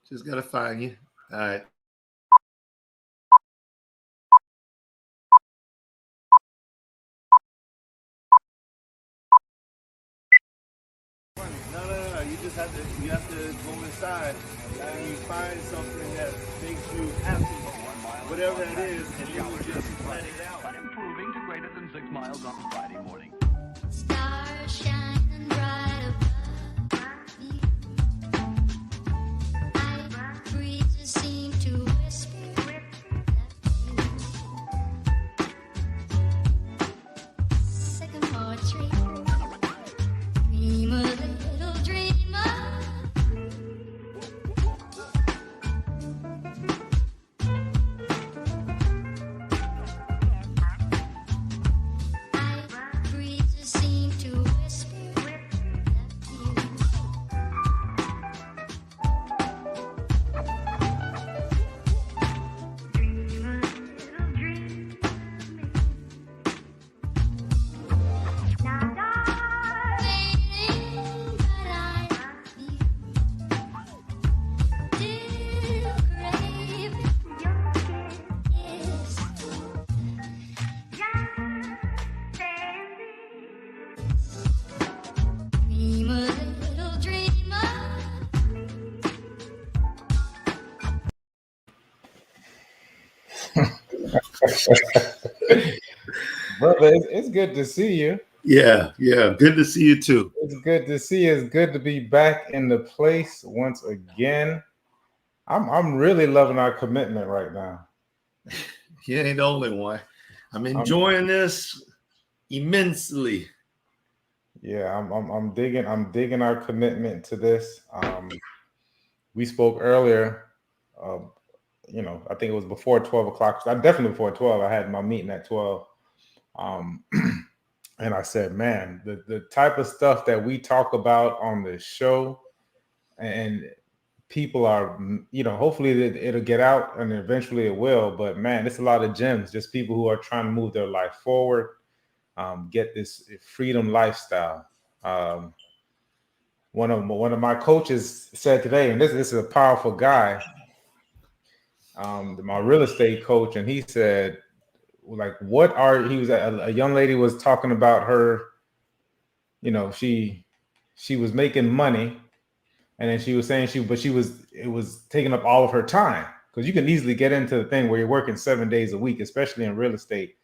Just gotta find you. All right. No. You have to go inside and you find something that makes you happy, whatever it is, and you will just let it out. But improving to greater than 6 miles on Friday morning. Stars shining bright above me. Night breezes seem to whisper sycamore tree. Dream a little dreamer. Night breezes seem to whisper dream a little dreamer. Brother, it's good to see you. Yeah. Good to see you too. It's good to see you. It's good to be back in the place once again. I'm really loving our commitment right now. You ain't the only one. I'm enjoying this immensely. Yeah, I'm digging our commitment to this. We spoke earlier. I think it was before 12 o'clock. Definitely before 12. I had my meeting at 12. And I said, man, the type of stuff that we talk about on this show, and people are, hopefully it'll get out and eventually it will. But man, it's a lot of gems, just people who are trying to move their life forward, get this freedom lifestyle. One of my coaches said today, and this is a powerful guy, my real estate coach, and he said, like, a young lady was talking about her, she was making money, and then she was saying it was taking up all of her time, because you can easily get into the thing where you're working 7 days a week, especially in real estate,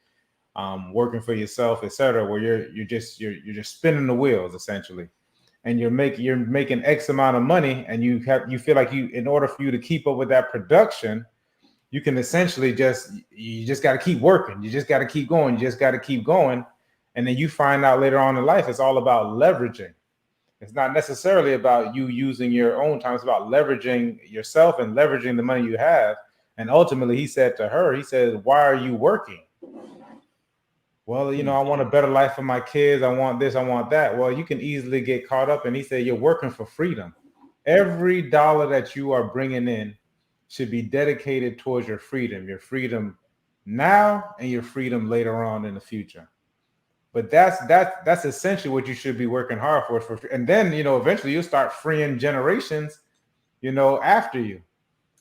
working for yourself, etc., where you're just spinning the wheels essentially, and you're making X amount of money, and you feel like in order for you to keep up with that production, you can essentially you just got to keep working. You just got to keep going. You just got to keep going. And then you find out later on in life, it's all about leveraging. It's not necessarily about you using your own time. It's about leveraging yourself and leveraging the money you have. And ultimately, he said to her, he said, why are you working? Well, I want a better life for my kids. I want this, I want that. Well, you can easily get caught up. And he said, you're working for freedom. Every dollar that you are bringing in should be dedicated towards your freedom now and your freedom later on in the future. But that's essentially what you should be working hard for. And then, eventually you'll start freeing generations, after you.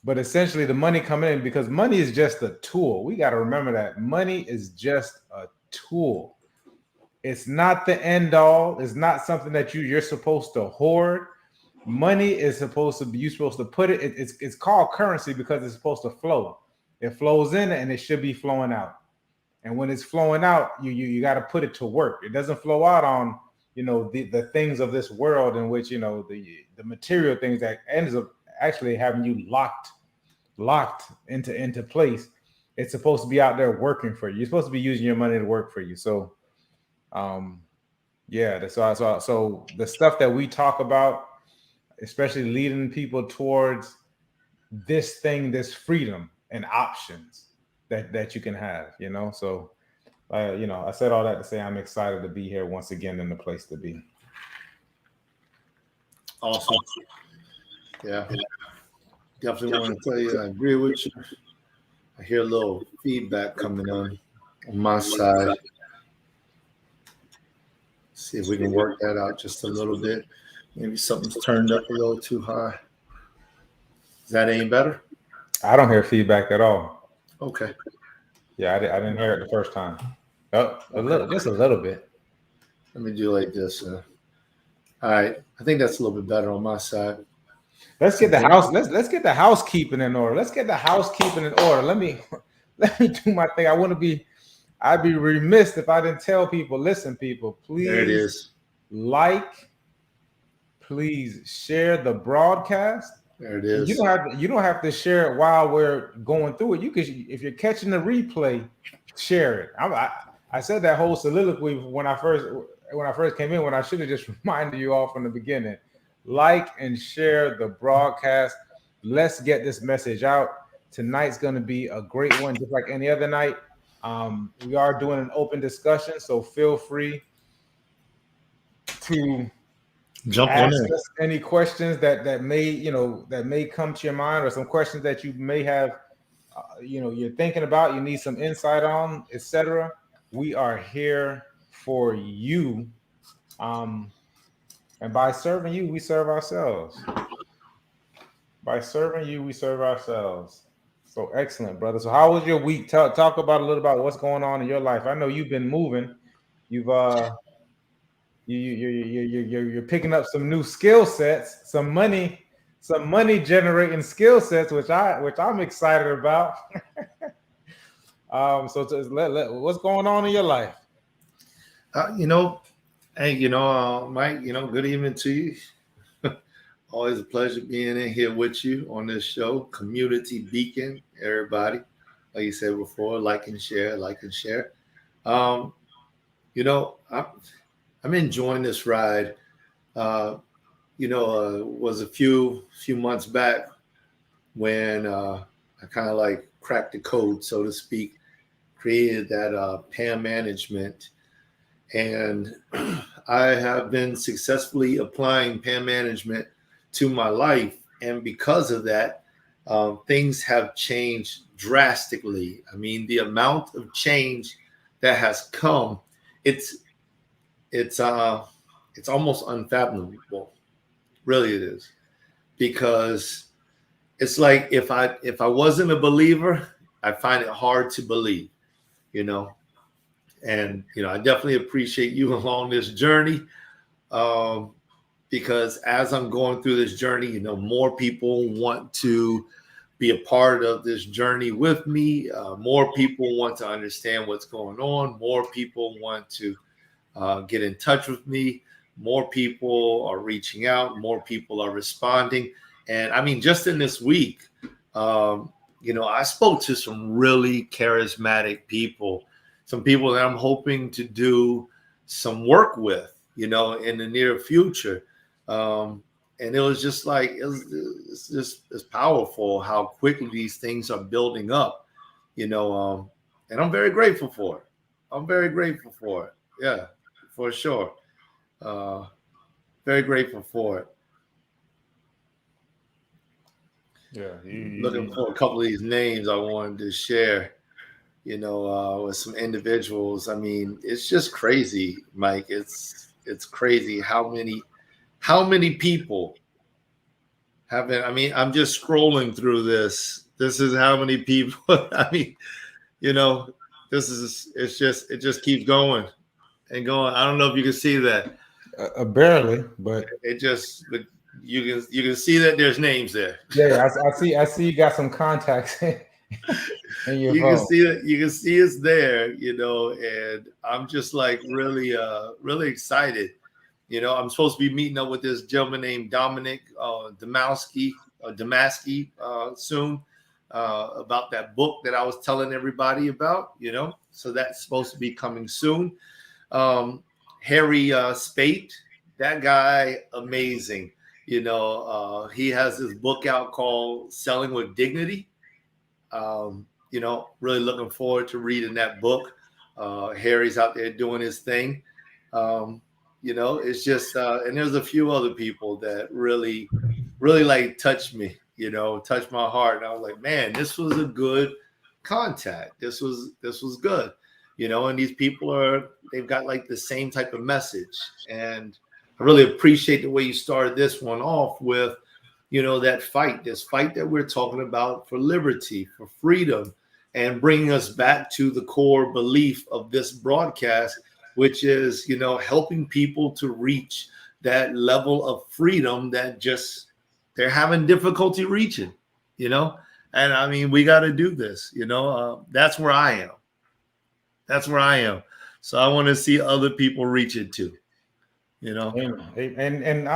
But essentially the money coming in, because money is just a tool. We got to remember that money is just a tool. It's not the end all. It's not something that you're supposed to hoard. Money is supposed to be, you're supposed to put it, it's called currency because it's supposed to flow. It flows in and it should be flowing out. And when it's flowing out, you got to put it to work. It doesn't flow out on, the things of this world in which, the material things that ends up actually having you locked into place. It's supposed to be out there working for you. You're supposed to be using your money to work for you. So, so the stuff that we talk about, especially leading people towards this freedom and options that you can have, So, I said all that to say I'm excited to be here once again in the place to be. Awesome. Yeah. Definitely want to tell you, I agree with you. I hear a little feedback coming on my side. See if we can work that out just a little bit. Maybe something's turned up a little too high. that any better? I don't hear feedback at all. Okay. Yeah, I didn't hear it the first time. Oh, Okay. just a little bit. Let me do like this. All right. I think that's a little bit better on my side. Let's get the Something. house. Let's get the housekeeping in order. Let's get the housekeeping in order. Let me do my thing. I'd be remiss if I didn't tell people. Listen, people, There it please is. like, please share the broadcast. There it You is. don't have to share it while we're going through it. You can, if you're catching the replay, share it. I said that whole soliloquy when I first came in, when I should have just reminded you all from the beginning. Like and share the broadcast. Let's get this message out. Tonight's going to be a great one, just like any other night. We are doing an open discussion, so feel free to Jump on ask in. us any questions that may come to your mind, or some questions that you may have, you're thinking about, you need some insight on, etc. We are here for you. And by serving you, we serve ourselves. By serving you, we serve ourselves. So excellent, brother. So how was your week? Talk about a little about what's going on in your life. I know you've been moving. You've you're picking up some new skill sets, some money generating skill sets, which I'm excited about. So what's going on in your life? Hey, Mike, good evening to you. Always a pleasure being in here with you on this show, Community Beacon, everybody. Like you said before, like and share, like and share. I'm enjoying this ride. Was a few months back when I kind of like cracked the code, so to speak, created that PAM management. And I have been successfully applying PAM management to my life. And because of that, things have changed drastically. I mean, the amount of change that has come, it's almost unfathomable. Really it is. Because it's like if I wasn't a believer, I find it hard to believe, And I definitely appreciate you along this journey, because as I'm going through this journey, more people want to be a part of this journey with me. More people want to understand what's going on. More people want to get in touch with me. More people are reaching out. More people are responding. And I mean, just in this week, I spoke to some really charismatic people. Some people that I'm hoping to do some work with, in the near future. And it was just like, it's powerful how quickly these things are building up, and I'm very grateful for it. I'm very grateful for it. Yeah, for sure. Very grateful for it. Yeah, Looking for a couple of these names I wanted to share. With some individuals. I mean, it's just crazy, Mike. It's crazy how many people haven't. I mean, I'm just scrolling through this. This is how many people. I mean, it just keeps going and going. I don't know if you can see that. Barely, but but you can see that there's names there. yeah, I see you got some contacts. You can see it. You can see it's there, and I'm just like really, really excited. I'm supposed to be meeting up with this gentleman named Dominic Damasky soon about that book that I was telling everybody about. So that's supposed to be coming soon. Harry Spate, that guy, amazing. He has this book out called Selling with Dignity. Really looking forward to reading that book. Harry's out there doing his thing. It's just, and there's a few other people that really, really like touched me, touched my heart. And I was like, man, this was a good contact. This was good, and these people they've got like the same type of message. And I really appreciate the way you started this one off with, that fight, this fight that we're talking about for liberty, for freedom, and bringing us back to the core belief of this broadcast, which is, helping people to reach that level of freedom that just they're having difficulty reaching, And I mean, we got to do this, that's where I am. That's where I am. So I want to see other people reach it too, And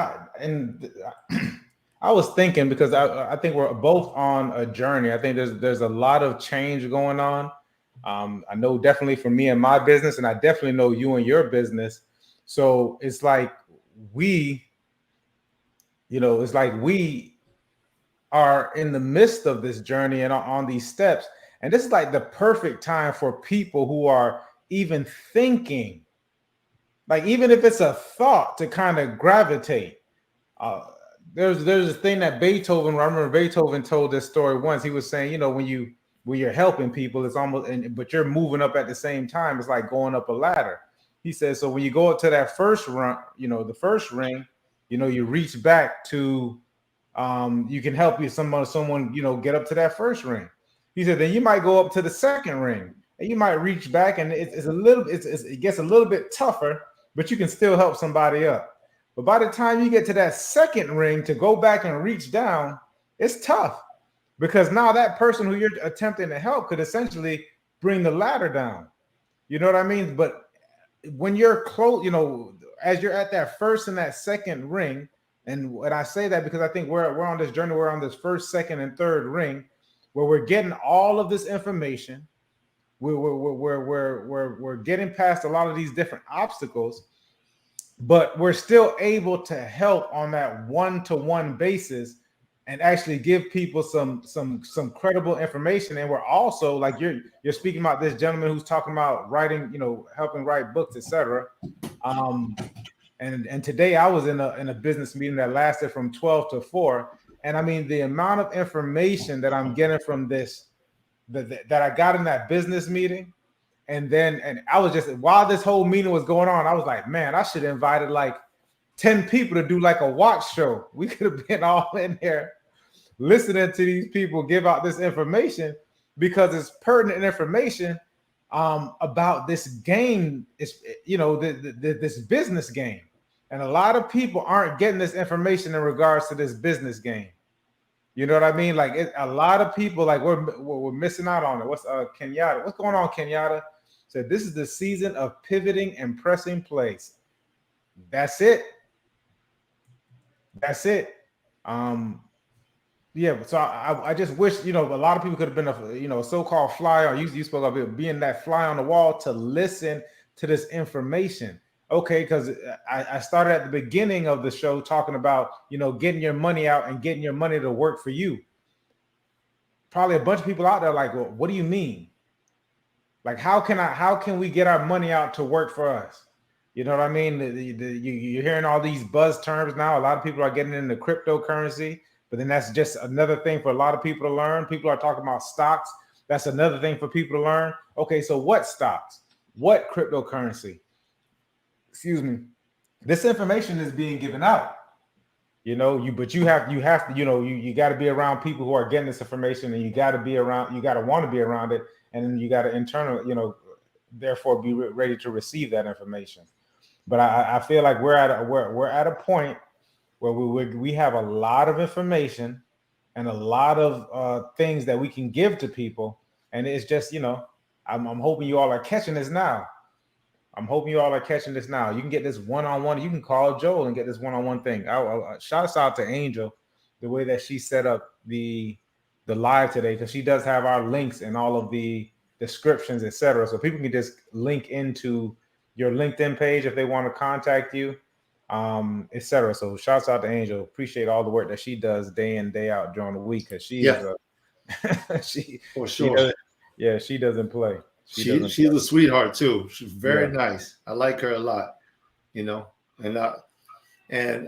I was thinking, because I think we're both on a journey. I think there's a lot of change going on. I know definitely for me and my business, and I definitely know you and your business. So it's like we are in the midst of this journey and on these steps. And this is like the perfect time for people who are even thinking, like, even if it's a thought, to kind of gravitate. There's a thing that Beethoven, I remember Beethoven told this story once. He was saying, when you're helping people, it's almost, but you're moving up at the same time. It's like going up a ladder. He says, so when you go up to that first run, the first ring, you reach back to, you can help someone, get up to that first ring. He said, then you might go up to the second ring and you might reach back, and it gets a little bit tougher, but you can still help somebody up. But by the time you get to that second ring to go back and reach down, it's tough, because now that person who you're attempting to help could essentially bring the ladder down. You know what I mean? But when you're close, as you're at that first and that second ring, and I say that because I think we're on this journey, we're on this first, second, and third ring, where we're getting all of this information. We're getting past a lot of these different obstacles, but we're still able to help on that one-to-one basis and actually give people some credible information. And we're also, like, you're speaking about this gentleman who's talking about writing, helping write books, etc. And today I was in a business meeting that lasted from 12 to 4. And I mean, the amount of information that I'm getting from this, that I got in that business meeting. And I was just, while this whole meeting was going on, I was like, man, I should have invited like 10 people to do like a watch show. We could have been all in there listening to these people give out this information, because it's pertinent information about this game. It's, this business game. And a lot of people aren't getting this information in regards to this business game. You know what I mean? Like, a lot of people, like, we're missing out on it. What's Kenyatta? What's going on, Kenyatta? Said, this is the season of pivoting and pressing plays. That's it. That's it. Yeah. So I just wish, a lot of people could have been a so-called fly on. You spoke of it being that fly on the wall to listen to this information. Okay, because I started at the beginning of the show talking about, getting your money out and getting your money to work for you. Probably a bunch of people out there like, well, what do you mean? Like, how can we get our money out to work for us? You know what I mean? You're hearing all these buzz terms now. A lot of people are getting into cryptocurrency, but then that's just another thing for a lot of people to learn. People are talking about stocks. That's another thing for people to learn. Okay, so what stocks? What cryptocurrency? Excuse me. This information is being given out. But you have to, you got to be around people who are getting this information, and you got to want to be around it, and then you got to therefore be ready to receive that information. But I feel like we're at a point where we have a lot of information and a lot of things that we can give to people, and it's just, I'm hoping you all are catching this now. You can get this one-on-one. You can call Joel and get this one-on-one thing. Shouts out to Angel, the way that she set up the live today, because she does have our links and all of the descriptions, etc. So people can just link into your LinkedIn page if they want to contact you, etc. So shouts out to Angel. Appreciate all the work that she does day in, day out during the week, because she is for sure. She doesn't play. She's a sweetheart too. She's very nice. I like her a lot, and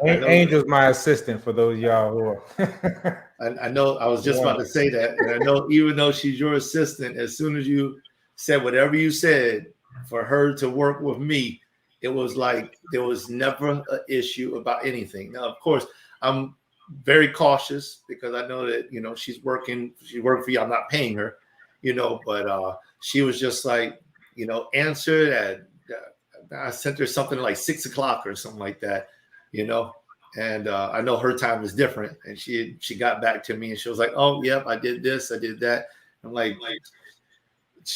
Angel's my assistant, for those y'all who are. I know. I was just about to say that, and I know, even though she's your assistant, as soon as you said whatever you said for her to work with me, it was like there was never an issue about anything. Now, of course, I'm very cautious because I know that, she's working for you. I'm not paying her, but she was just like, answered at, I sent her something like 6 o'clock or something like that, and I know her time is different. And she got back to me and she was like, oh, yep, I did this, I did that. I'm like,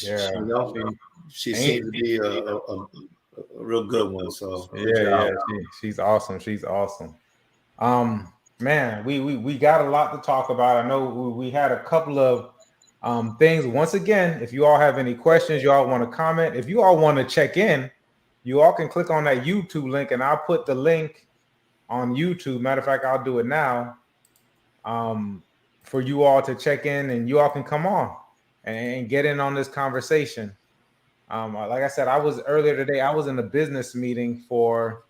Yeah, she seems to be a real good one. So good yeah, job. she's awesome. She's awesome. Man, we got a lot to talk about. I know we had a couple of things. Once again, if you all have any questions, you all want to comment, if you all want to check in, you all can click on that YouTube link, and I'll put the link on YouTube. Matter of fact, I'll do it now for you all to check in, and you all can come on and get in on this conversation. Like I said, earlier today, I was in a business meeting for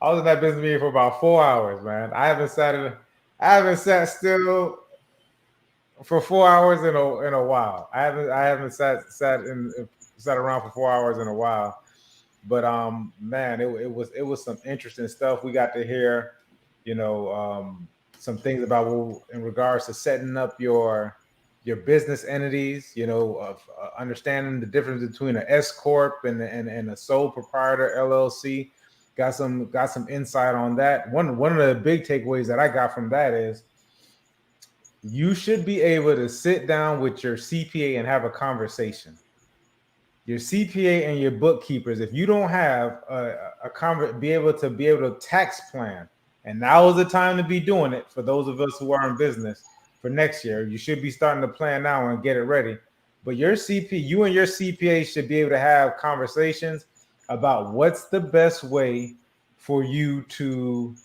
I was in that business meeting for about 4 hours, man. I haven't sat still for 4 hours in a while. I haven't sat around for 4 hours in a while. But man, it was some interesting stuff. We got to hear, some things about in regards to setting up your business entities, of understanding the difference between an S Corp and a sole proprietor LLC. Got some insight on that. One of the big takeaways that I got from that is you should be able to sit down with your CPA and have a conversation. Your CPA and your bookkeepers, if you don't have be able to tax plan, and now is the time to be doing it for those of us who are in business for next year. You should be starting to plan now and get it ready. But you and your CPA should be able to have conversations about what's the best way for you to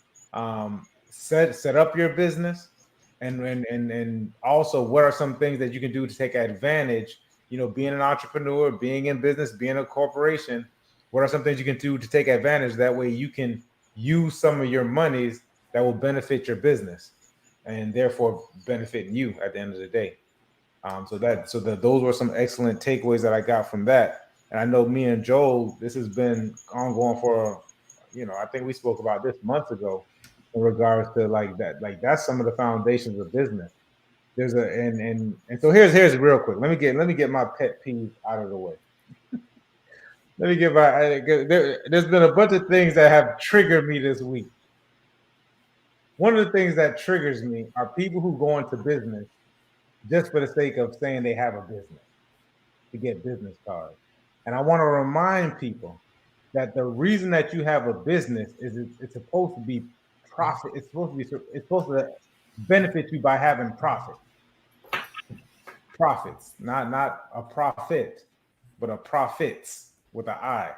set up your business, and also what are some things that you can do to take advantage. Being an entrepreneur, being in business, being a corporation, what are some things you can do to take advantage? That way you can use some of your monies that will benefit your business and therefore benefiting you at the end of the day. Those were some excellent takeaways that I got from that. And I know me and Joel, this has been ongoing for, I think we spoke about this months ago in regards to that's some of the foundations of business. There's so here's real quick. Let me get my pet peeve out of the way. There's been a bunch of things that have triggered me this week. One of the things that triggers me are people who go into business just for the sake of saying they have a business to get business cards. And I want to remind people that the reason that you have a business is it's supposed to be profit. It's supposed to benefit you by having profits, not a profit, but a profits with an I.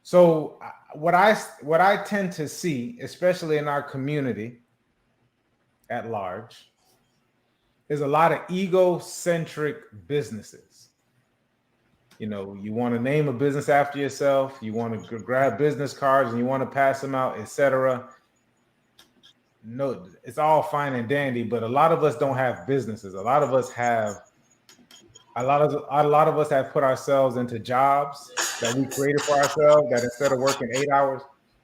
So what I tend to see, especially in our community at large, is a lot of egocentric businesses. You want to name a business after yourself, you want to grab business cards and you want to pass them out, etc. No, it's all fine and dandy, but a lot of us don't have businesses. A lot of us have put ourselves into jobs that we created for ourselves, that instead of working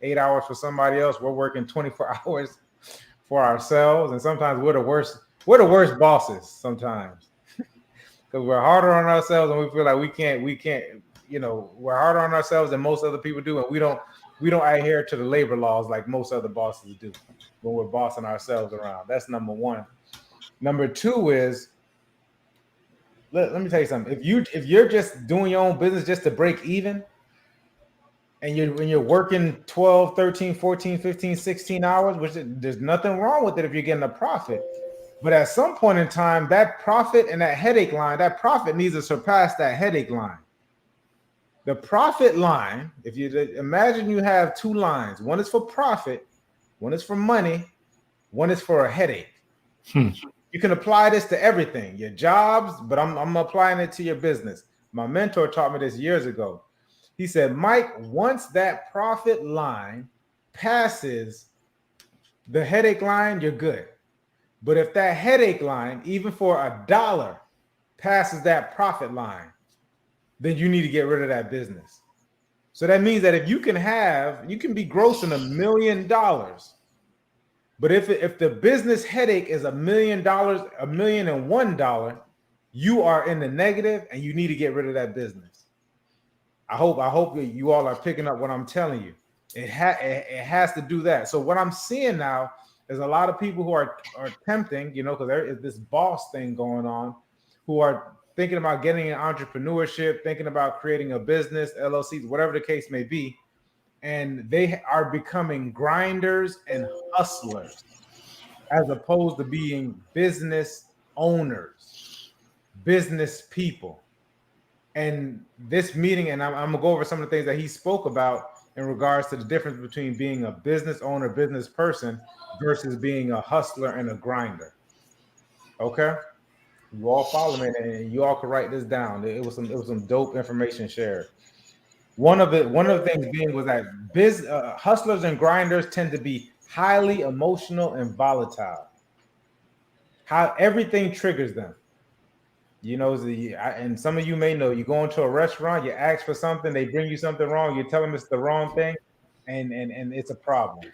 8 hours for somebody else, we're working 24 hours for ourselves. And sometimes we're the worst bosses sometimes. Because we're harder on ourselves and we feel like we can't, we're harder on ourselves than most other people do. And we don't adhere to the labor laws like most other bosses do when we're bossing ourselves around. That's number one. Number two is, let me tell you something. If you're just doing your own business just to break even, and you're working 12, 13, 14, 15, 16 hours, which there's nothing wrong with it if you're getting a profit. But at some point in time, that profit and that headache line, that profit needs to surpass that headache line. The profit line, if you imagine you have two lines, one is for profit, one is for money, one is for a headache. You can apply this to everything, your jobs, but I'm applying it to your business. My mentor taught me this years ago. He said, Mike, once that profit line passes the headache line, you're good. But if that headache line, even for $1, passes that profit line, then you need to get rid of that business. So that means that if you can be grossing $1 million, But if the business headache is $1 million, $1,000,001, you are in the negative and you need to get rid of that business. I hope that you all are picking up what I'm telling you. It has to do that. So what I'm seeing now is a lot of people who are tempting, because there is this boss thing going on, who are thinking about getting in entrepreneurship, thinking about creating a business, LLCs, whatever the case may be. And they are becoming grinders and hustlers as opposed to being business owners, business people. And this meeting, and I'm gonna go over some of the things that he spoke about in regards to the difference between being a business owner, business person versus being a hustler and a grinder. Okay, you all follow me, and you all can write this down. It was some dope information shared. One of the things being was that hustlers and grinders tend to be highly emotional and volatile. How everything triggers them. And some of you may know, you go into a restaurant, you ask for something, they bring you something wrong, you tell them it's the wrong thing, and it's a problem.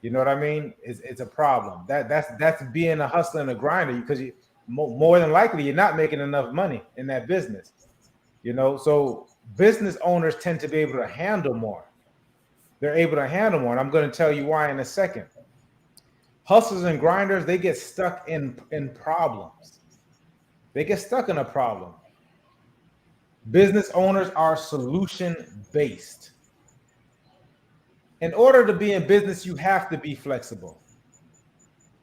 You know what I mean? It's a problem. That's being a hustler and a grinder, because more than likely you're not making enough money in that business. So business owners tend to be able to handle more. They're able to handle more, and I'm going to tell you why in a second. Hustlers and grinders, they get stuck in problems. They get stuck in a problem. Business owners are solution-based. In order to be in business, you have to be flexible.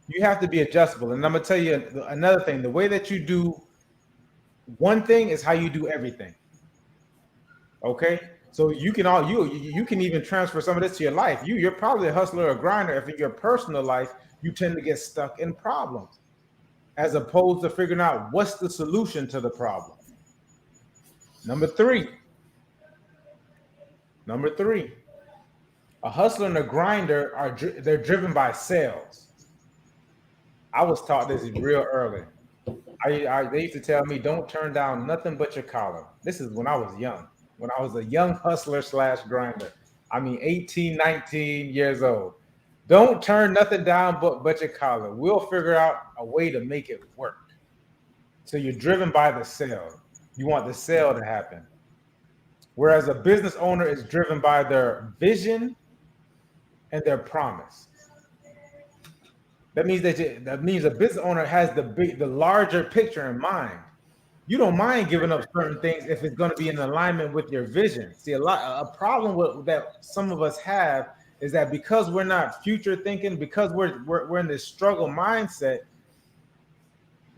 You have to be adjustable. And I'm going to tell you another thing. The way that you do one thing is how you do everything. Okay? So you can even transfer some of this to your life. You're probably a hustler or grinder if in your personal life you tend to get stuck in problems, as opposed to figuring out what's the solution to the problem. Number three, a hustler and a grinder they're driven by sales. I was taught this real early. They used to tell me, don't turn down nothing but your collar. This is when I was young, when I was a young hustler / grinder. 18, 19 years old. Don't turn nothing down but your collar. We'll figure out a way to make it work. So you're driven by the sale. You want the sale to happen. Whereas a business owner is driven by their vision and their promise. That means a business owner has the larger picture in mind. You don't mind giving up certain things if it's going to be in alignment with your vision. See, a problem that some of us have is that because we're not future thinking, because we're in this struggle mindset,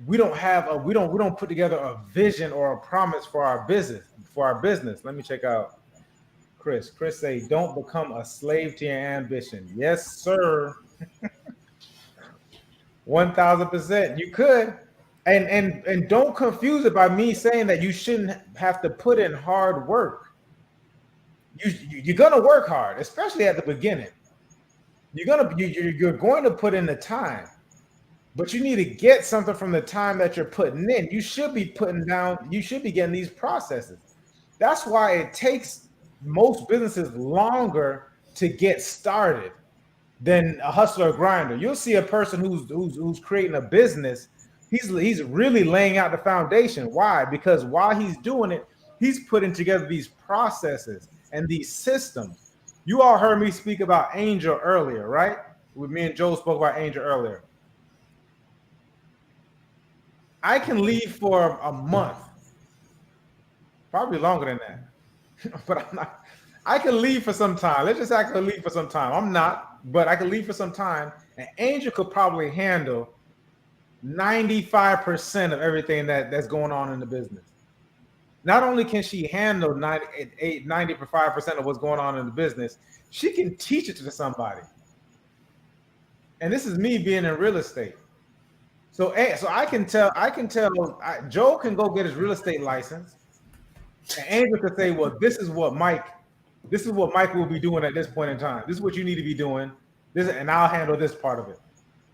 we don't put together a vision or a promise for our business. Let me check out Chris. Chris say, don't become a slave to your ambition. Yes, sir. 1000%. You could. And don't confuse it by me saying that you shouldn't have to put in hard work. You're gonna work hard, especially at the beginning. You're going to put in the time, but you need to get something from the time that you're putting in. You should be getting these processes. That's why it takes most businesses longer to get started than a hustler or grinder. You'll see a person who's creating a business. He's really laying out the foundation. Why? Because while he's doing it, he's putting together these processes and these systems. You all heard me speak about Angel earlier, right? With me and Joe spoke about Angel earlier. I can leave for a month, probably longer than that, but I'm not. I can leave for some time. Let's just say I can leave for some time. I'm not, but I can leave for some time, and Angel could probably handle 95% of everything that's going on in the business. Not only can she handle 95% of what's going on in the business, she can teach it to somebody. And this is me being in real estate. So I can tell Joe can go get his real estate license, and Angel could say, well, this is what Mike will be doing at this point in time. This is what you need to be doing. And I'll handle this part of it.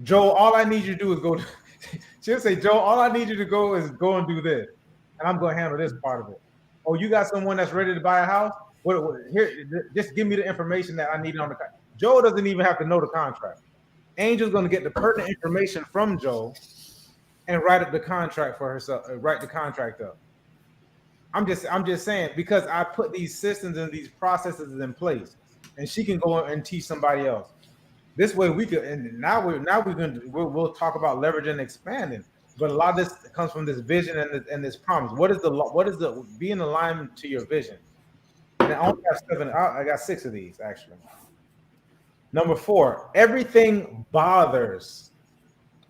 Joe, all I need you to do is go. She'll say, Joe, all I need you to go is go and do this, and I'm going to handle this part of it. Oh, you got someone that's ready to buy a house? Here, just give me the information that I need on the contract. Joe doesn't even have to know the contract. Angel's going to get the pertinent information from Joe and write up the contract for herself. Write the contract up. I'm just saying, because I put these systems and these processes in place, and she can go and teach somebody else. This way we could, and we'll talk about leveraging and expanding. But a lot of this comes from this vision and this promise. What is the be in alignment to your vision? And I only have 7. I got 6 of these actually. Number 4, everything bothers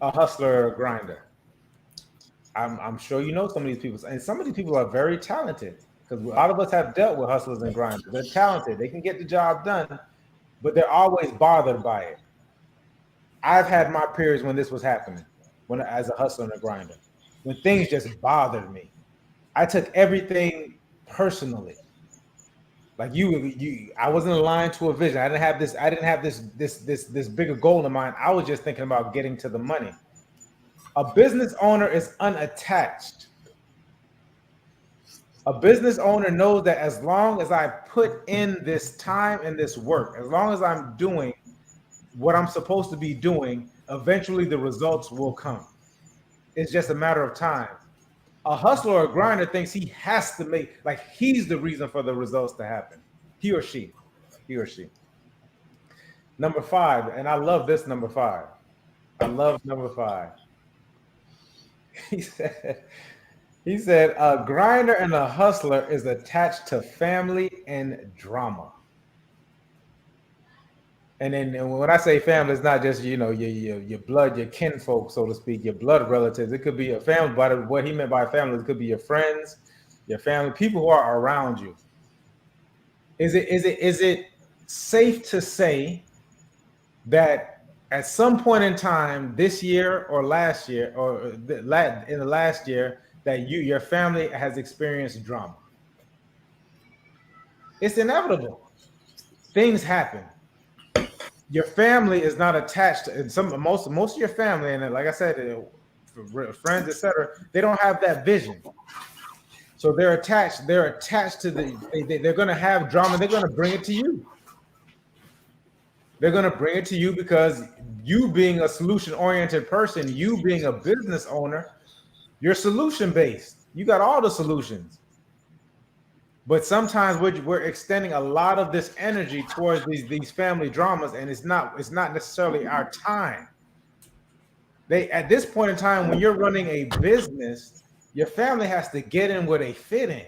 a hustler or a grinder. I'm sure you know some of these people, and some of these people are very talented, because a lot of us have dealt with hustlers and grinders. They're talented, they can get the job done, but they're always bothered by it. I've had my periods when this was happening, when as a hustler and a grinder, when things just bothered me. I took everything personally. Like I wasn't aligned to a vision. I didn't have this bigger goal in mind. I was just thinking about getting to the money. A business owner is unattached. A business owner knows that as long as I put in this time and this work, as long as I'm doing what I'm supposed to be doing, eventually the results will come. It's just a matter of time. A hustler or a grinder thinks he has to make, like he's the reason for the results to happen. He or she. Number 5, and I love this number 5. I love number 5. He said, a grinder and a hustler is attached to family and drama. And then when I say family, it's not just, your blood, your kinfolk, so to speak, your blood relatives. It could be a family, but what he meant by family, it could be your friends, your family, people who are around you. Is it safe to say that at some point in time this year or last year, or in the last year, that your family has experienced drama? It's inevitable. Things happen. Your family is not attached to most of your family, and like I said, friends, etc. They don't have that vision, so they're attached. They're attached to they're going to have drama. They're going to bring it to you. They're going to bring it to you because you, being a solution-oriented person, you being a business owner, you're solution-based. You got all the solutions. But sometimes we're extending a lot of this energy towards these family dramas, and it's not necessarily our time. At this point in time, when you're running a business, your family has to get in where they fit in.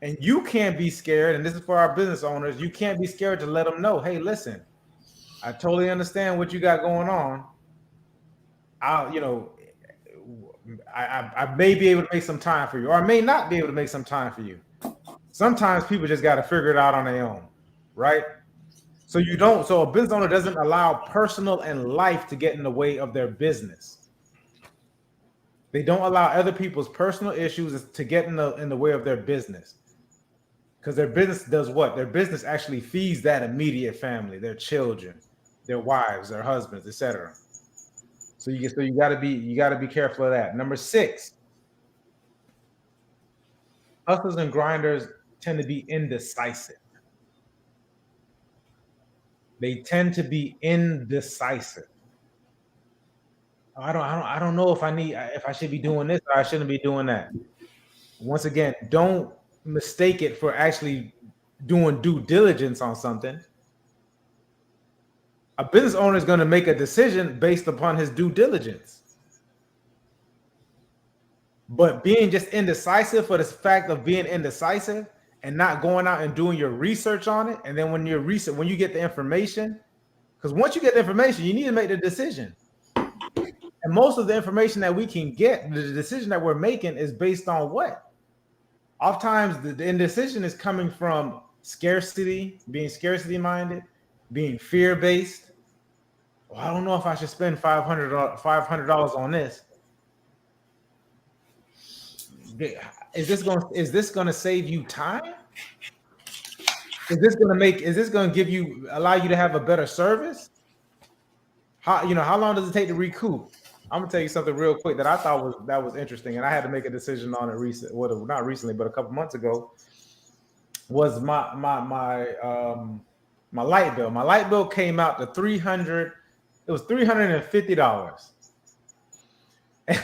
And you can't be scared, and this is for our business owners, you can't be scared to let them know, hey, listen, I totally understand what you got going on. I may be able to make some time for you, or I may not be able to make some time for you. Sometimes people just got to figure it out on their own, right? So a business owner doesn't allow personal and life to get in the way of their business. They don't allow other people's personal issues to get in the way of their business. Because their business does what? Their business actually feeds that immediate family, their children, their wives, their husbands, etc. So you got to be careful of that. Number 6, hustlers and grinders tend to be indecisive. They tend to be indecisive. I don't know if I should be doing this or I shouldn't be doing that. Once again, don't mistake it for actually doing due diligence on something. A business owner is going to make a decision based upon his due diligence. But being just indecisive for the fact of being indecisive and not going out and doing your research on it, and then when you get the information, because once you get the information, you need to make the decision. And most of the information that we can get, the decision that we're making is based on what? Oftentimes, the indecision is coming from scarcity, being scarcity minded, being fear based. Well, I don't know if I should spend $500 on this. Is this going to save you time? Is this going to allow you to have a better service? How long does it take to recoup? I'm gonna tell you something real quick that I thought was interesting, and I had to make a decision on it not recently, but a couple months ago. Was my light bill. My light bill came out to $300. It It was $350,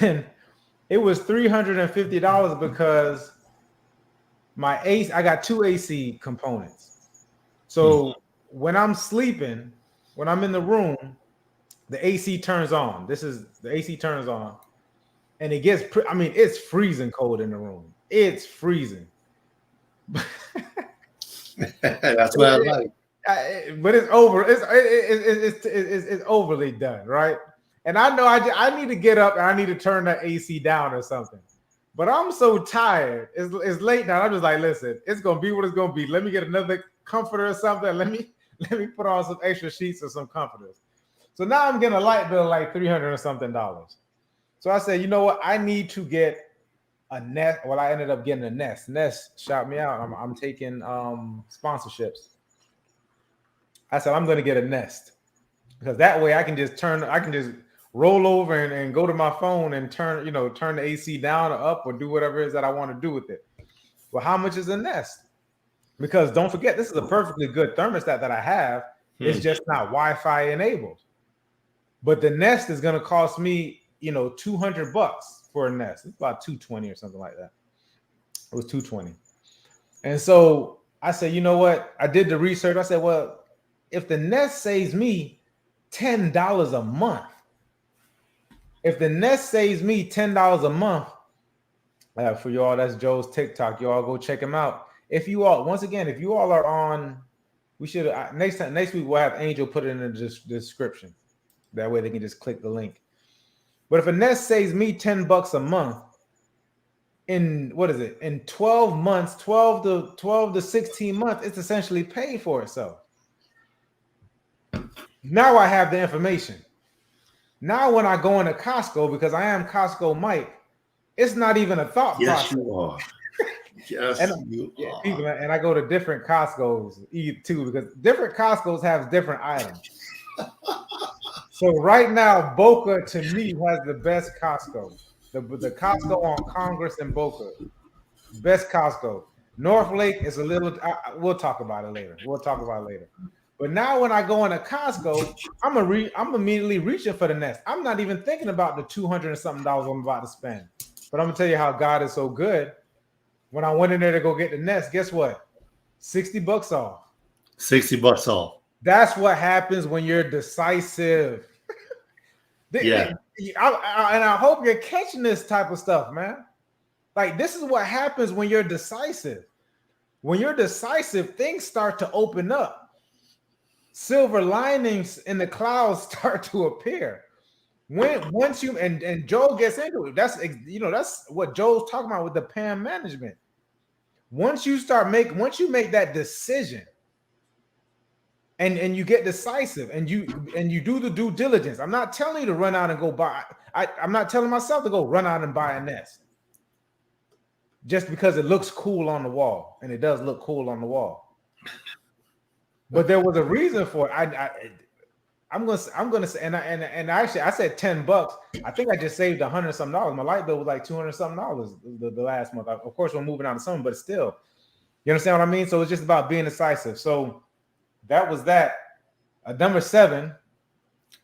and it was $350 because my AC. I got 2 AC components. So when I'm sleeping, when I'm in the room, the AC turns on. The AC turns on, and it gets. I mean, it's freezing cold in the room. It's freezing. That's what I like. But it's over. It's overly done, right? And I know I need to get up and I need to turn that AC down or something. But I'm so tired. It's late now. I'm just like, listen, it's gonna be what it's gonna be. Let me get another comforter or something. Let me put on some extra sheets or some comforters. So now I'm getting a light bill like $300 or something. So I said, you know what? I need to get a Nest. Well, I ended up getting a Nest. Nest, shout me out. I'm taking sponsorships. I said I'm going to get a Nest because that way I can just roll over and go to my phone and turn the AC down or up or do whatever it is that I want to do with it. Well, how much is a Nest? Because don't forget, this is a perfectly good thermostat that I have. It's just not Wi-Fi enabled. But the Nest is going to cost me, $200 for a Nest. It's about $220 or something like that. It was $220. And so I said, you know what? I did the research. I said, well, if the Nest saves me $10 a month, if the Nest saves me $10 a month, for y'all, that's Joe's TikTok. Y'all go check him out. If you all are on, we should next week we'll have Angel put it in the description. That way they can just click the link. But if a Nest saves me $10 a month, in 12 months, 12 to 16 months, it's essentially paid for itself. Now I have the information. Now when I go into Costco, because I am Costco Mike, it's not even a thought process. You are. Yes, you are. People, and I go to different Costco's too, because different Costco's have different items. So right now, Boca to me has the best Costco. The Costco on Congress and Boca, best Costco. North Lake is a little. We'll talk about it later. But now when I go into Costco, I'm immediately reaching for the Nest. I'm not even thinking about the $200 and something I'm about to spend. But I'm gonna tell you how God is so good. When I went in there to go get the Nest, guess what? $60 off. $60 off. That's what happens when you're decisive. Yeah. And I hope you're catching this type of stuff, man. Like, this is what happens when you're decisive. When you're decisive, things start to open up. Silver linings in the clouds start to appear. Once you and Joel gets into it, that's what Joel's talking about with the PAM management. Once you make that decision, and you get decisive, and you do the due diligence. I'm not telling you to run out and go buy. I'm not telling myself to go run out and buy a Nest just because it looks cool on the wall, and it does look cool on the wall. But there was a reason for it. I'm gonna say, and actually I said $10. I think I just saved $100 something. My light bill was like $200 something the last month. Of course, we're moving on to something, but still, you understand what I mean? So it's just about being decisive. So that was that. Number 7.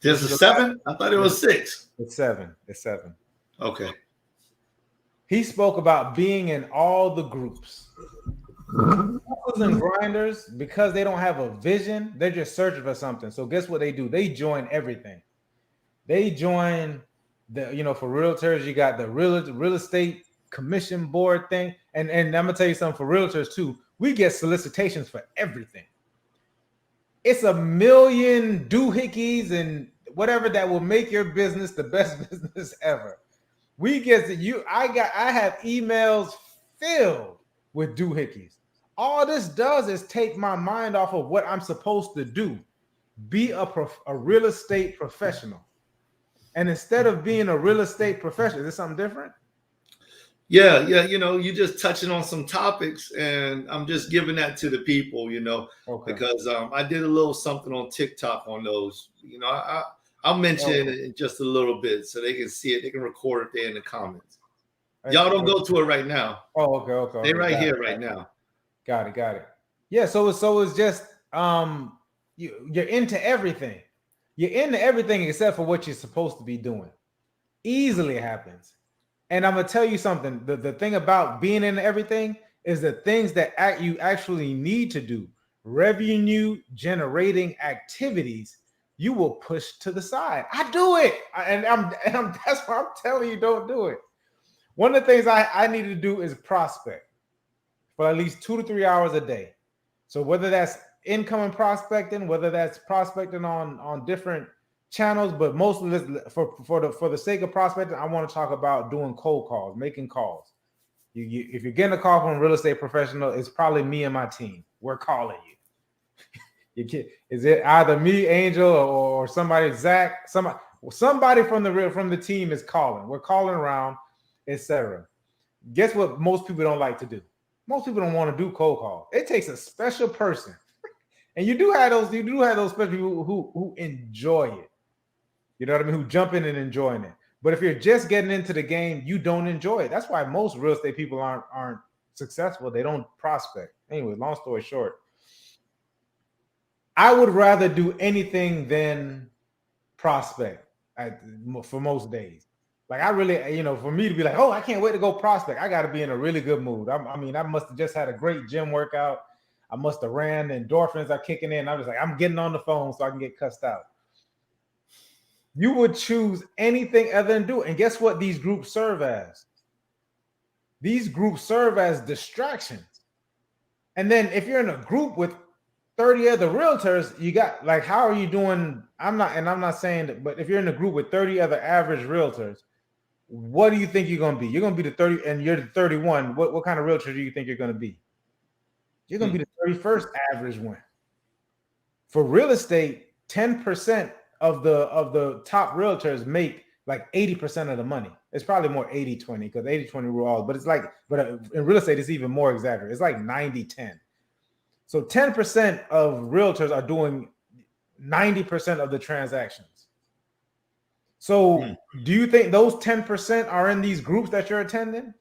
There's a 7? I thought it was 6. It's 7. It's 7. Okay. He spoke about being in all the groups. Hustlers and grinders, because they don't have a vision, they're just searching for something. So guess what they do? They join everything. They join for realtors, you got the real estate commission board thing. And I'm gonna tell you something for realtors too. We get solicitations for everything. It's a million doohickeys and whatever that will make your business the best business ever. I have emails filled with doohickeys. All this does is take my mind off of what I'm supposed to do. Be a real estate professional. And instead of being a real estate professional, is this something different? Yeah. You're just touching on some topics, and I'm just giving that to the people, Okay. because I did a little something on TikTok on those. I'll mention it in just a little bit so they can see it. They can record it there in the comments. Y'all don't go to it right now. Oh, okay. They're right here right now. Got it. Yeah, so it's just you're into everything. You're into everything except for what you're supposed to be doing. Easily happens. And I'm gonna tell you something. The thing about being in everything is the things that you actually need to do, revenue generating activities, you will push to the side. I do it, and I'm that's why I'm telling you, don't do it. One of the things I need to do is prospect for at least 2 to 3 hours a day. So whether that's incoming prospecting, whether that's prospecting on different channels, but mostly for the sake of prospecting, I want to talk about doing cold calls, making calls. If you're getting a call from a real estate professional, it's probably me and my team. We're calling you. Is it either me, Angel, or somebody, Zach? Somebody from the team is calling. We're calling around, etc. Guess what? Most people don't like to do. Most people don't want to do cold calls. It takes a special person, and you do have those special people who enjoy it. You know what I mean? Who jump in and enjoying it. But if you're just getting into the game, you don't enjoy it. That's why most real estate people aren't successful. They don't prospect. Anyway, long story short, I would rather do anything than prospect for most days. Like I really, for me to be like, oh, I can't wait to go prospect. I got to be in a really good mood. I must have just had a great gym workout. I must have ran. The endorphins are kicking in. I'm just like, I'm getting on the phone so I can get cussed out. You would choose anything other than do it. And guess what these groups serve as? These groups serve as distractions. And then if you're in a group with 30 other realtors, you got like, how are you doing? I'm not saying that, but if you're in a group with 30 other average realtors, what do you think you're going to be? You're going to be the 30 and you're the 31. What kind of realtor do you think you're going to be? You're going to be the 31st average one. For real estate, 10% of the top realtors make like 80% of the money. It's probably more 80-20 because 80-20 rule all, but in real estate, it's even more exaggerated. It's like 90-10. So 10% of realtors are doing 90% of the transactions. So do you think those 10% are in these groups that you're attending?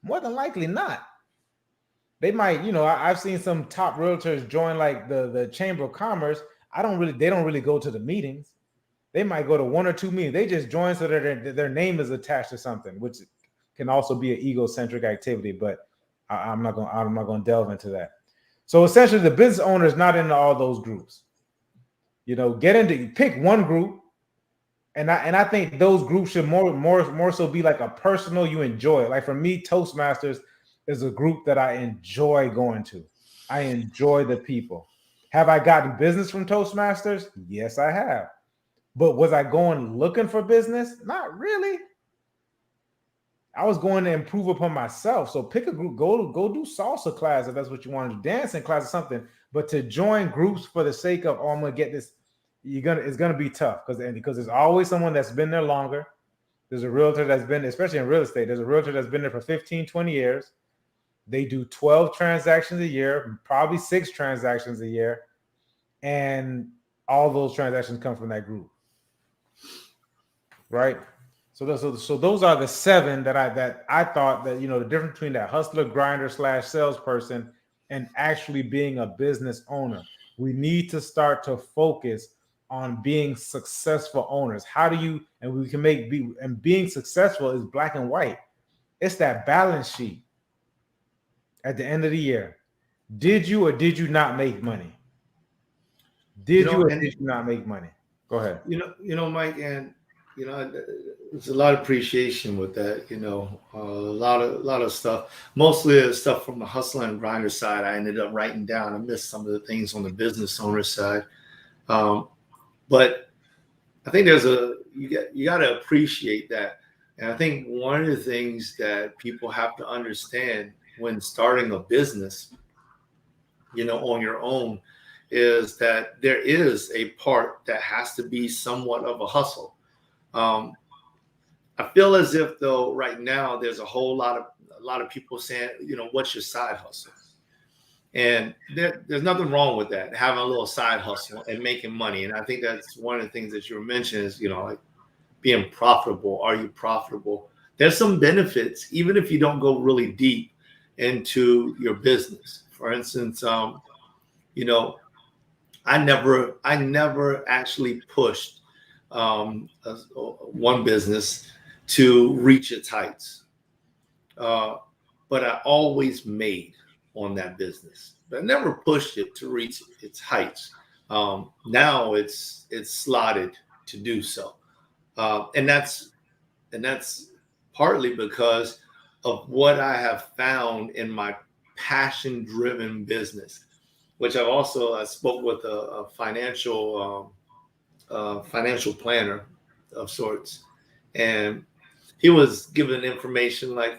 More than likely not. They might, I've seen some top realtors join like the Chamber of Commerce. They don't really go to the meetings. They might go to 1 or 2 meetings. They just join so that their name is attached to something, which can also be an egocentric activity, but I'm not going to delve into that. So essentially the business owner is not into all those groups. Pick one group. And I think those groups should more so be like a personal, you enjoy it. Like for me, Toastmasters is a group that I enjoy going to. I enjoy the people. Have I gotten business from Toastmasters? Yes, I have. But was I going looking for business? Not really. I was going to improve upon myself. So pick a group, go do salsa class if that's what you want to do, dancing class or something. But to join groups for the sake of, I'm gonna get this, it's gonna be tough because there's always someone that's been there longer. There's a realtor that's been, especially in real estate, there's a realtor that's been there for 15, 20 years. They do 12 transactions a year, probably 6 transactions a year. And all those transactions come from that group. Right? So those are the 7 that I thought that, the difference between that hustler, grinder / salesperson and actually being a business owner. We need to start to focus on being successful owners. Being successful is black and white. It's that balance sheet at the end of the year. Did you or did you not make money? Did you not make money? Go ahead. Mike, and there's a lot of appreciation with that. A lot of stuff. Mostly the stuff from the hustler and grinder side. I ended up writing down. I missed some of the things on the business owner side, but I think you got to appreciate that. And I think one of the things that people have to understand when starting a business, on your own, is that there is a part that has to be somewhat of a hustle. I feel as if though right now there's a lot of people saying, what's your side hustle? And there's nothing wrong with that, having a little side hustle and making money. And I think that's one of the things that you were mentioning is, like being profitable. Are you profitable? There's some benefits, even if you don't go really deep into your business. For instance, I I never actually pushed one business to reach its heights, but I always made on that business. But I never pushed it to reach its heights. Now it's slotted to do so, and that's partly because of what I have found in my passion-driven business, which I spoke with a financial planner of sorts, and he was given information like,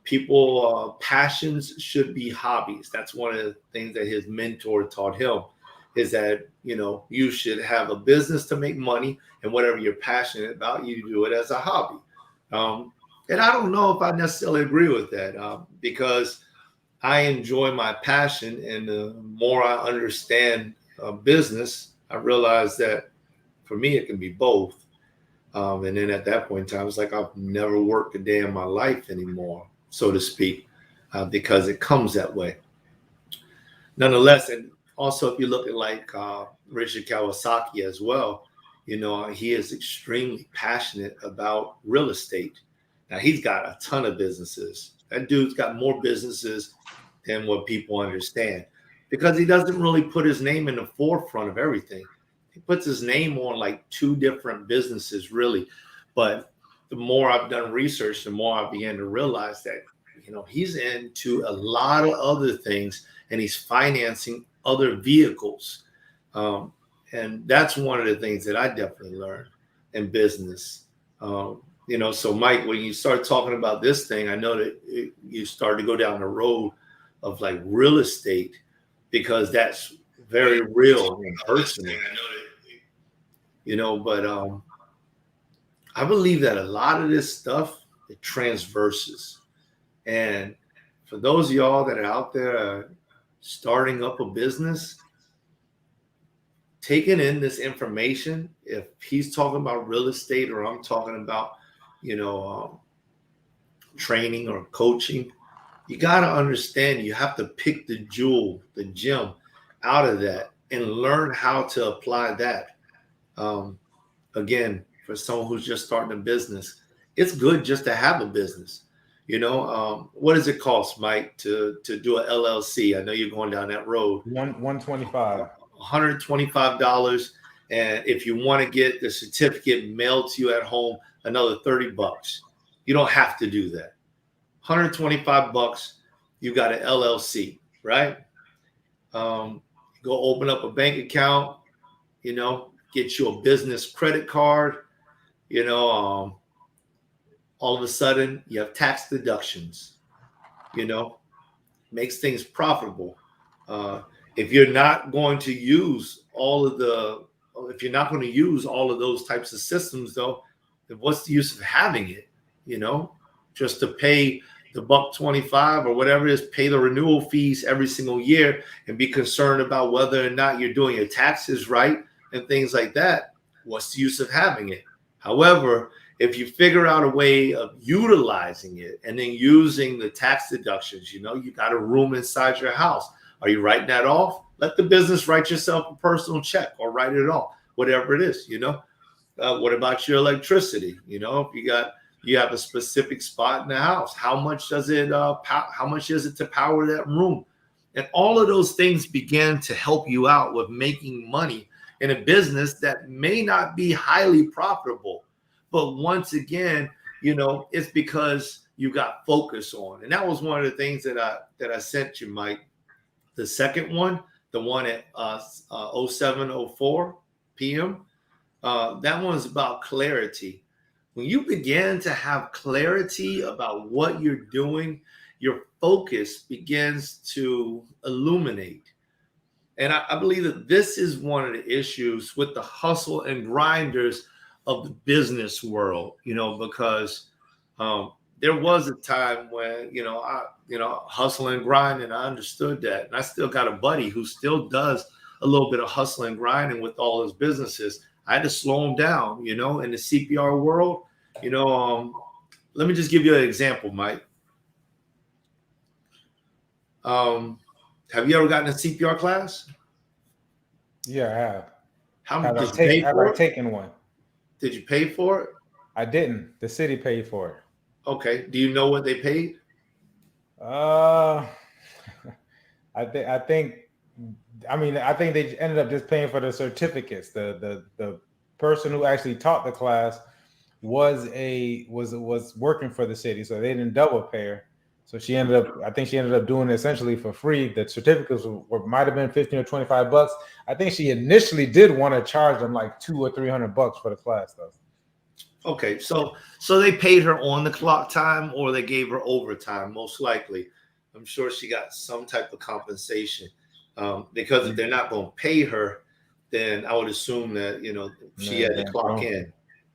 people passions should be hobbies. That's one of the things that his mentor taught him, is that you should have a business to make money, and whatever you're passionate about, you do it as a hobby. And I don't know if I necessarily agree with that, because I enjoy my passion, and the more I understand business, I realize that for me it can be both. And then at that point in time, it's like I've never worked a day in my life anymore, so to speak, because it comes that way. Nonetheless, and also if you look at like Richard Kawasaki as well, he is extremely passionate about real estate. Now he's got a ton of businesses. That dude's got more businesses than what people understand, because he doesn't really put his name in the forefront of everything. He puts his name on like 2 different businesses, really. But the more I've done research, the more I began to realize that, he's into a lot of other things, and he's financing other vehicles. And that's one of the things that I definitely learned in business. So Mike, when you start talking about this thing, I know that you start to go down the road of like real estate, because that's very real and personal. But I believe that a lot of this stuff, it transverses. And for those of y'all that are out there starting up a business, taking in this information, if he's talking about real estate or I'm talking about, training or coaching, you got to understand, you have to pick the gem out of that and learn how to apply that. Again, for someone who's just starting a business, it's good just to have a business. What does it cost, Mike, to do an LLC? I know you're going down that road. $125. $125. And if you want to get the certificate mailed to you at home, another $30. You don't have to do that. $125, you got an LLC, right? Go open up a bank account, get you a business credit card, all of a sudden you have tax deductions, makes things profitable. If you're not going to use all of those types of systems, though, then what's the use of having it? Just to pay the $125 or whatever it is, pay the renewal fees every single year and be concerned about whether or not you're doing your taxes right and things like that. What's the use of having it? However, if you figure out a way of utilizing it and then using the tax deductions, you got a room inside your house. Are you writing that off? Let the business write yourself a personal check or write it off, whatever it is. What about your electricity? If you have a specific spot in the house, how much is it to power that room? And all of those things began to help you out with making money in a business that may not be highly profitable. But once again, it's because you got focus on. And that was one of the things that I sent you, Mike. The second one, the one at 07:04 p.m., that one's about clarity. When you begin to have clarity about what you're doing, your focus begins to illuminate. And I believe that this is one of the issues with the hustle and grinders of the business world, because there was a time when, hustle and grind, and I understood that. And I still got a buddy who still does a little bit of hustle and grinding with all his businesses. I had to slow him down, in the CPR world. Let me just give you an example, Mike. Have you ever gotten a CPR class? Yeah, I have. How Have I did you pay have I for it? taken one? Did you pay for it? I didn't. The city paid for it. Okay. Do you know what they paid? Uh, I think I mean I think they ended up just paying for the certificates. The person who actually taught the class was working for the city, so they didn't double pay her. So I think she ended up doing it essentially for free. The certificates might have been 15 or 25 bucks. I think she initially did want to charge them like 200 or 300 bucks for the class though. Okay, so they paid her on the clock time, or they gave her overtime, most likely. I'm sure she got some type of compensation, because if they're not going to pay her, then I would assume that she No, had to clock don't. in.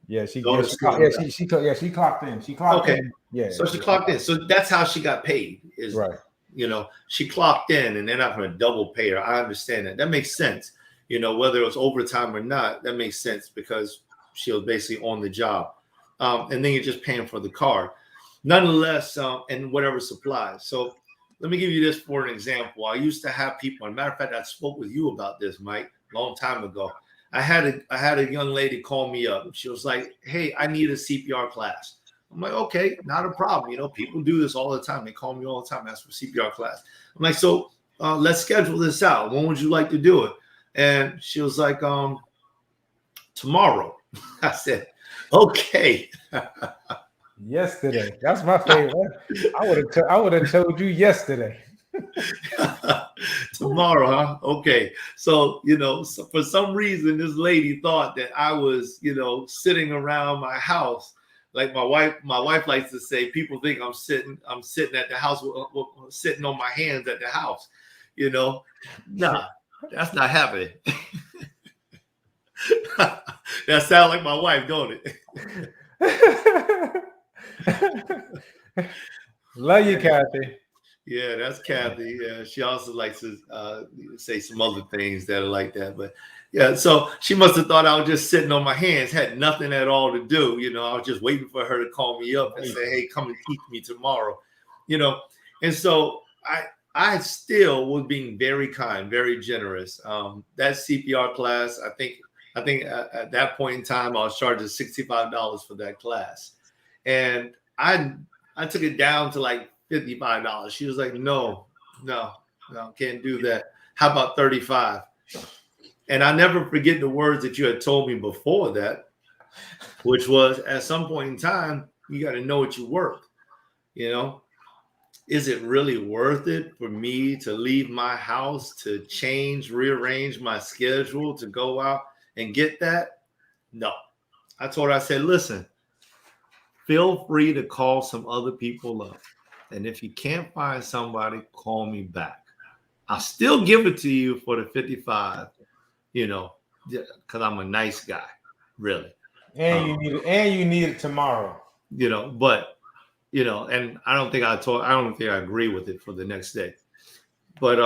Yeah, she Don't yeah, she, assume yeah, that. she clocked in. She clocked Okay, in. Yeah, so she yeah, clocked in. So that's how she got paid. Is right. she clocked in, and they're not going to double pay her. I understand that. That makes sense. Whether it was overtime or not, that makes sense because she was basically on the job. And then you're just paying for the car. Nonetheless, and whatever supplies. So let me give you this for an example. I used to have people, as a matter of fact, I spoke with you about this, Mike, a long time ago. I had a young lady call me up. She was like, "Hey, I need a CPR class." I'm like, "Okay, not a problem. People do this all the time. They call me all the time, ask for CPR class." I'm like, "So let's schedule this out. When would you like to do it?" And she was like, "Tomorrow." I said, "Okay." Yesterday. That's my favorite. I would have told you yesterday. Tomorrow, huh? Okay. So, so for some reason, this lady thought that I was, sitting around my house. Like my wife likes to say, people think I'm sitting at the house, sitting on my hands at the house. Nah, that's not happening. That sounds like my wife, don't it? Love you, Kathy. Yeah, that's Kathy. Yeah, she also likes to say some other things that are like that. But yeah, so she must have thought I was just sitting on my hands, had nothing at all to do. I was just waiting for her to call me up and say, "Hey, come and teach me tomorrow." And so I still was being very kind, very generous. That CPR class, I think at that point in time, I was charging $65 for that class, and I took it down to like $55. She was like, no, can't do that. How about 35? And I never forget the words that you had told me before that, which was at some point in time, you got to know what you're worth. Is it really worth it for me to leave my house, to rearrange my schedule, to go out and get that? No. I told her, I said, listen, feel free to call some other people up. And if you can't find somebody, call me back. I'll still give it to you for the 55, because I'm a nice guy, really. And you need it tomorrow. But and I don't think I agree with it for the next day. But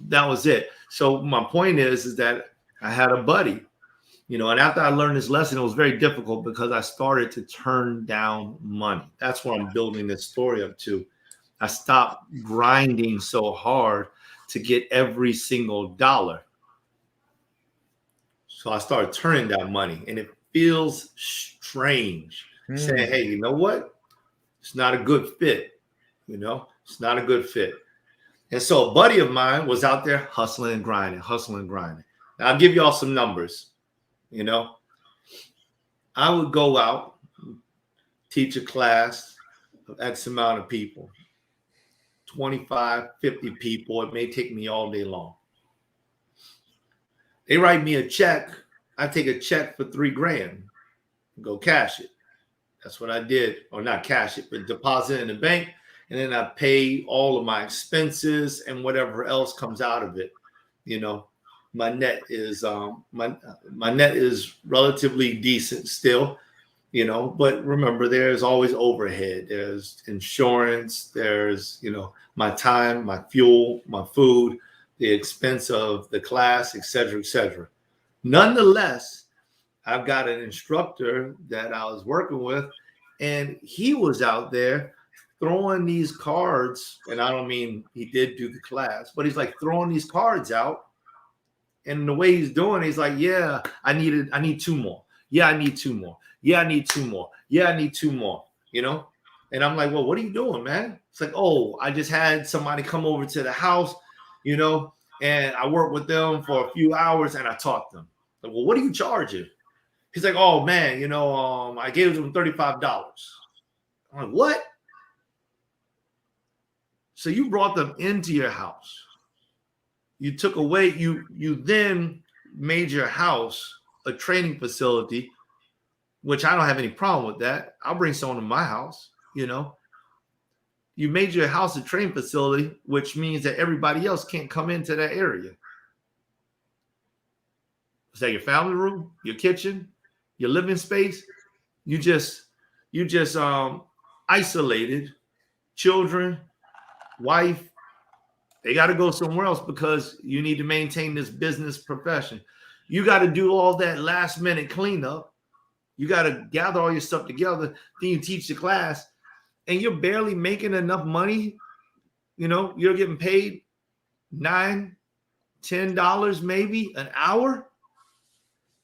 that was it. So my point is that I had a buddy, and after I learned this lesson, it was very difficult because I started to turn down money. That's what I'm building this story up to. I stopped grinding so hard to get every single dollar. So I started turning down money, and it feels strange saying, "Hey, you know what? It's not a good fit. It's not a good fit." And so a buddy of mine was out there hustling and grinding. Now, I'll give y'all some numbers. I would go out, teach a class of X amount of people, 25, 50 people. It may take me all day long. They write me a check. I take a check for $3,000 and go cash it. That's what I did, or not cash it, but deposit in the bank. And then I pay all of my expenses and whatever else comes out of it. My net is my net is relatively decent still, but remember, there's always overhead. There's insurance, there's, my time, my fuel, my food, the expense of the class, et cetera, et cetera. Nonetheless, I've got an instructor that I was working with, and he was out there throwing these cards. And I don't mean he did do the class, but he's like throwing these cards out. And the way he's doing, he's like, yeah, I need two more. Yeah, I need two more. Yeah, I need two more. Yeah, I need two more. You know? And I'm like, well, what are you doing, man? It's like, oh, I just had somebody come over to the house, you know, and I worked with them for a few hours and I taught them. Like, well, what are you charging? He's like, oh man, you know, I gave them $35. I'm like, what? So you brought them into your house. You took away, you then made your house a training facility, which I don't have any problem with that. I'll bring someone to my house, you know. You made your house a training facility, which means that everybody else can't come into that area. Is that your family room, your kitchen, your living space? You just isolated children, wife. They got to go somewhere else because you need to maintain this business profession. You got to do all that last minute cleanup. You got to gather all your stuff together. Then you teach the class, and you're barely making enough money. You know, you're getting paid $9, $10 maybe an hour,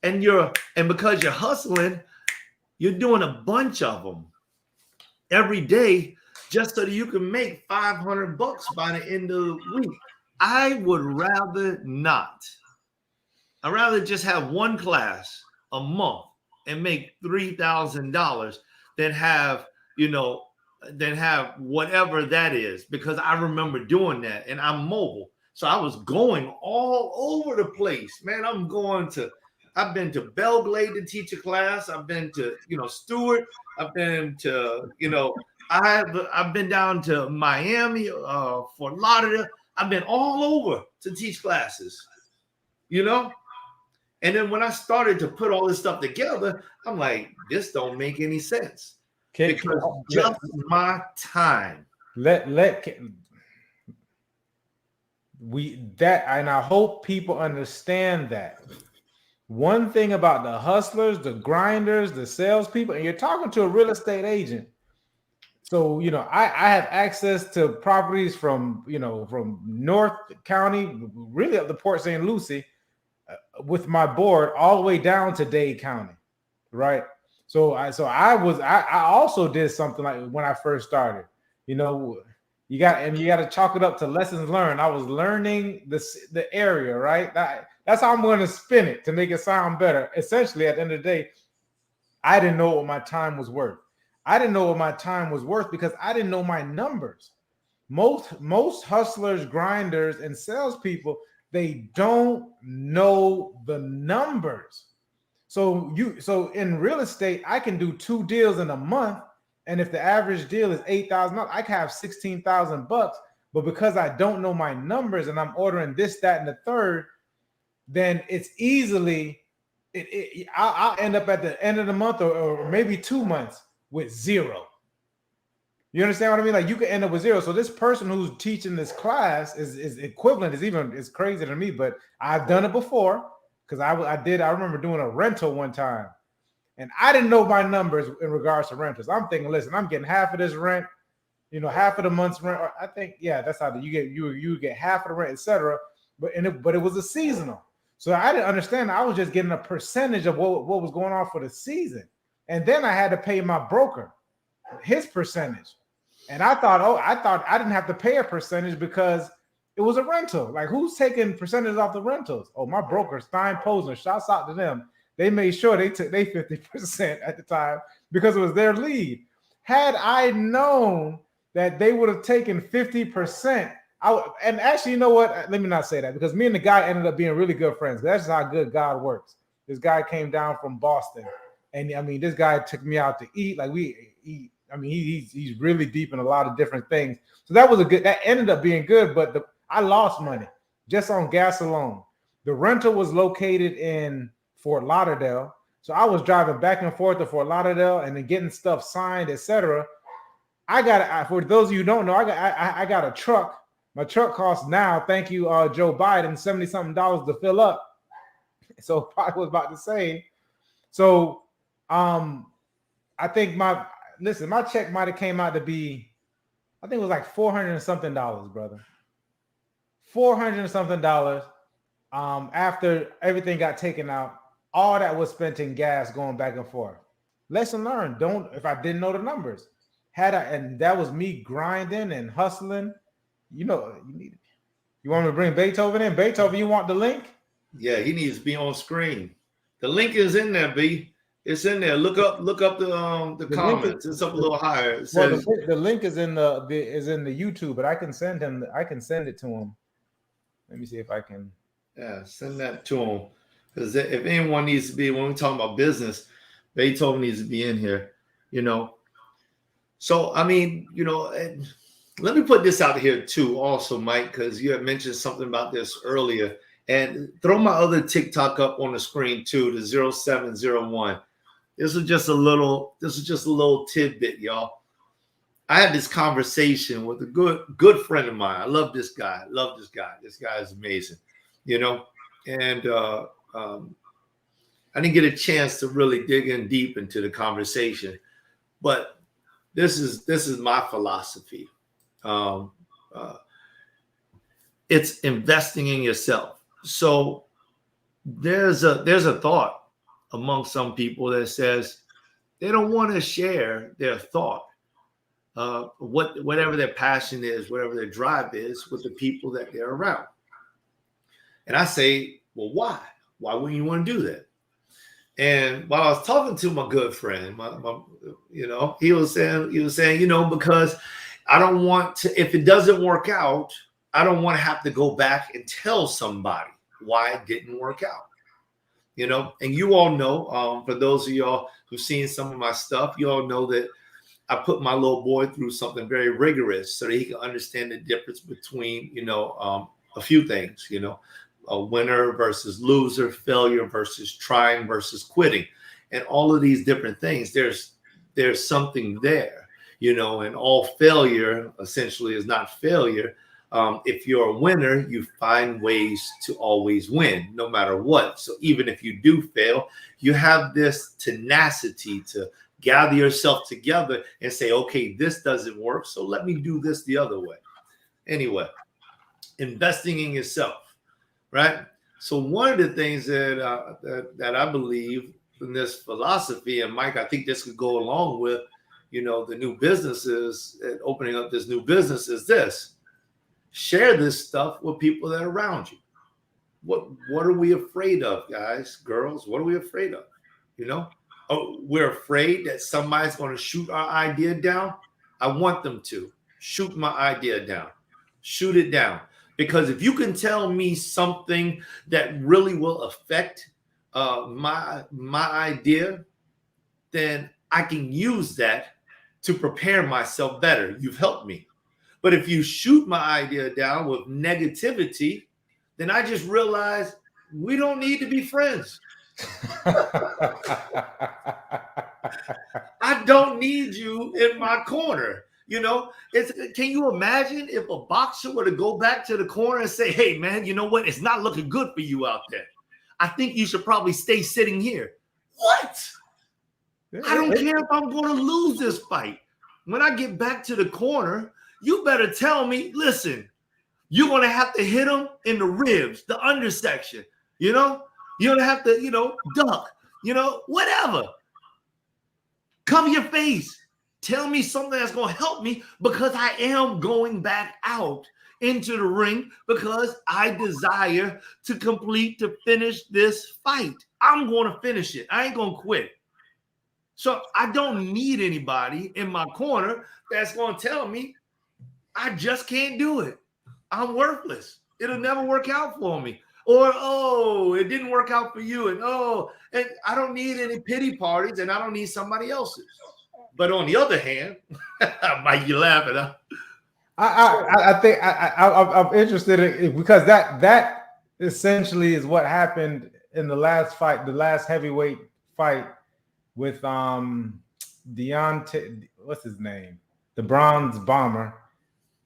and because you're hustling, you're doing a bunch of them every day just so that you can make $500 by the end of the week. I would rather not. I'd rather just have one class a month and make $3,000 than have, than have whatever that is, because I remember doing that and I'm mobile. So I was going all over the place, man. I've been to Belgrade to teach a class. I've been to, Stewart. I've been to, I've been down to Miami, Fort Lauderdale. I've been all over to teach classes, And then when I started to put all this stuff together, I'm like, this don't make any sense because just my time. And I hope people understand that. One thing about the hustlers, the grinders, the salespeople, and you're talking to a real estate agent. So, I have access to properties from North County, really up to Port St. Lucie, with my board all the way down to Dade County, right? So I also did something like when I first started. You got to chalk it up to lessons learned. I was learning the area, right? That's how I'm going to spin it to make it sound better. Essentially, at the end of the day, I didn't know what my time was worth. I didn't know what my time was worth because I didn't know my numbers. Most hustlers, grinders, and salespeople, they don't know the numbers. So in real estate, I can do 2 deals in a month, and if the average deal is $8,000, I can have $16,000. But because I don't know my numbers and I'm ordering this, that, and the third, then it's easily I'll end up at the end of the month or maybe 2 months with zero. You understand what I mean? Like you could end up with zero. So this person who's teaching this class is equivalent, is crazy to me, but I've done it before because I remember doing a rental one time and I didn't know my numbers in regards to rentals. I'm thinking, listen, I'm getting half of this rent, half of the month's rent. Or I think, yeah, that's how you get half of the rent, etc. But it was a seasonal. So I didn't understand. I was just getting a percentage of what was going on for the season. And then I had to pay my broker his percentage. And I thought I didn't have to pay a percentage because it was a rental. Like who's taking percentages off the rentals? Oh, my broker, Stein Posner, shouts out to them. They made sure they took their 50% at the time because it was their lead. Had I known that they would have taken 50%, and actually, you know what? Let me not say that because me and the guy ended up being really good friends. That's how good God works. This guy came down from Boston, and I mean, this guy took me out to eat. Like he's really deep in a lot of different things. So that ended up being good, but I lost money just on gas alone. The rental was located in Fort Lauderdale, so I was driving back and forth to Fort Lauderdale and then getting stuff signed, etc. For those of you who don't know, I got a truck. My truck costs now, thank you, Joe Biden, $70-something to fill up. So I was about to say, so I think my check might have came out to be, I think it was like $400 and something, brother. $400 and something. after everything got taken out, all that was spent in gas going back and forth. Lesson learned. Don't if I didn't know the numbers. And that was me grinding and hustling. You know, you want me to bring Beethoven in? Beethoven, you want the link? Yeah, he needs to be on screen. The link is in there, B. It's in there. Look up the comments. It's up a little higher. It says the link is in the YouTube, but I can send it to him. Let me see if I can. Yeah, send that to him. Because if anyone needs to be, when we're talking about business, Beethoven needs to be in here, you know. So, I mean, you know, let me put this out here too, also, Mike, because you had mentioned something about this earlier. And throw my other TikTok up on the screen too, the 0701. This is just a little tidbit, y'all. I had this conversation with a good friend of mine. I love this guy. This guy is amazing, you know. And I didn't get a chance to really dig in deep into the conversation, but this is my philosophy. It's investing in yourself. So there's a thought among some people that says they don't want to share their thought, whatever their passion is, whatever their drive is, with the people that they're around. And I say, well, why? Why wouldn't you want to do that? And while I was talking to my good friend, you know, he was saying, you know, because I don't want to, if it doesn't work out, I don't want to have to go back and tell somebody why it didn't work out. You know, and you all know, for those of y'all who've seen some of my stuff, you all know that I put my little boy through something very rigorous so that he can understand the difference between, you know, a few things, you know, a winner versus loser, failure versus trying versus quitting, and all of these different things. There's something there, you know, and all failure essentially is not failure. If you're a winner, you find ways to always win, no matter what. So even if you do fail, you have this tenacity to gather yourself together and say, okay, this doesn't work, so let me do this the other way. Anyway, investing in yourself, right? So one of the things that I believe in this philosophy, and Mike, I think this could go along with, you know, the new businesses and opening up this new business, is this: share this stuff with people that are around you. What are we afraid of, guys, girls? What are we afraid of? You know, oh, we're afraid that somebody's going to shoot our idea down. I want them to shoot my idea down, shoot it down. Because if you can tell me something that really will affect my idea, then I can use that to prepare myself better. You've helped me. But if you shoot my idea down with negativity, then I just realize we don't need to be friends. I don't need you in my corner. You know, can you imagine if a boxer were to go back to the corner and say, hey, man, you know what? It's not looking good for you out there. I think you should probably stay sitting here. What? I don't care if I'm going to lose this fight. When I get back to the corner, you better tell me, listen, you're going to have to hit him in the ribs, the undersection, you know? You're going to have to, you know, duck, you know, whatever. Cover your face. Tell me something that's going to help me, because I am going back out into the ring because I desire to finish this fight. I'm going to finish it. I ain't going to quit. So I don't need anybody in my corner that's going to tell me I just can't do it. I'm worthless. It'll never work out for me. Or, oh, it didn't work out for you. And I don't need any pity parties, and I don't need somebody else's. But on the other hand, Mike, you laughing, huh? I think I'm interested in, because that essentially is what happened in the last fight, the last heavyweight fight with Deontay, what's his name? The Bronze Bomber.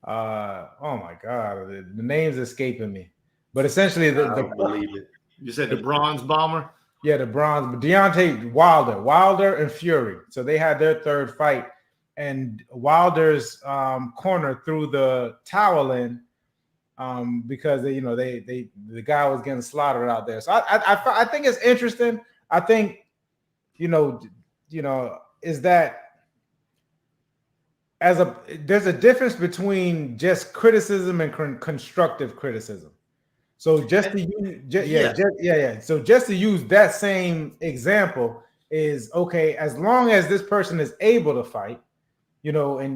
Oh my God, the name's escaping me. But essentially, I don't believe it. You said the Bronze Bomber? Yeah, the Bronze. Deontay Wilder and Fury. So they had their third fight, and Wilder's corner threw the towel in, because the guy was getting slaughtered out there. So I think it's interesting. I think is that there's a difference between just criticism and constructive criticism. So just to use, So just to use that same example is okay as long as this person is able to fight, and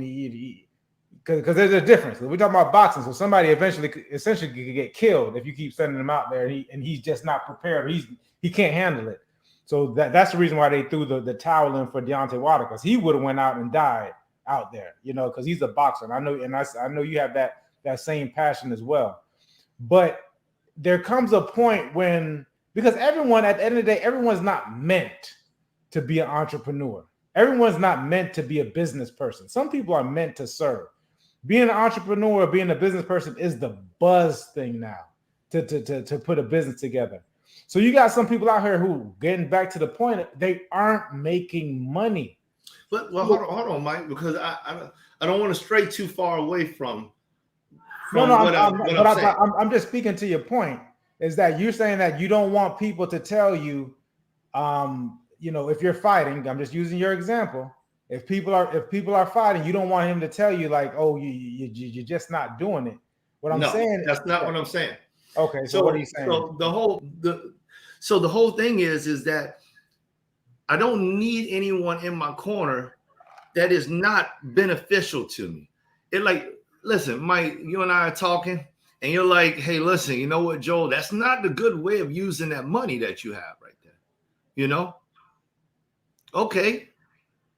because there's a difference. We're talking about boxing, so somebody essentially could get killed if you keep sending him out there, and he's just not prepared. He can't handle it. So that's the reason why they threw the towel in for Deontay Wilder, because he would have went out and died out there, because he's a boxer. And I know you have that same passion as well. But there comes a point when, because everyone at the end of the day, everyone's not meant to be an entrepreneur. Everyone's not meant to be a business person. Some people are meant to serve. Being an entrepreneur, being a business person is the buzz thing now to put a business together. So you got some people out here who, getting back to the point, they aren't making money. But hold on, Mike, because I don't want to stray too far away from what I'm saying. I'm just speaking to your point. Is that you're saying that you don't want people to tell you, if you're fighting. I'm just using your example. If people are fighting, you don't want him to tell you like, oh, you're just not doing it. What I'm saying, that's not what I'm saying. Okay, so what are you saying? So the whole thing is that I don't need anyone in my corner that is not beneficial to me. Listen, Mike, you and I are talking, and you're like, hey, listen, you know what, Joel? That's not the good way of using that money that you have right there. Okay.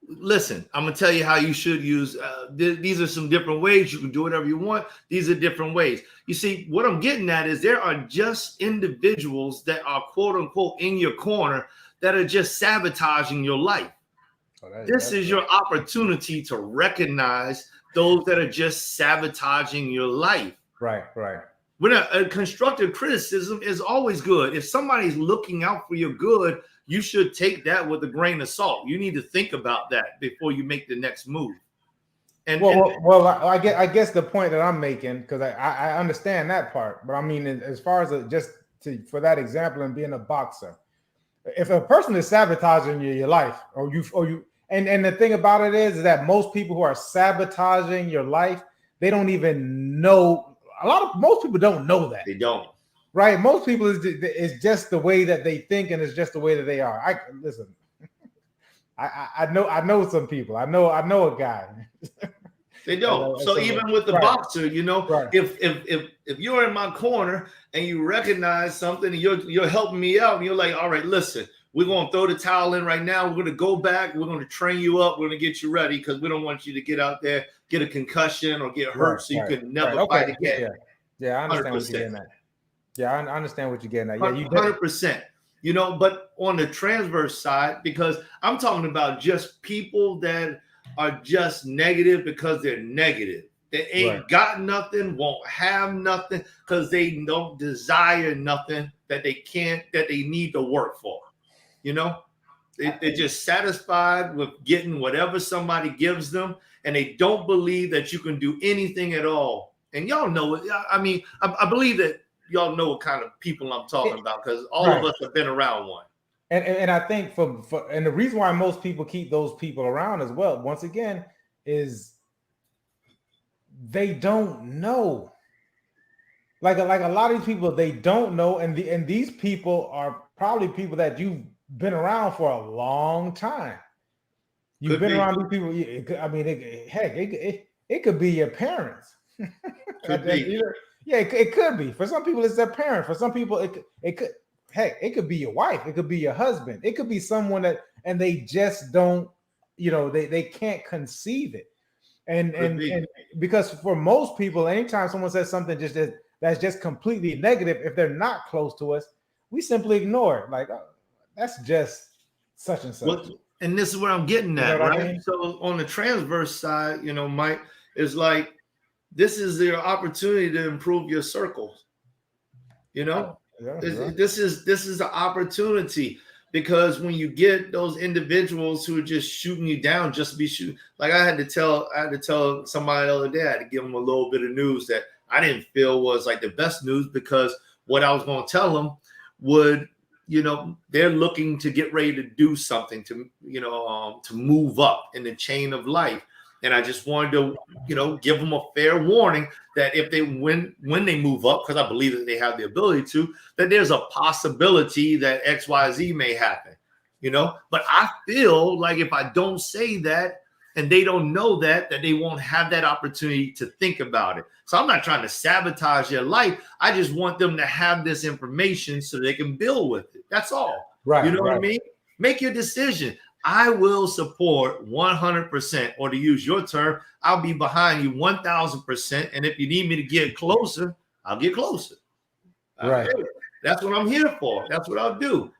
Listen, I'm going to tell you how you should use. These are some different ways. You can do whatever you want. These are different ways. You see, what I'm getting at is there are just individuals that are, quote unquote, in your corner that are just sabotaging your life. This is your opportunity to recognize those that are just sabotaging your life. Right. When a constructive criticism is always good. If somebody's looking out for your good, you should take that with a grain of salt. You need to think about that before you make the next move. I guess the point that I'm making, because I understand that part, but I mean, as far as for that example and being a boxer, if a person is sabotaging your life, and the thing about it is that most people who are sabotaging your life, they don't even know. Most people don't know that. They don't. Right? Most people is just the way that they think, and it's just the way that they are. Listen. I know some people. I know a guy. They don't. So even with the boxer, if you're in my corner and you recognize something, and you're helping me out, and you're like, all right, listen, we're going to throw the towel in right now. We're going to go back. We're going to train you up. We're going to get you ready because we don't want you to get out there, get a concussion or get hurt so you can never fight again. Yeah, I understand 100%. What you're getting at. Yeah, I understand what you're getting at. Yeah, you 100%. But on the transverse side, because I'm talking about just people that are just negative because they're negative. They ain't got nothing, won't have nothing because they don't desire nothing that they need to work for. They're just satisfied with getting whatever somebody gives them, and they don't believe that you can do anything at all. And y'all know it. I mean, I believe that y'all know what kind of people I'm talking about because all of us have been around one. And I think and the reason why most people keep those people around as well, once again, is they don't know. Like a lot of these people, they don't know, and these people are probably people that you've been around for a long time. You've been around these people. It could be your parents. Could be. Yeah, it could be. For some people, it's their parent. For some people, it could be your wife. It could be your husband. It could be someone and they just don't, they can't conceive it. And because for most people, anytime someone says something that's just completely negative, if they're not close to us, we simply ignore it. Like, oh, that's just such and such. Well, and this is what I'm getting at, right? I mean? So on the transverse side, Mike, is like, this is your opportunity to improve your circles. This is the opportunity, because when you get those individuals who are just shooting you down, just to be shooting. Like I had to tell somebody the other day, I had to give them a little bit of news that I didn't feel was like the best news, because what I was going to tell them would, they're looking to get ready to do something to, to move up in the chain of life. And I just wanted to, give them a fair warning that if they when they move up, because I believe that they have the ability to, that there's a possibility that XYZ may happen, But I feel like if I don't say that and they don't know that they won't have that opportunity to think about it. So I'm not trying to sabotage their life. I just want them to have this information so they can build with it. That's all. Right. You know what I mean? Make your decision. I will support 100%, or to use your term, I'll be behind you 1,000%. And if you need me to get closer, I'll get closer. Right. That's what I'm here for. That's what I'll do.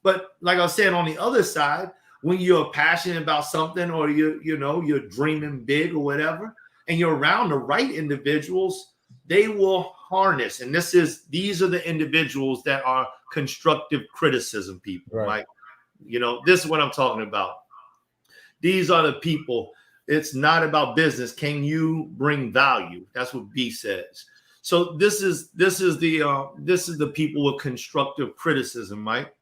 But like I was saying, on the other side, when you're passionate about something, or you're dreaming big or whatever, and you're around the right individuals, they will harness. And these are the individuals that are constructive criticism people. Right. Like, this is what I'm talking about. These are the people. It's not about business. Can you bring value? That's what B says. So this is the people with constructive criticism, Mike.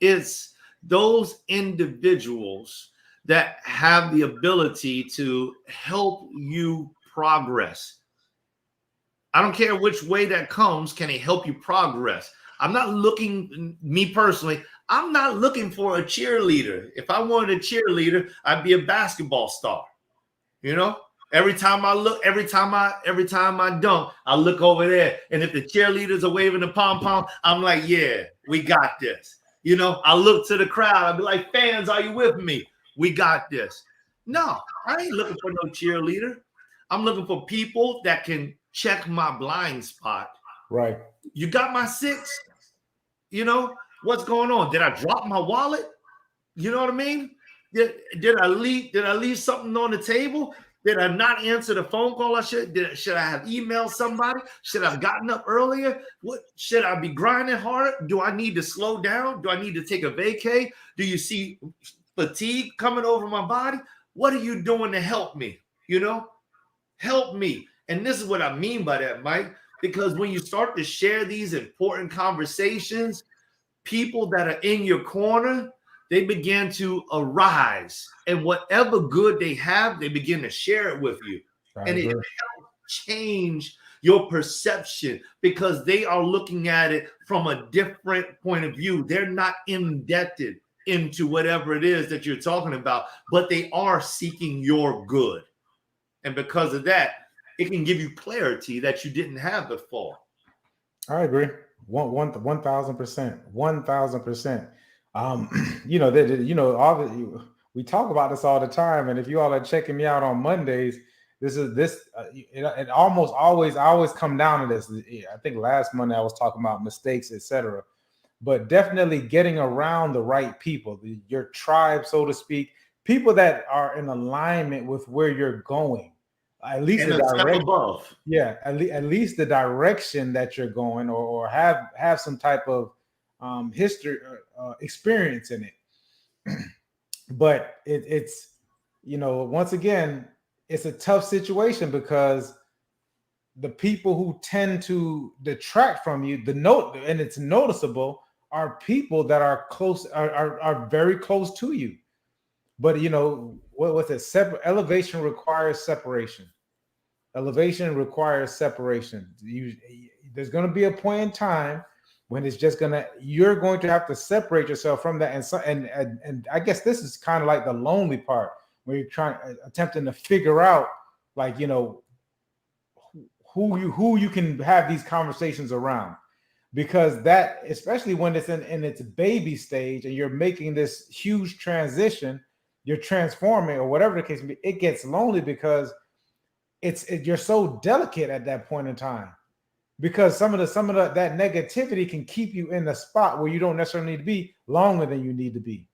It's those individuals that have the ability to help you progress. I don't care which way that comes. Can they help you progress? I'm not looking, me personally, I'm not looking for a cheerleader. If I wanted a cheerleader, I'd be a basketball star. Every time I dunk, I look over there. And if the cheerleaders are waving the pom-pom, I'm like, yeah, we got this. I look to the crowd. I'd be like, fans, are you with me? We got this. No, I ain't looking for no cheerleader. I'm looking for people that can check my blind spot. Right. You got my 6? What's going on? Did I drop my wallet? You know what I mean? Did I leave something on the table? Did I not answer the phone call I should? Should I have emailed somebody? Should I have gotten up earlier? What should I be grinding harder? Do I need to slow down? Do I need to take a vacay? Do you see fatigue coming over my body? What are you doing to help me? Help me. And this is what I mean by that, Mike, because when you start to share these important conversations, people that are in your corner, they begin to arise, and whatever good they have, they begin to share it with you. And it helps change your perception, because they are looking at it from a different point of view. They're not indebted into whatever it is that you're talking about, but they are seeking your good. And because of that, it can give you clarity that you didn't have before. I agree. 1,000%. 1,000%. We talk about this all the time, and if you all are checking me out on Mondays, it almost always come down to this. I think last Monday I was talking about mistakes, etc. But definitely getting around the right people, your tribe, so to speak, people that are in alignment with where you're going. At least the direction, above. Yeah, at least the direction that you're going, or have some type of history experience in it. But it's once again, it's a tough situation, because the people who tend to detract from you, and it's noticeable, are people that are close, are very close to you. But what's it? Elevation requires separation. Elevation requires separation. There's going to be a point in time when you're going to have to separate yourself from that. And I guess this is kind of like the lonely part, where you're attempting to figure out, like, who you can have these conversations around, because that, especially when it's in its baby stage and you're making this huge transition, you're transforming, or whatever the case may be, it gets lonely, because you're so delicate at that point in time, because some of that negativity can keep you in the spot where you don't necessarily need to be longer than you need to be.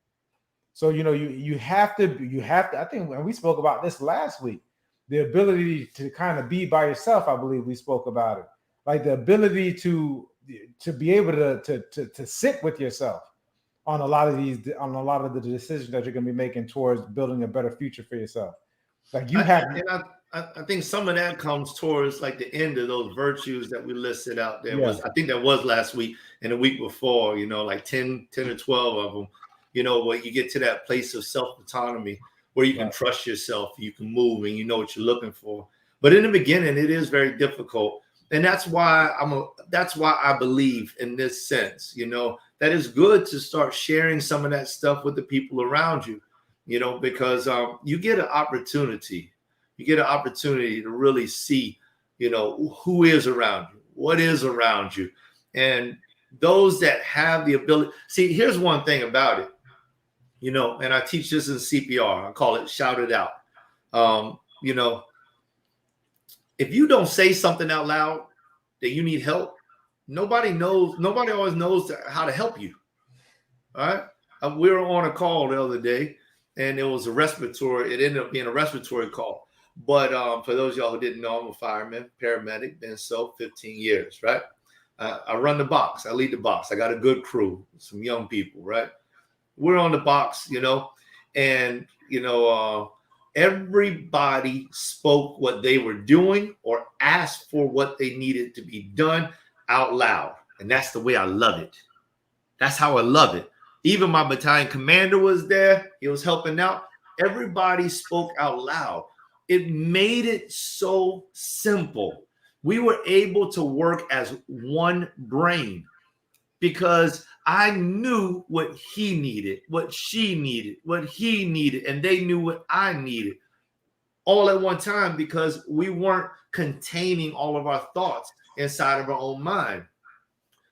So you have to, I think, when we spoke about this last week, the ability to kind of be by yourself, I believe we spoke about it, like the ability to be able to sit with yourself on a lot of the decisions that you're going to be making towards building a better future for yourself. Like you have, I think some of that comes towards like the end of those virtues that we listed out there. yeah, Was I think that was last week and the week before, like 10 or 12 of them, where you get to that place of self-autonomy where you can right. trust yourself, you can move and you know what you're looking for. But in the beginning, it is very difficult. And that's why I believe in this sense, that it's good to start sharing some of that stuff with the people around you, because you get an opportunity. You get an opportunity to really see, who is around you, what is around you. And those that have the ability. See, here's one thing about it, and I teach this in CPR. I call it shout it out. If you don't say something out loud that you need help, nobody always knows how to help you. All right. We were on a call the other day and it was it ended up being a respiratory call. But for those of y'all who didn't know, I'm a fireman, paramedic, been so 15 years, right? I run the box. I lead the box. I got a good crew, some young people, right? We're on the box, and, everybody spoke what they were doing or asked for what they needed to be done out loud. And that's the way I love it. That's how I love it. Even my battalion commander was there. He was helping out. Everybody spoke out loud. It made it so simple. We were able to work as one brain because I knew what he needed, what she needed, what he needed, and they knew what I needed all at one time because we weren't containing all of our thoughts inside of our own mind.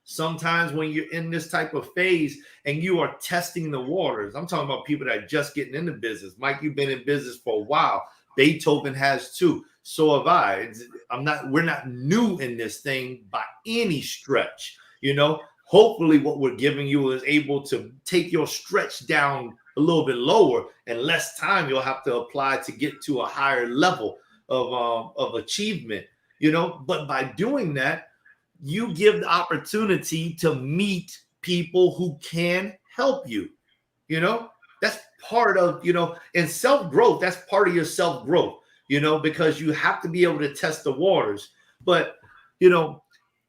Sometimes when you're in this type of phase and you are testing the waters, I'm talking about people that are just getting into business. Mike, you've been in business for a while. Beethoven has too. So have I. We're not new in this thing by any stretch. Hopefully what we're giving you is able to take your stretch down a little bit lower and less time you'll have to apply to get to a higher level of achievement, but by doing that, you give the opportunity to meet people who can help you. That's part of, in self-growth, that's part of your self-growth, because you have to be able to test the waters. But,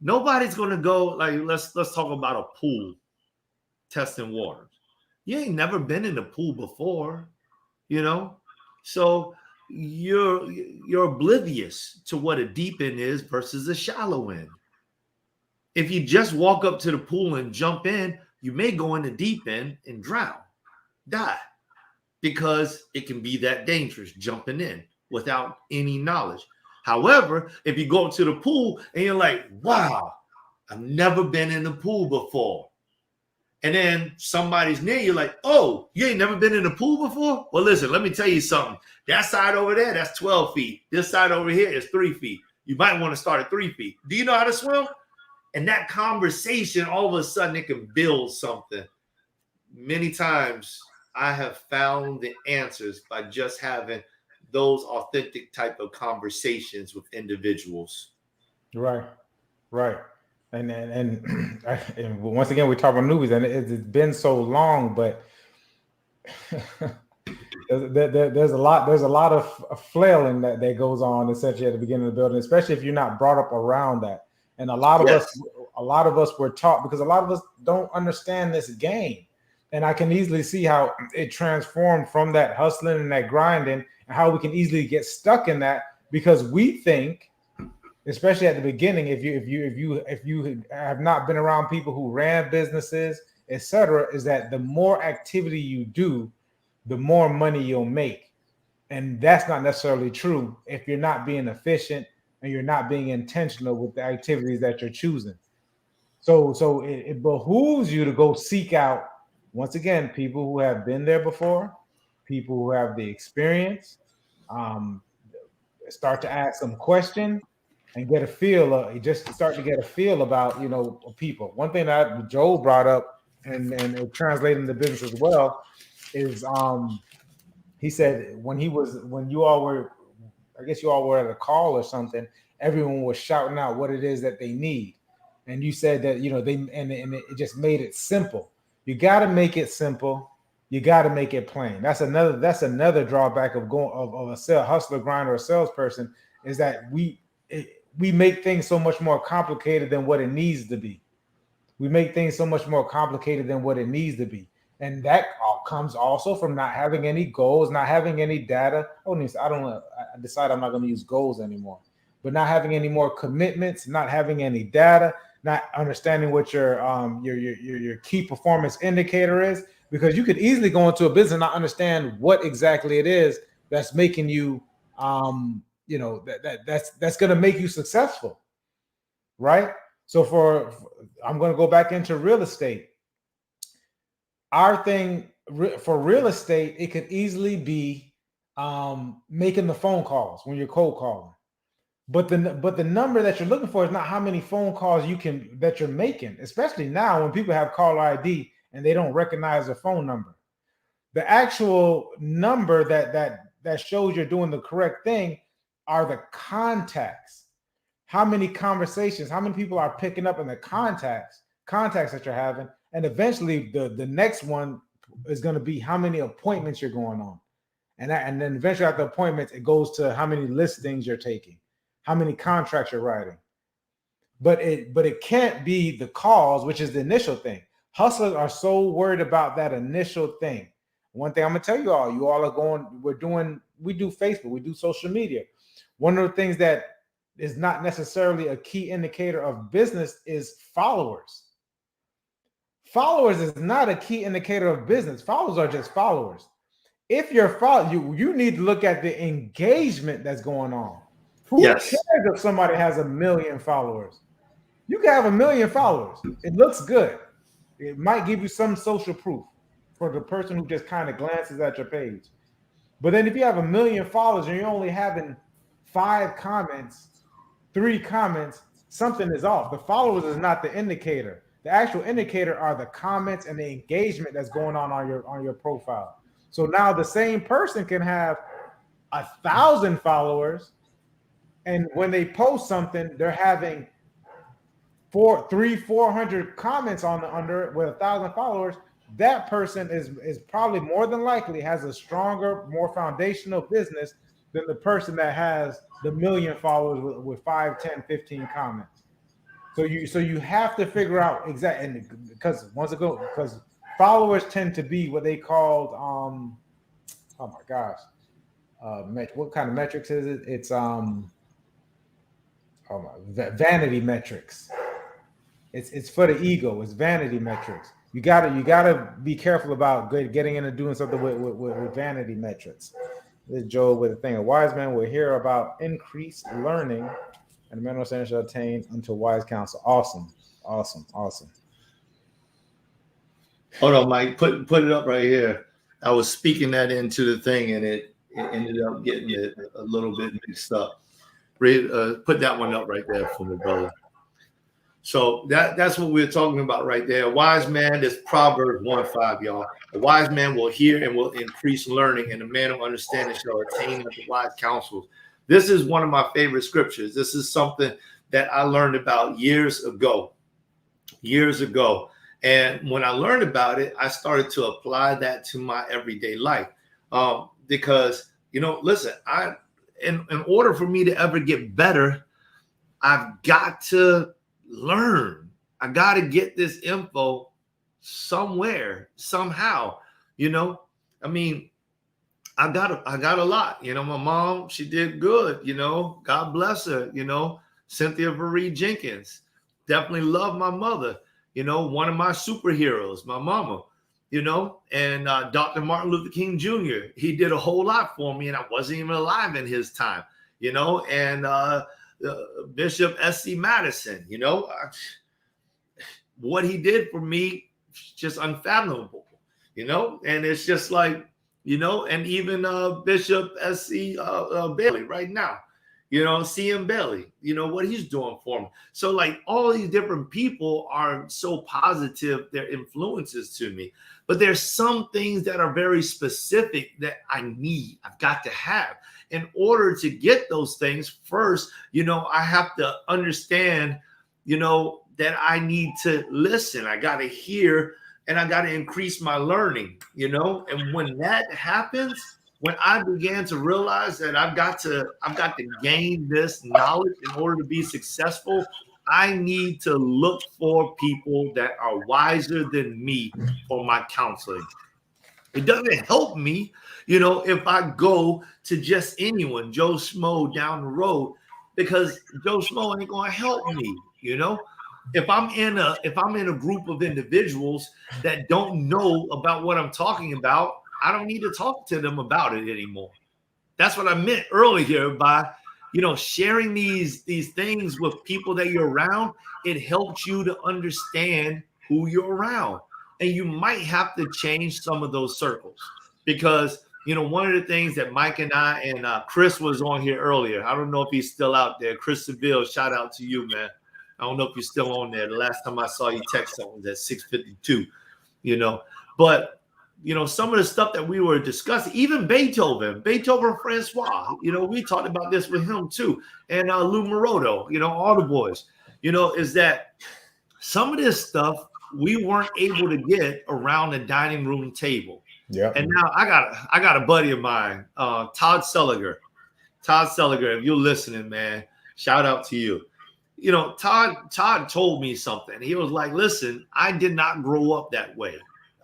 nobody's going to go like, let's talk about a pool testing waters. You ain't never been in the pool before, so you're oblivious to what a deep end is versus a shallow end. If you just walk up to the pool and jump in, you may go in the deep end and drown, die, because it can be that dangerous jumping in without any knowledge. However, if you go up to the pool and you're like, wow, I've never been in the pool before. And then somebody's near you like, oh, you ain't never been in the pool before? Well, listen, let me tell you something. That side over there, that's 12 feet. This side over here is 3 feet. You might want to start at 3 feet. Do you know how to swim? And that conversation, all of a sudden, it can build something. Many times, I have found the answers by just having those authentic type of conversations with individuals. Right. And once again, we talk about newbies, and it's been so long, but there's a lot of flailing that goes on essentially at the beginning of the building, especially if you're not brought up around that. And a lot of us were taught, because a lot of us don't understand this game. And I can easily see how it transformed from that hustling and that grinding, and how we can easily get stuck in that, because we think, especially at the beginning, if you have not been around people who ran businesses, etc., is that the more activity you do, the more money you'll make. And that's not necessarily true if you're not being efficient and you're not being intentional with the activities that you're choosing. So it behooves you to go seek out, once again, people who have been there before, people who have the experience, start to ask some questions and get a feel, just start to get a feel about, people. One thing that Joel brought up, and it translated into business as well, is he said when you all were, I guess you all were at a call or something, everyone was shouting out what it is that they need. And you said that, it just made it simple. You got to make it simple. You got to make it plain. That's another drawback of going of a hustler, grinder, or salesperson is that we make things so much more complicated than what it needs to be. We make things so much more complicated than what it needs to be. And that all comes also from not having any goals, not having any data. I decide I'm not going to use goals anymore, but not having any more commitments, not having any data, not understanding what your key performance indicator is, because you could easily go into a business and not understand what exactly it is that's making you, that's going to make you successful, right? So I'm going to go back into real estate. Our thing for real estate, it could easily be making the phone calls when you're cold calling. But the number that you're looking for is not how many phone calls that you're making, especially now when people have caller ID and they don't recognize the phone number. The actual number that shows you're doing the correct thing are the contacts. How many conversations, how many people are picking up in the contacts that you're having. And eventually the next one is going to be how many appointments you're going on. And then eventually after appointments, it goes to how many listings you're taking, how many contracts you're writing. But it can't be the calls, which is the initial thing. Hustlers are so worried about that initial thing. One thing I'm going to tell you all are going, we do Facebook, we do social media. One of the things that is not necessarily a key indicator of business is followers. Followers is not a key indicator of business. Followers are just followers. If you're you need to look at the engagement that's going on. Who cares if somebody has 1 million followers? You can have 1 million followers. It looks good. It might give you some social proof for the person who just kind of glances at your page. But then if you have 1 million followers and you're only having 5 comments, 3 comments, something is off. The followers is not the indicator. The actual indicator are the comments and the engagement that's going on your profile. So now the same person can have 1,000 followers, and when they post something, they're having 400 comments under it with 1,000 followers. That person is probably more than likely has a stronger, more foundational business than the person that has the 1 million followers with 5, 10, 15 comments. So you have to figure out exactly, because followers tend to be what they called what kind of metrics is it? It's vanity metrics. It's for the ego. It's vanity metrics. You gotta be careful about getting into doing something with vanity metrics. This is Joe with a thing. A wise man will hear about increased learning, and the man of understanding shall attain unto wise counsel. Awesome. Hold on, Mike. Put it up right here. I was speaking that into the thing, and it ended up getting it a little bit mixed up. Put that one up right there for me, brother. So that's what we're talking about right there. A wise man, this Proverbs 1:5, y'all. A wise man will hear and will increase learning, and a man of understanding shall attain unto wise counsels. This is one of my favorite scriptures. This is something that I learned about years ago. And when I learned about it, I started to apply that to my everyday life. Because, listen, in order for me to ever get better, I've got to learn. I got to get this info somewhere, somehow. I mean, I got a lot. My mom, she did good. God bless her. Cynthia Marie Jenkins, definitely love my mother. One of my superheroes, my mama. And Dr. Martin Luther King Jr., he did a whole lot for me, and I wasn't even alive in his time. And Bishop S.C. Madison, what he did for me, just unfathomable, and it's just like, and even Bishop S.C. Bailey right now, C.M. Bailey, what he's doing for me. So like all these different people are so positive, they're influences to me, but there's some things that are very specific that I've got to have. In order to get those things, first, I have to understand, that I need to listen. I got to hear, and I got to increase my learning, you know? And when that happens, when I began to realize that I've got to gain this knowledge in order to be successful, I need to look for people that are wiser than me for my counseling. It doesn't help me, you know, if I go to just anyone, Joe Schmo down the road, because Joe Schmo ain't gonna help me, you know. If I'm in a group of individuals that don't know about what I'm talking about, I don't need to talk to them about it anymore. That's what I meant earlier by, you know, sharing these things with people that you're around. It helps you to understand who you're around, and you might have to change some of those circles because, you know, one of the things that Mike and I and Chris was on here earlier. I don't know if he's still out there. Chris Seville, shout out to you, man. I don't know if you're still on there. The last time I saw you text something was at 6:52, you know, but you know, some of the stuff that we were discussing, even Beethoven Francois, you know, we talked about this with him too. And Lou Moroto, you know, all the boys, you know, is that some of this stuff we weren't able to get around the dining room table. Yeah. And now I got a buddy of mine, Todd Seliger. Todd Seliger, if you're listening, man, shout out to you. You know, Todd told me something. He was like, listen, I did not grow up that way.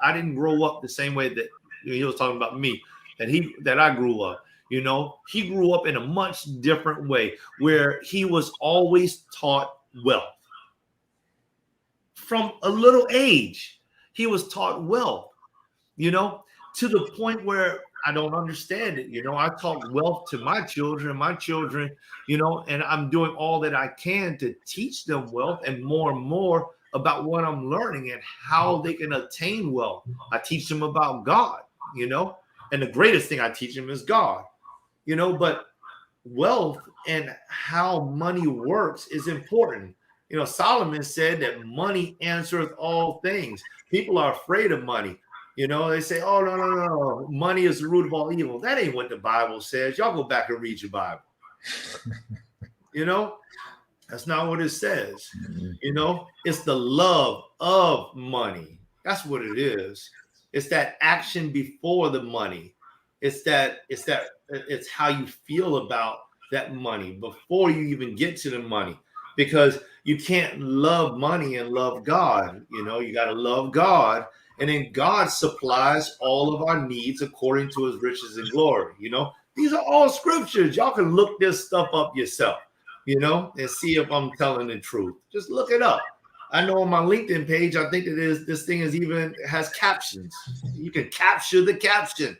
I didn't grow up the same way that, you know, he was talking about me, that I grew up. You know, he grew up in a much different way where he was always taught wealth. From a little age, he was taught wealth, you know, to the point where I don't understand it. You know, I talk wealth to my children, you know, and I'm doing all that I can to teach them wealth and more about what I'm learning and how they can attain wealth. I teach them about God, you know, and the greatest thing I teach them is God, you know, but wealth and how money works is important. You know, Solomon said that money answereth all things. People are afraid of money. You know, they say, oh, no. Money is the root of all evil. That ain't what the Bible says. Y'all go back and read your Bible. You know, that's not what it says. You know, it's the love of money. That's what it is. It's that action before the money. It's how you feel about that money before you even get to the money, because you can't love money and love God. You know, you got to love God, and then God supplies all of our needs according to his riches and glory. You know, these are all scriptures. Y'all can look this stuff up yourself, you know, and see if I'm telling the truth. Just look it up. I know on my LinkedIn page, I think this thing has captions. You can capture the caption.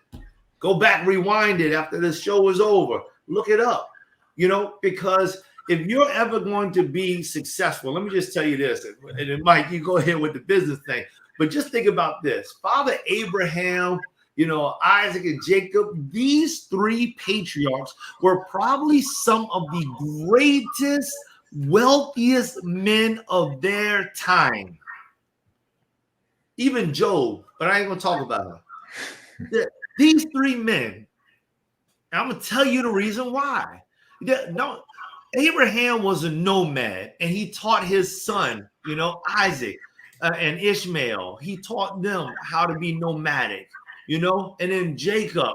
Go back, rewind it after the show is over. Look it up, you know, because if you're ever going to be successful, let me just tell you this, and then Mike, you go ahead with the business thing, but just think about this. Father Abraham, you know, Isaac and Jacob, these three patriarchs were probably some of the greatest, wealthiest men of their time. Even Job, but I ain't going to talk about him. These three men, I'm going to tell you the reason why. No, Abraham was a nomad, and he taught his son, you know, Isaac and Ishmael. He taught them how to be nomadic, you know. And then Jacob,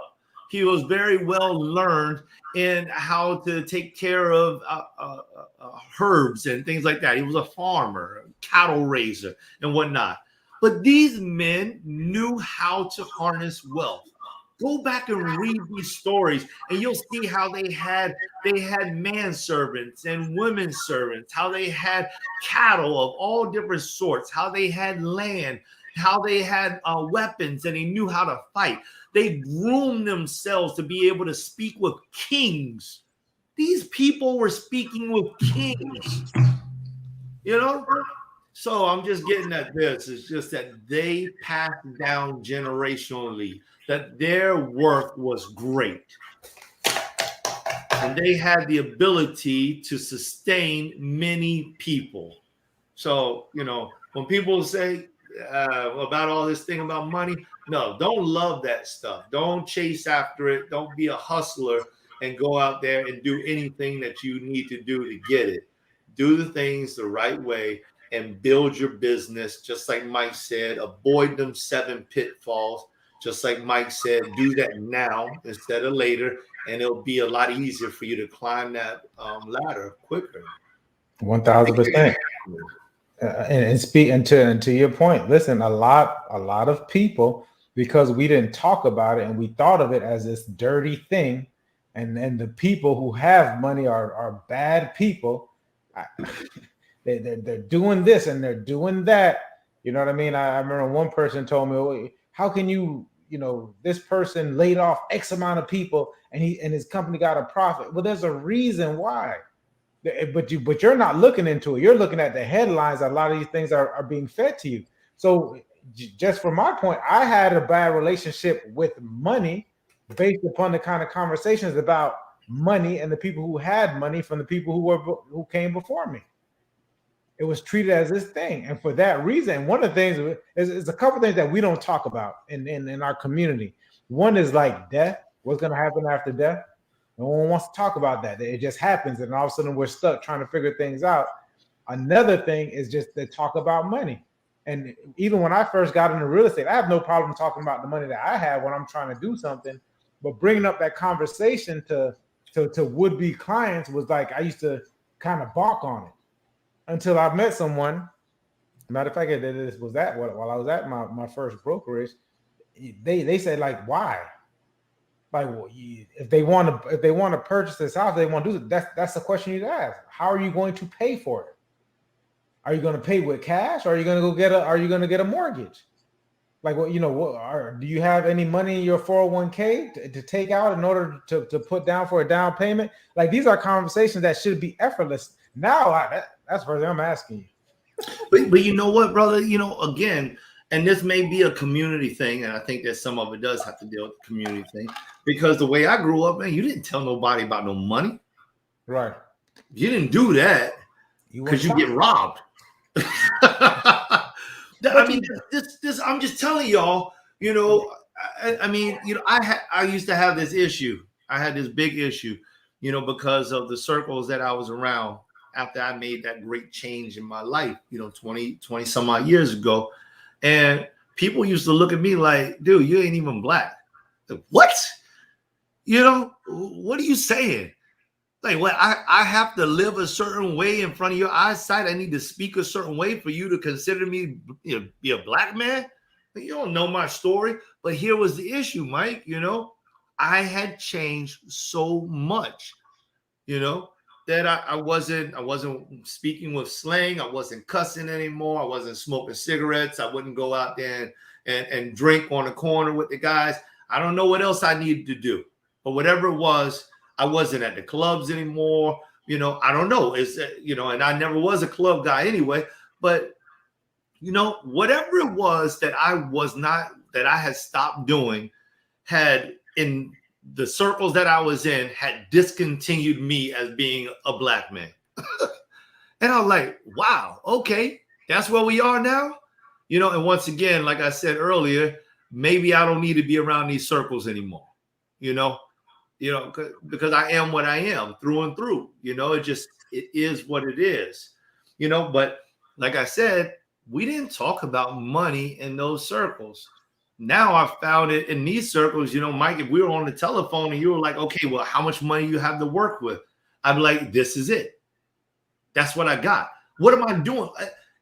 he was very well learned in how to take care of herbs and things like that. He was a farmer, a cattle raiser, and whatnot. But these men knew how to harness wealth. Go back and read these stories, and you'll see how they had manservants and women servants, how they had cattle of all different sorts, how they had land, how they had weapons, and they knew how to fight. They groomed themselves to be able to speak with kings. These people were speaking with kings, you know? So I'm just getting at this. It's just that they passed down generationally that their work was great. And they had the ability to sustain many people. So, you know, when people say about all this thing about money, no, don't love that stuff. Don't chase after it. Don't be a hustler and go out there and do anything that you need to do to get it. Do the things the right way and build your business. Just like Mike said, avoid them 7 pitfalls. Just like Mike said, do that now instead of later, and it'll be a lot easier for you to climb that ladder quicker. 1000%. And speak and to your point, listen, a lot of people, because we didn't talk about it and we thought of it as this dirty thing, and the people who have money are bad people. They're doing this and they're doing that. You know what I mean? I remember one person told me, well, how can you know, this person laid off X amount of people and his company got a profit? Well, there's a reason why. But you're not looking into it. You're looking at the headlines. A lot of these things are being fed to you. So just from my point, I had a bad relationship with money based upon the kind of conversations about money and the people who had money from the people who came before me. It was treated as this thing, and for that reason, one of the things is a couple of things that we don't talk about in our community. One is like death. What's going to happen after death? No one wants to talk about that. It just happens, and all of a sudden we're stuck trying to figure things out. Another thing is just the talk about money. And even when I first got into real estate, I have no problem talking about the money that I have when I'm trying to do something. But bringing up that conversation to would-be clients was like I used to kind of balk on it until I met someone. Matter of fact, this was that while I was at my first brokerage, they said, like, why? Like, well, if they want to purchase this house, they want to do it. That's the question you'd ask. How are you going to pay for it? Are you going to pay with cash, or are you going to get a mortgage? Like, what, do you have any money in your 401k to take out in order to put down for a down payment? Like, these are conversations that should be effortless. Now, that's the first thing I'm asking you. But you know what, brother? Again, and this may be a community thing, and I think that some of it does have to deal with the community thing, because the way I grew up, man, you didn't tell nobody about no money. Right. You didn't do that because you get robbed. I mean, this. I'm just telling y'all. I used to have this issue. I had this big issue, because of the circles that I was around after I made that great change in my life, 20 some odd years ago. And people used to look at me like, dude, you ain't even black. Like, what? What are you saying? Like, what? I have to live a certain way in front of your eyesight. I need to speak a certain way for you to consider me be a black man. Like, you don't know my story. But here was the issue, Mike. I had changed so much, that I wasn't speaking with slang. I wasn't cussing anymore. I wasn't smoking cigarettes. I wouldn't go out there and drink on the corner with the guys. I don't know what else I needed to do, but whatever it was, I wasn't at the clubs anymore. I don't know. And I never was a club guy anyway, but whatever it was that I had stopped doing had in the circles that I was in had discontinued me as being a black man. And I was like, wow, okay, that's where we are now. And once again, like I said earlier, maybe I don't need to be around these circles anymore, because I am what I am through and through, it is what it is, but like I said, we didn't talk about money in those circles. Now I found it in these circles, Mike, if we were on the telephone and you were like, okay, well, how much money you have to work with? I'd be like, this is it. That's what I got. What am I doing?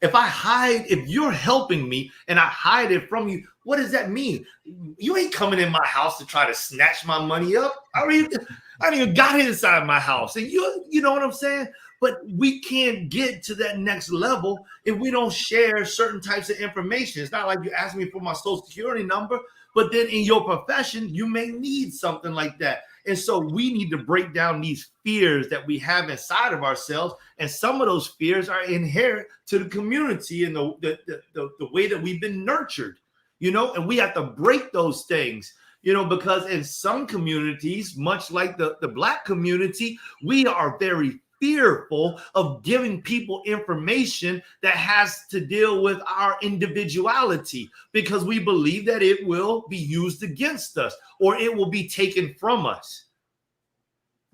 If you're helping me and I hide it from you, what does that mean? You ain't coming in my house to try to snatch my money up. I don't even got it inside my house. And you know what I'm saying? But we can't get to that next level if we don't share certain types of information. It's not like you ask me for my social security number, but then in your profession, you may need something like that. And so we need to break down these fears that we have inside of ourselves. And some of those fears are inherent to the community and the way that we've been nurtured, and we have to break those things, because in some communities, much like the Black community, we are very fearful of giving people information that has to deal with our individuality, because we believe that it will be used against us or it will be taken from us.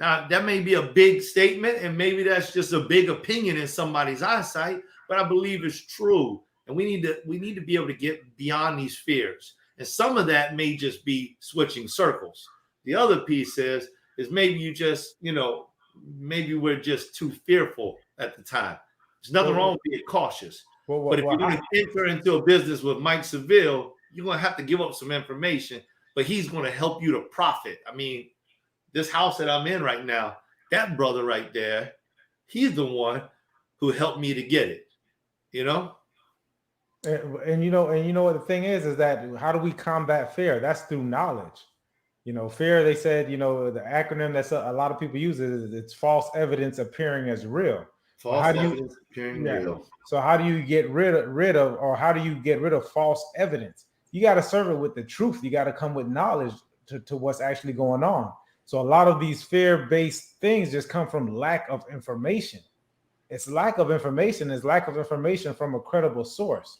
Now, that may be a big statement, and maybe that's just a big opinion in somebody's eyesight, but I believe it's true. And we need to be able to get beyond these fears. And some of that may just be switching circles. The other piece is maybe you just, maybe we're just too fearful at the time. There's nothing wrong with being cautious. But if you're going to enter into a business with Mike Seville, you're going to have to give up some information, but he's going to help you to profit. I mean, this house that I'm in right now, that brother right there, he's the one who helped me to get it, And you know what the thing is that how do we combat fear? That's through knowledge. Fear, they said, the acronym that's a lot of people use is it's false evidence appearing as real. False evidence appearing real. So how do you get rid of or how do you get rid of false evidence? You got to serve it with the truth. You got to come with knowledge to what's actually going on. So a lot of these fear-based things just come from lack of information. It's lack of information. It's lack of information from a credible source.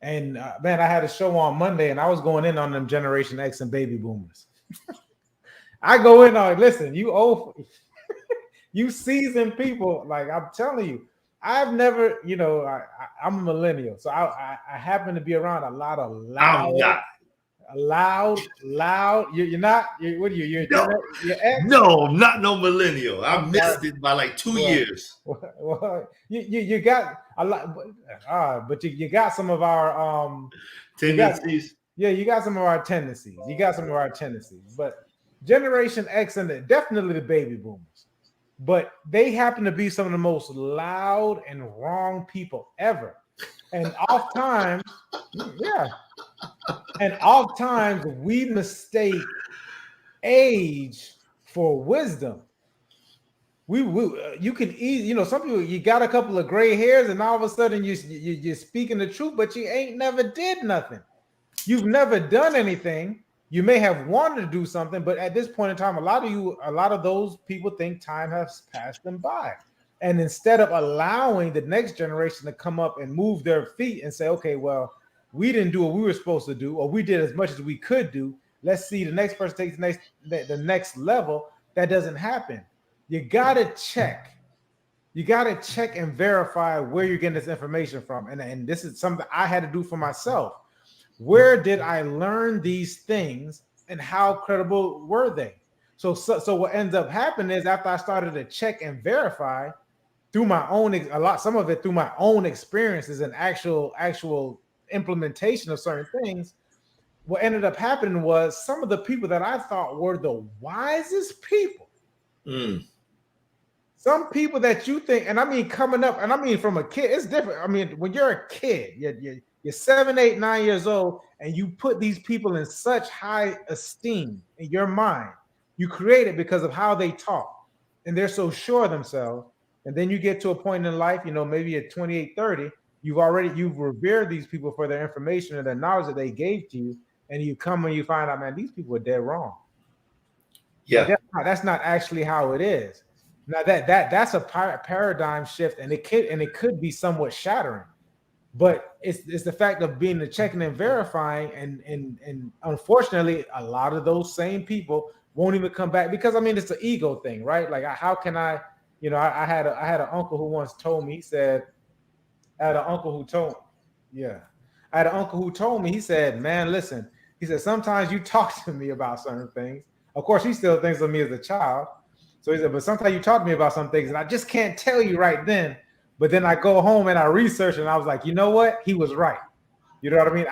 And man, I had a show on Monday, and I was going in on them Generation X and baby boomers. I go in on, listen, you seasoned people. Like I'm telling you, I've never, I'm a millennial, so I happen to be around a lot of loud. You're not. What are you? You're ex? No, I'm not no millennial. I missed it by like 2 years. Well, you got a lot, but you got some of our tendencies. You got some of our tendencies. But Generation X and definitely the baby boomers, but they happen to be some of the most loud and wrong people ever, and oftentimes, And oftentimes we mistake age for wisdom. You can easily, some people, you got a couple of gray hairs and all of a sudden you're speaking the truth, but you ain't never did nothing. You've never done anything. You may have wanted to do something, but at this point in time, a lot of those people think time has passed them by. And instead of allowing the next generation to come up and move their feet and say, okay, well, we didn't do what we were supposed to do, or we did as much as we could do. Let's see the next person takes the next level. That doesn't happen. You gotta check. You gotta check and verify where you're getting this information from. And this is something I had to do for myself. Where did I learn these things, and how credible were they? So what ends up happening is after I started to check and verify through my own some of it through my own experiences and actual implementation of certain things, what ended up happening was some of the people that I thought were the wisest people, some people that you think, and I mean coming up, and I mean from a kid, it's different. I mean, when you're a kid, you're 7, 8, 9 years old, and you put these people in such high esteem in your mind. You create it because of how they talk, and they're so sure of themselves. And then you get to a point in life, maybe at 28, 30, you've revered these people for their information and the knowledge that they gave to you, and you come and you find out, man, these people are dead wrong. Yeah, that's not actually how it is. Now that's a paradigm shift, and it could be somewhat shattering, but it's the fact of being the checking and verifying, and unfortunately, a lot of those same people won't even come back because it's an ego thing, right? Like, how can I had an uncle who once told me, he said. I had an uncle who told me, he said, man, listen, he said, sometimes you talk to me about certain things. Of course, he still thinks of me as a child. So he said, but sometimes you talk to me about some things and I just can't tell you right then. But then I go home and I research and I was like, you know what? He was right. You know what I mean?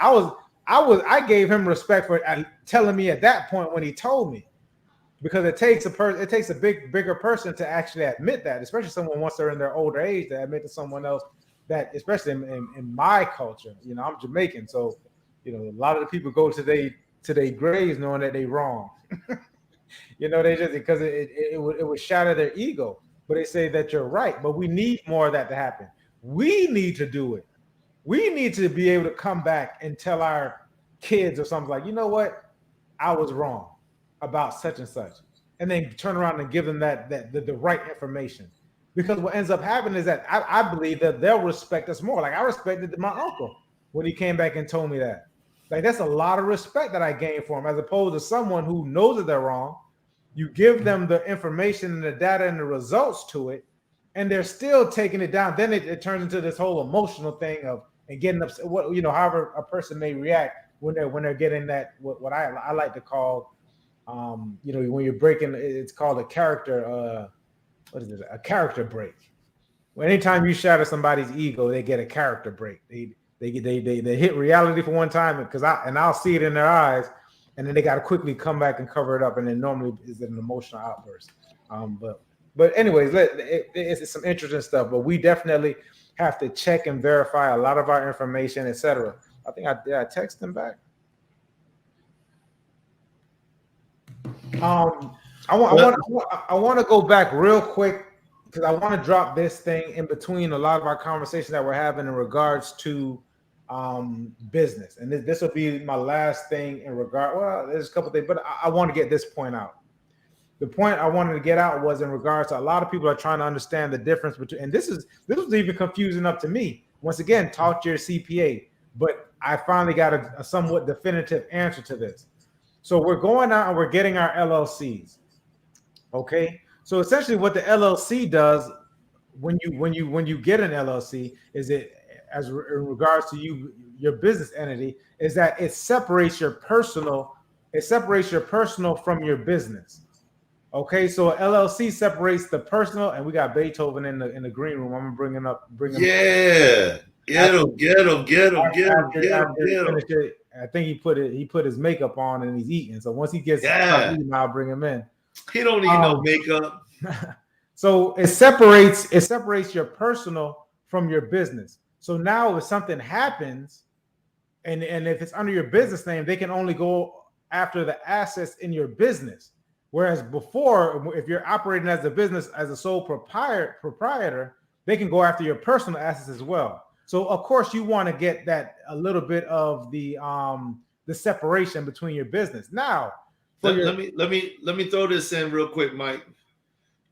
I gave him respect for telling me at that point when he told me, because it takes a bigger person to actually admit that, especially someone once they're in their older age, to admit to someone else that, especially in my culture, I'm Jamaican, so a lot of the people go to their graves knowing that they wrong. They just because it would shatter their ego, but they say that you're right. But we need more of that to happen. We need to do it. We need to be able to come back and tell our kids or something like, you know what, I was wrong about such and such, and then turn around and give them the right information. Because what ends up happening is that I believe that they'll respect us more. Like I respected my uncle when he came back and told me that. Like that's a lot of respect that I gained for him, as opposed to someone who knows that they're wrong, You give them the information and the data and the results to it, and they're still taking it down. Then it turns into this whole emotional thing of and getting upset. What however a person may react when they're getting that what I like to call, when you're breaking, it's called a character. What is it? A character break. Well, anytime you shatter somebody's ego, they get a character break. They hit reality for one time I'll see it in their eyes, and then they got to quickly come back and cover it up, and then normally is an emotional outburst. But anyways, it's some interesting stuff. But we definitely have to check and verify a lot of our information, etc. I think I text them back. I want to go back real quick because I want to drop this thing in between a lot of our conversation that we're having in regards to business, and this will be my last thing in regard. Well, there's a couple things, but I want to get this point out. The point I wanted to get out was in regards to a lot of people are trying to understand the difference between, and this was even confusing up to me. Once again, talk to your CPA, but I finally got a somewhat definitive answer to this. So we're going out and we're getting our LLCs. Okay, so essentially, what the LLC does when you get an LLC is it, as in regards to your business entity, is that it separates your personal from your business. Okay, so LLC separates the personal, and we got Beethoven in the green room. I'm gonna bring him. Yeah, get him. I think he put his makeup on and he's eating. So once he gets eating, I'll bring him in. He don't need no makeup. So it separates your personal from your business. So now if something happens, and if it's under your business name, they can only go after the assets in your business. Whereas before, if you're operating as a business, as a sole proprietor, they can go after your personal assets as well. So of course you want to get that a little bit of the separation between your business. Now, let me throw this in real quick, Mike.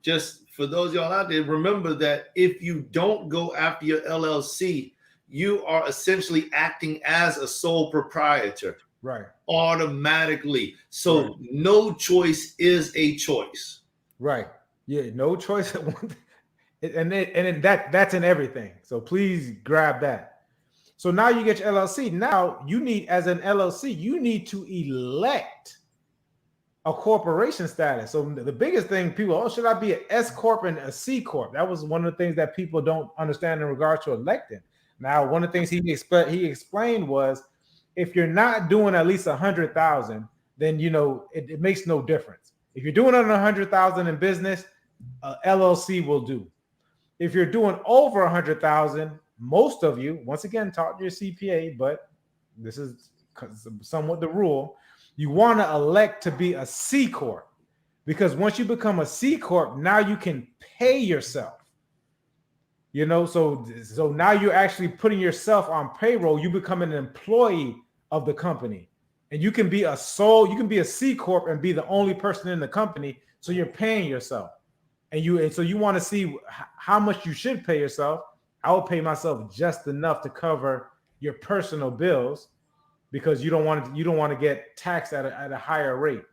Just for those of y'all out there, remember that if you don't go after your LLC, you are essentially acting as a sole proprietor. Right. Automatically. So no choice is a choice. Right. Yeah, no choice. and that's in everything. So please grab that. So now you get your LLC. Now you need, as an LLC, you need to elect a corporation status. So the biggest thing people, should I be an S Corp and a C Corp? That was one of the things that people don't understand in regard to electing. Now, one of the things he explained was, if you're not doing at least 100,000, then it makes no difference. If you're doing under 100,000 in business, LLC will do. If you're doing over 100,000, most of you, once again, talk to your CPA, but this is somewhat the rule. You want to elect to be a C Corp, because once you become a C Corp, now you can pay yourself. So now you're actually putting yourself on payroll. You become an employee of the company, and you can be a C Corp and be the only person in the company. So you're paying yourself, and so you want to see how much you should pay yourself. I will pay myself just enough to cover your personal bills, because you don't want to get taxed at a higher rate.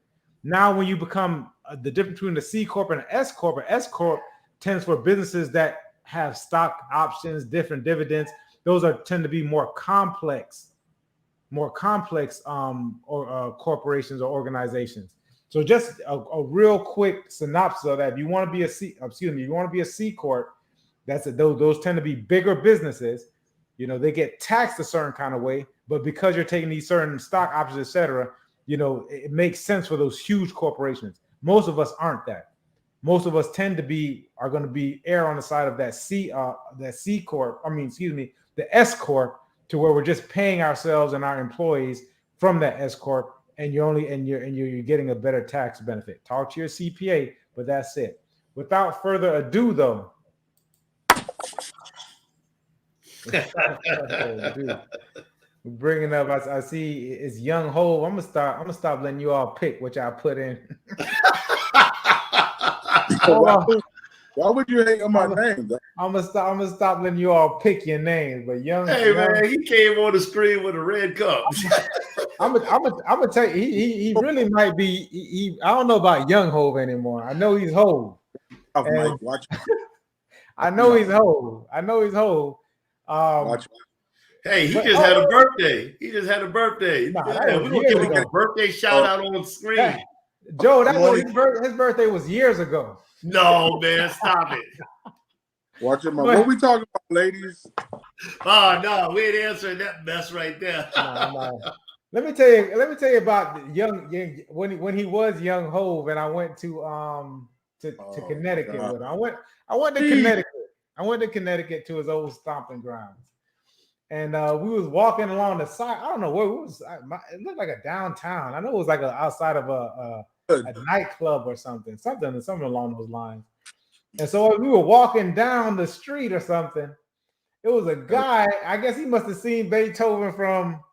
Now, when you become the difference between the C Corp and an S Corp tends for businesses that have stock options, different dividends. Those tend to be more complex corporations or organizations. So just a real quick synopsis of that. If you want to be a C Corp, those tend to be bigger businesses. They get taxed a certain kind of way, but because you're taking these certain stock options, etc., it makes sense for those huge corporations. Most of us aren't that. Most of us are going to be err on the side of that C Corp. The S Corp, to where we're just paying ourselves and our employees from that S Corp, and you're getting a better tax benefit. Talk to your CPA, but that's it. Without further ado, though. Bringing up, I see it's Young Ho. I'm gonna stop letting you all pick which I put in. Why would you hate on my name? I'm gonna stop letting you all pick your names. But man, he came on the screen with a red cup. gonna tell you, he really might be. I don't know about young Hove anymore. I know he's Hove. Mike, And watch. I know he's Hove. I know he's Hove. Watch. Hey, he But just had a birthday. He just had a birthday. Nah, that Yeah, was we're gonna years give him ago. a birthday shout out on the screen. That- Joe, that I'm was only- his birthday was years ago. No, man, stop it. Watch it, Mike. But- What we talking about, ladies? Oh no, we ain't answering that mess right there. No. Let me tell you about young when he was young Hove, and I went to Connecticut God. with him. I went to Jeez. Connecticut. I went to Connecticut to his old stomping grounds, and we was walking along the side. I don't know where it was. It looked like a downtown. I know it was like outside of a nightclub or something along those lines. And so we were walking down the street or something. It was a guy. I guess he must have seen Beethoven from,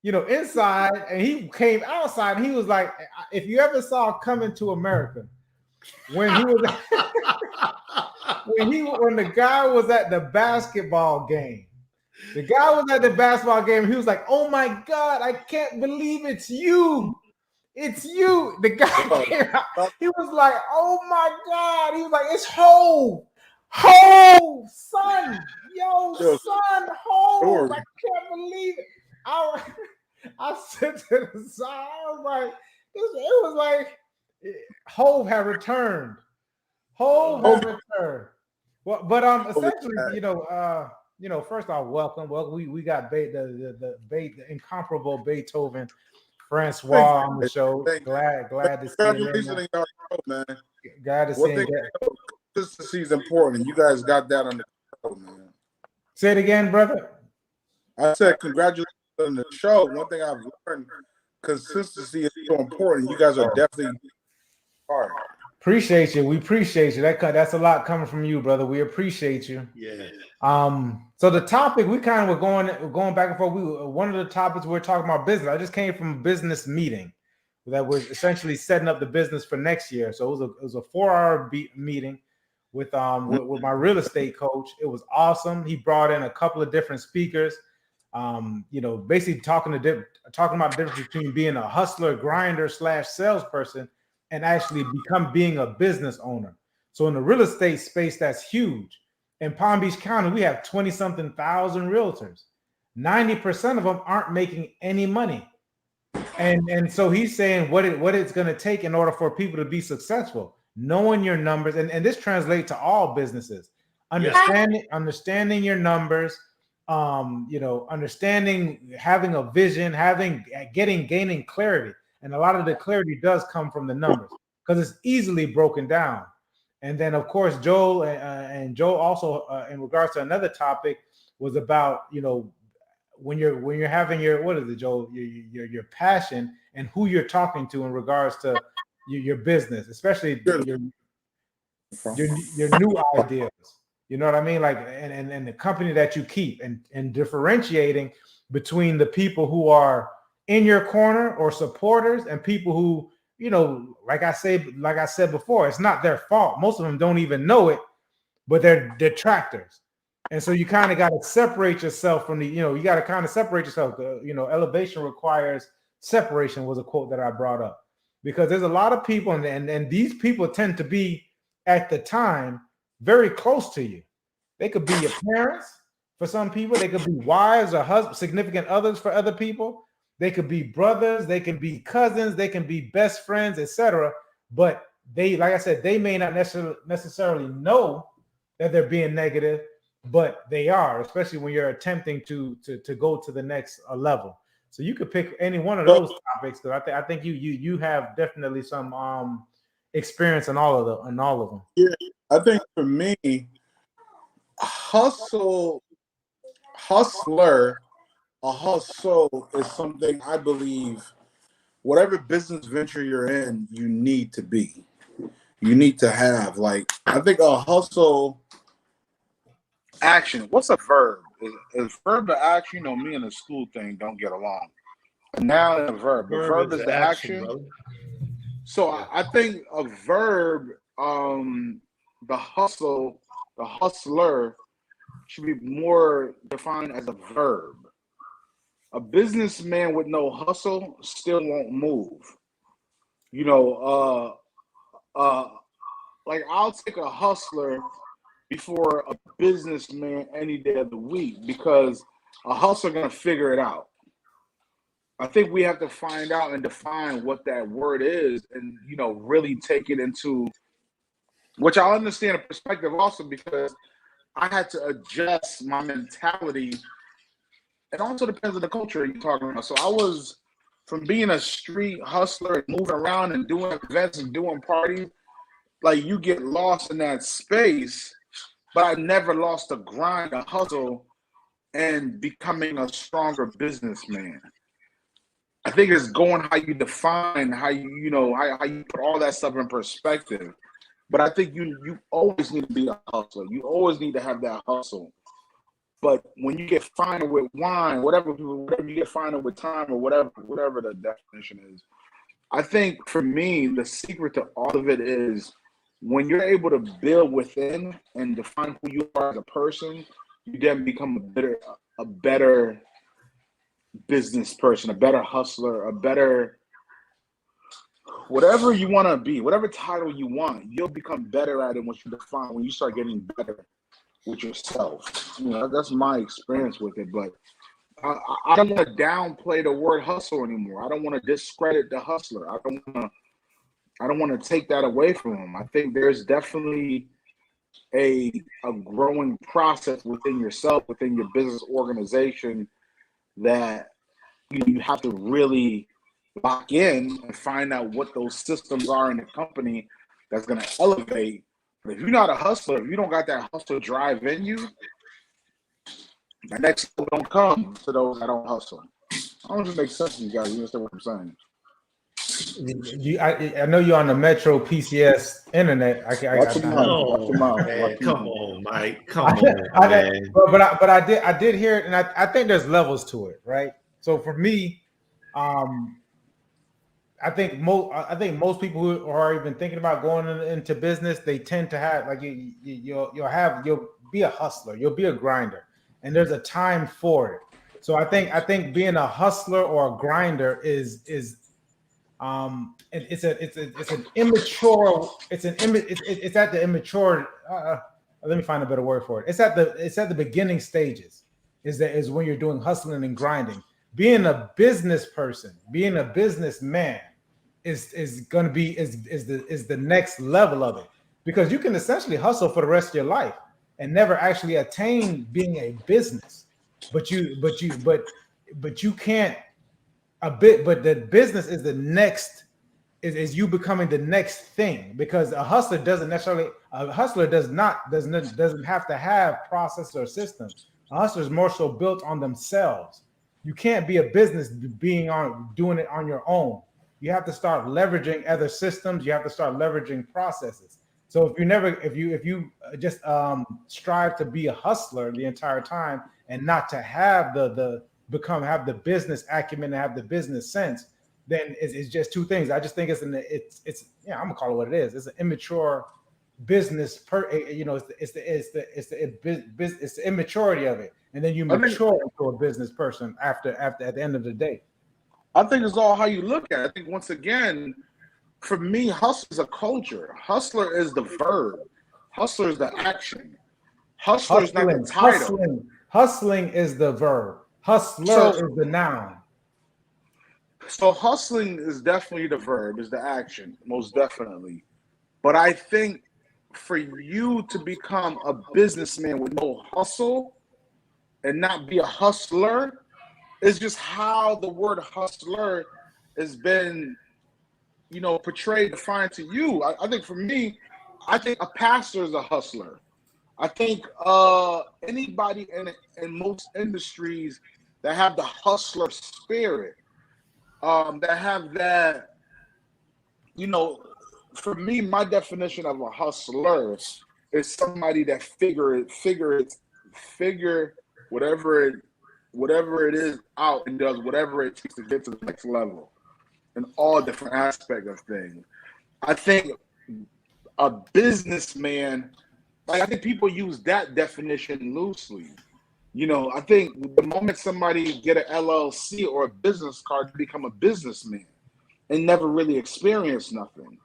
inside, and he came outside. And he was like, "If you ever saw Coming to America, when he was when the guy was at the basketball game, he was like, "Oh my God, I can't believe it's you." It's you. The guy came out. He was like, "Oh my God." He was like, "It's Hove. Hove, son. Yo, son, Hove. I can't believe it." I said to the side, I was like, it was like Hove had returned. Hove had returned. Well, but essentially, first off, welcome. We got the incomparable Beethoven Francois on the show. Glad to see him. Congratulations on your show, man. Glad to see One him. thing, consistency is important. You guys got that on the show, man. Say it again, brother. I said congratulations on the show. One thing I've learned, consistency is so important. You guys are definitely hard. Appreciate you. We appreciate you. That's a lot coming from you, brother. We appreciate you. Yeah. So the topic we kind of were going back and forth. One of the topics we were talking about business. I just came from a business meeting that was essentially setting up the business for next year. So it was a 4-hour meeting with my real estate coach. It was awesome. He brought in a couple of different speakers. Basically talking about the difference between being a hustler, grinder / salesperson and actually being a business owner. So in the real estate space, that's huge. In Palm Beach County, we have 20-something thousand realtors. 90% of them aren't making any money. And so he's saying what it's going to take in order for people to be successful, knowing your numbers. And this translates to all businesses, understanding your numbers, understanding, having a vision, gaining clarity. And a lot of the clarity does come from the numbers because it's easily broken down. And then, of course, Joel and Joel also, in regards to another topic, was about when you're having your, what is it, Joel? Your passion and who you're talking to in regards to your business, especially your new ideas. You know what I mean? Like, and the company that you keep, and differentiating between the people who are in your corner or supporters and people who, like I said before, it's not their fault. Most of them don't even know it, but they're detractors. And so you kind of got to separate yourself from you got to kind of separate yourself. Elevation requires separation was a quote that I brought up, because there's a lot of people and these people tend to be at the time very close to you. They could be your parents for some people. They could be wives or husbands, significant others for other people. They could be brothers, they can be cousins, they can be best friends, etc. But they, like I said, they may not necessarily know that they're being negative, but they are, especially when you're attempting to go to the next level. So you could pick any one of those topics, because I think you have definitely some experience in all of them. Yeah, I think for me, hustler. A hustle is something I believe whatever business venture you're in, you need to be. You need to have, like, I think a hustle action. What's a verb? Is verb to action? Me and the school thing don't get along. A noun and a verb. The verb is the action. So I think a verb, the hustler should be more defined as a verb. A businessman with no hustle still won't move. You know, like I'll take a hustler before a businessman any day of the week because a hustler gonna figure it out. I think we have to find out and define what that word is, and really take it into which I understand a perspective also because I had to adjust my mentality. It also depends on the culture you're talking about. So I was from being a street hustler and moving around and doing events and doing parties, like you get lost in that space, but I never lost the grind, the hustle, and becoming a stronger businessman. I think it's going how you define, how how you put all that stuff in perspective. But I think you always need to be a hustler. You always need to have that hustle. But when you get finer with wine, whatever you get finer with time or whatever the definition is, I think for me, the secret to all of it is when you're able to build within and define who you are as a person, you then become a better business person, a better hustler, a better whatever you want to be, whatever title you want, you'll become better at it once you define, when you start getting better with yourself. That's my experience with it. But I don't want to downplay the word hustle anymore. I don't want to discredit the hustler. I don't want to take that away from him. I think there's definitely a growing process within yourself, within your business organization, that you have to really lock in and find out what those systems are in the company that's going to elevate. But if you're not a hustler, if you don't got that hustle drive in you, the next level don't come to those that don't hustle. I don't know if it makes sense to you guys. You understand what I'm saying? I know you're on the Metro PCS internet. Watch your mouth. Man, come on, Mike. Come on, man. But I did hear it, and I think there's levels to it, right? So for me, I think most people who are even thinking about going into business, they tend to have like you'll be a hustler, you'll be a grinder, and there's a time for it. So I think being a hustler or a grinder is it's an immature. It's at the immature. Let me find a better word for it. It's at the beginning stages. Is when you're doing hustling and grinding. Being a business person, being a businessman, is going to be the next level of it, because you can essentially hustle for the rest of your life and never actually attain being a business, but you can't but the business is the next is you becoming the next thing, because a hustler doesn't have to have process or systems. A hustler is more so built on themselves. You can't be a business doing it on your own. You have to start leveraging other systems. You have to start leveraging processes. So if you just strive to be a hustler the entire time and not to have have the business acumen and have the business sense, then it's just two things. I just think it's I'm gonna call it what it is. It's an immature business it's the immaturity of it, and then you mature into a business person at the end of the day. I think it's all how you look at it. I think once again, for me, hustle is a culture. Hustler is the verb. Hustler is the action. Hustler is not the title. Hustling is the verb. Hustler is the noun. So hustling is definitely the verb, is the action, most definitely. But I think for you to become a businessman with no hustle and not be a hustler is just how the word hustler has been, portrayed, defined to you. I think for me, I think a pastor is a hustler. I think anybody in most industries that have the hustler spirit, that have that, for me, my definition of a hustler is somebody that figure whatever it is out and does whatever it takes to get to the next level in all different aspects of things. I think a businessman, I think people use that definition loosely. You know, I think the moment somebody get an LLC or a business card to become a businessman and never really experience nothing.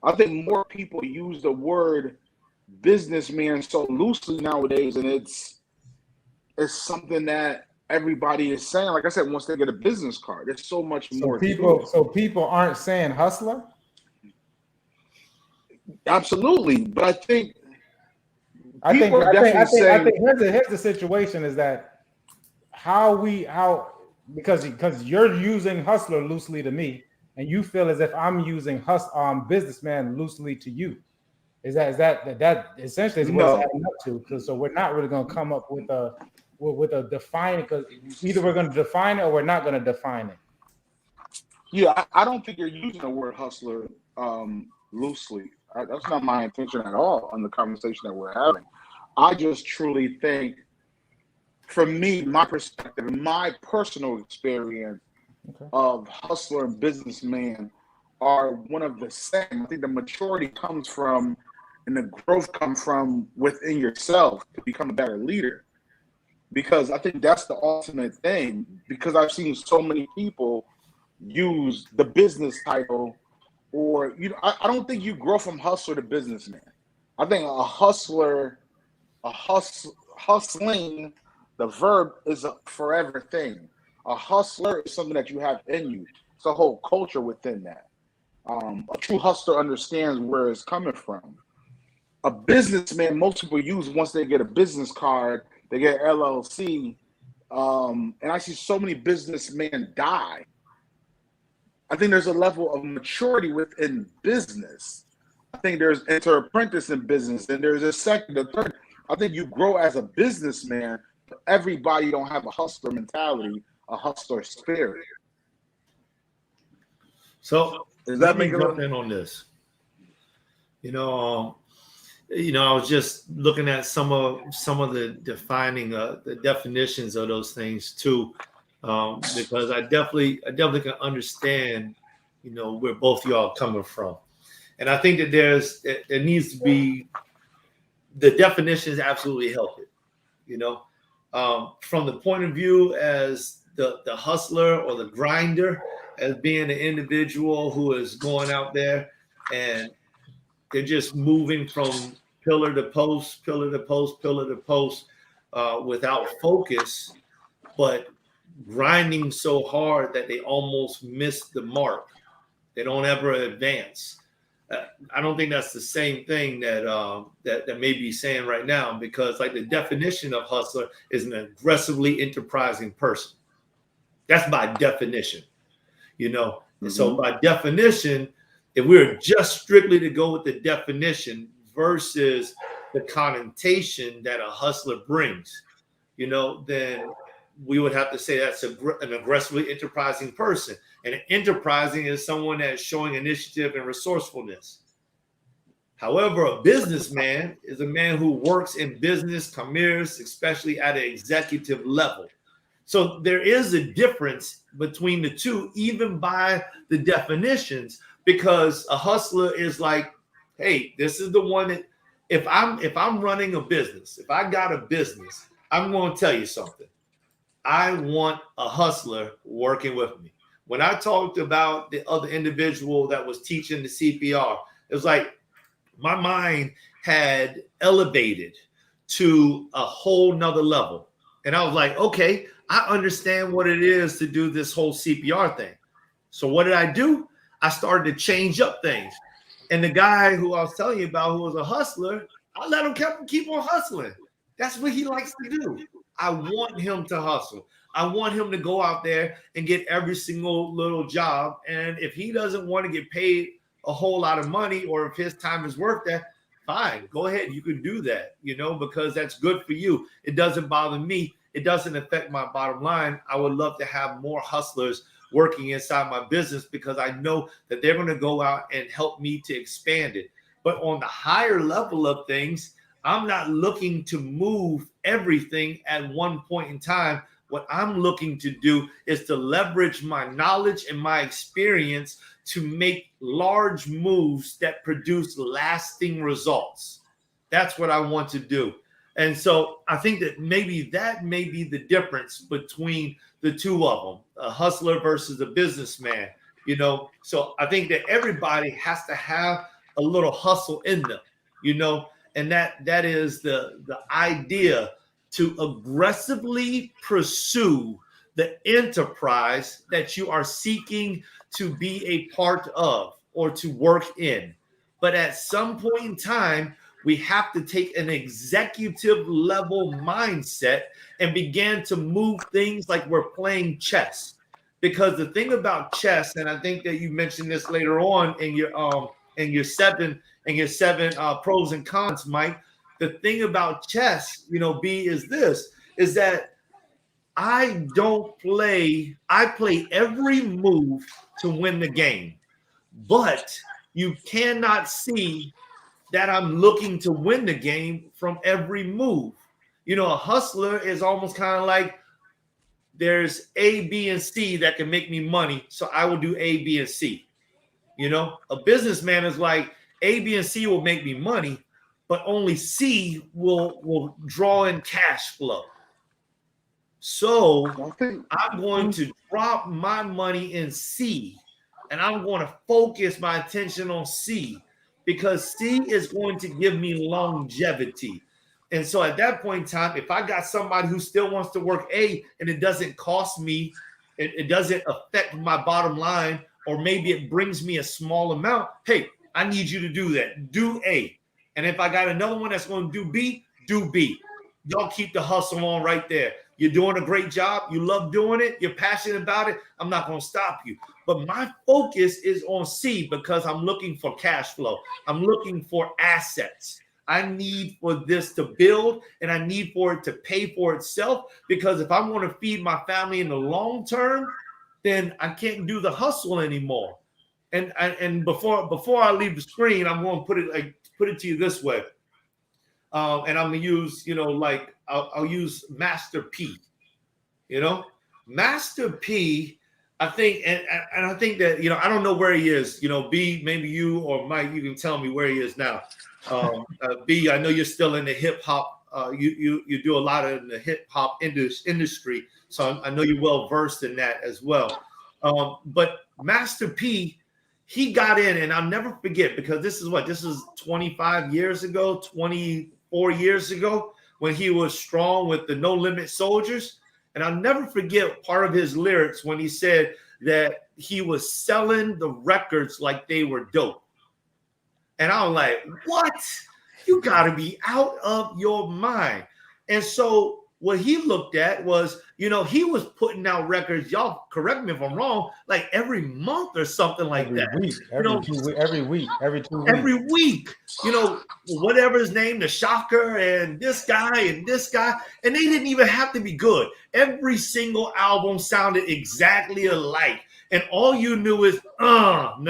I think more people use the word businessman so loosely nowadays, and it's something that everybody is saying. Like I said, once they get a business card, there's so much more to it. So people aren't saying hustler. Absolutely, but I think I think people are definitely saying here's the situation is that because you're using hustler loosely to me, and you feel as if I'm using businessman loosely to you. Is that essentially is what it's no. adding up to? Because so we're not really going to come up with a define, because either we're going to define it or we're not going to define it. Yeah, I don't think you're using the word hustler loosely. That's not my intention at all on the conversation that we're having. I just truly think, for me, my perspective, my personal experience of hustler and businessman are one of the same. I think the maturity comes from and the growth comes from within yourself to become a better leader. Because I think that's the ultimate thing. Because I've seen so many people use the business title, or I don't think you grow from hustler to businessman. I think hustling, the verb is a forever thing. A hustler is something that you have in you. It's a whole culture within that. A true hustler understands where it's coming from. A businessman, most people use once they get a business card, they get LLC, and I see so many businessmen die. I think there's a level of maturity within business. I think there's enter apprentice in business, and there's a second, a third. I think you grow as a businessman, but everybody don't have a hustler mentality, a hustler spirit. So Does that let me make jump in on this. I was just looking at some of the defining the definitions of those things too, because I definitely can understand, where both y'all coming from, and I think that there needs to be the definitions absolutely help it, from the point of view as the hustler or the grinder, as being an individual who is going out there and they're just moving from pillar to post, pillar to post, pillar to post, without focus, but grinding so hard that they almost miss the mark. They don't ever advance. I don't think that's the same thing that may be saying right now, because like the definition of hustler is an aggressively enterprising person. That's by definition, And so by definition, if we were just strictly to go with the definition versus the connotation that a hustler brings, then we would have to say that's an aggressively enterprising person. And enterprising is someone that's showing initiative and resourcefulness. However, a businessman is a man who works in business, commerce, especially at an executive level. So there is a difference between the two, even by the definitions, because a hustler is like, hey, this is the one that if I'm running a business, if I got a business, I'm going to tell you something. I want a hustler working with me. When I talked about the other individual that was teaching the CPR, it was like my mind had elevated to a whole nother level. And I was like, okay, I understand what it is to do this whole CPR thing. So what did I do? I started to change up things. And the guy who I was telling you about, who was a hustler, I let him keep on hustling. That's what he likes to do. I want him to hustle. I want him to go out there and get every single little job. And if he doesn't want to get paid a whole lot of money, or if his time is worth that, fine, go ahead. You can do that, because that's good for you. It doesn't bother me. It doesn't affect my bottom line. I would love to have more hustlers working inside my business, because I know that they're going to go out and help me to expand it. But on the higher level of things, I'm not looking to move everything at one point in time. What I'm looking to do is to leverage my knowledge and my experience to make large moves that produce lasting results. That's what I want to do. And so I think that may be the difference between the two of them, a hustler versus a businessman. So I think that everybody has to have a little hustle in them, and that is the idea to aggressively pursue the enterprise that you are seeking to be a part of or to work in. But at some point in time, we have to take an executive level mindset and begin to move things like we're playing chess. Because the thing about chess, and I think that you mentioned this later on in your seven pros and cons, Mike. The thing about chess, B, is that I play every move to win the game, but you cannot see that I'm looking to win the game from every move. A hustler is almost kind of like there's A, B, and C that can make me money, so I will do A, B, and C. A businessman is like A, B, and C will make me money, but only C will draw in cash flow. So I'm going to drop my money in C, and I'm going to focus my attention on C, because C is going to give me longevity. And so at that point in time, if I got somebody who still wants to work A and it doesn't cost me, it doesn't affect my bottom line, or maybe it brings me a small amount, hey, I need you to do that. Do A. And if I got another one that's going to do B, do B. Y'all keep the hustle on right there. You're doing a great job. You love doing it. You're passionate about it. I'm not going to stop you. But my focus is on C, because I'm looking for cash flow. I'm looking for assets. I need for this to build, and I need for it to pay for itself, because if I want to feed my family in the long term, then I can't do the hustle anymore. And before I leave the screen, I'm going to put it to you this way. And I'm gonna use, I'll use Master P. Master P. I think, and I think that I don't know where he is. B, maybe you or Mike, you can tell me where he is now. B, I know you're still in the hip hop. You do a lot in the hip hop industry, so I know you're well versed in that as well. But Master P, he got in, and I'll never forget, because this is 25 years ago, 24 years ago, when he was strong with the No Limit Soldiers. And I'll never forget part of his lyrics when he said that he was selling the records like they were dope. And I was like, what? You got to be out of your mind. And so what he looked at was, he was putting out records, y'all correct me if I'm wrong, like every month or something like every that. Week, every week. Every week, whatever his name, the Shocker and this guy, and they didn't even have to be good. Every single album sounded exactly alike. And all you knew is, nah. And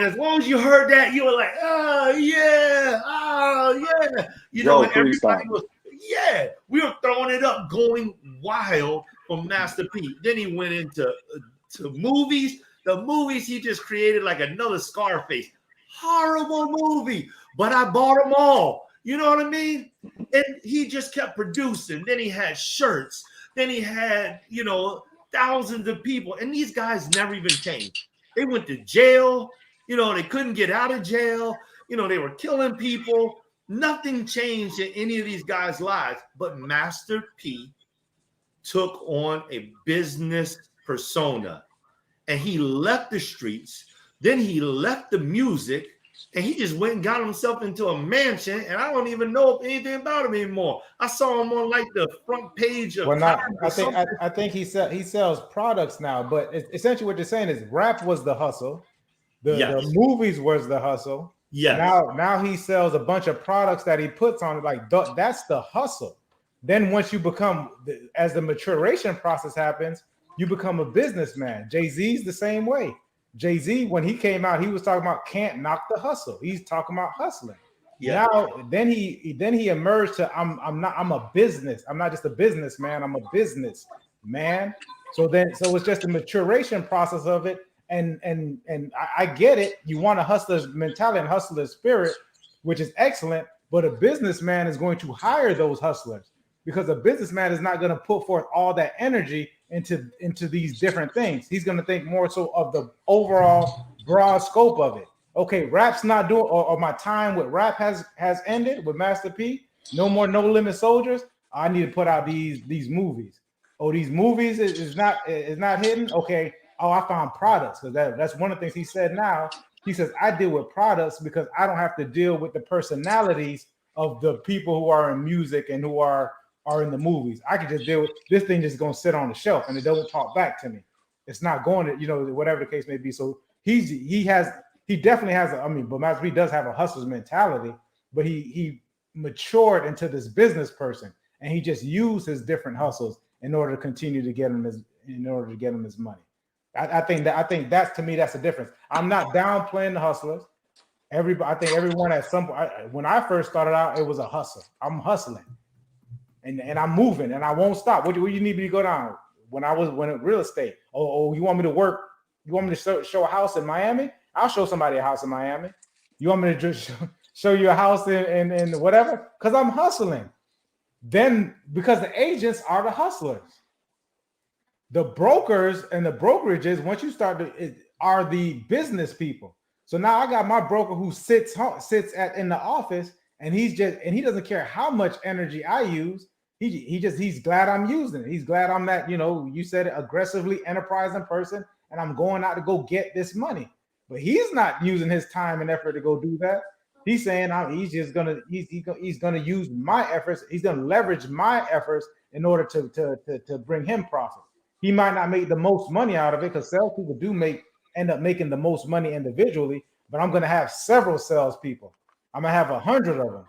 as long as you heard that, you were like, oh yeah. And everybody was, yeah, we were throwing it up, going wild for Master P. Then he went into movies. The movies he just created like another Scarface. Horrible movie, but I bought them all. You know what I mean? And he just kept producing. Then he had shirts. Then he had, thousands of people. And these guys never even changed. They went to jail. They couldn't get out of jail. They were killing people. Nothing changed in any of these guys' lives. But Master P took on a business persona. And he left the streets. Then he left the music. And he just went and got himself into a mansion. And I don't even know anything about him anymore. I saw him on like the front page of. Well, I think he sells products now. But essentially, what you're saying is rap was the hustle. The movies was the hustle. Yeah. Now he sells a bunch of products that he puts on. Like that's the hustle. Then once you become, as the maturation process happens, you become a businessman. Jay-Z's the same way. Jay-Z, when he came out, he was talking about can't knock the hustle. He's talking about hustling. Yeah. Now, then he emerged to I'm a business. I'm not just a businessman. I'm a business man. So it's just a maturation process of it. And I get it. You want a hustler's mentality and hustler's spirit, which is excellent. But a businessman is going to hire those hustlers because a businessman is not going to put forth all that energy into these different things. He's going to think more so of the overall broad scope of it. Okay, rap's not doing, or my time with rap has ended with Master P. No more No Limit Soldiers. I need to put out these movies. Oh, these movies is not hidden. Okay. Oh, I found products because that's one of the things he said. Now he says I deal with products because I don't have to deal with the personalities of the people who are in music and who are in the movies. I can just deal with this thing. Just gonna sit on the shelf and it doesn't talk back to me. It's not going to whatever the case may be. So he definitely has. But Master P does have a hustler's mentality, but he matured into this business person, and he just used his different hustles in order to continue to get him his money. I think that's, to me, that's the difference. I'm not downplaying the hustlers. I think everyone at some point, when I first started out, it was a hustle. I'm hustling, and I'm moving, and I won't stop. What do you need me to go down? When real estate. Oh, you want me to work? You want me to show a house in Miami? I'll show somebody a house in Miami. You want me to just show you a house in whatever? Because I'm hustling. Then, because the agents are the hustlers, the brokers and the brokerages, once you start are the business people. So now I got my broker who sits in the office, and he doesn't care how much energy I use. He's glad I'm using it. He's glad I'm that, you said it, aggressively enterprising person, and I'm going out to go get this money. But he's not using his time and effort to go do that. He's saying he's gonna use my efforts. He's gonna leverage my efforts in order to bring him profit. He might not make the most money out of it because salespeople do end up making the most money individually. But I'm gonna have several salespeople. I'm gonna have 100 of them.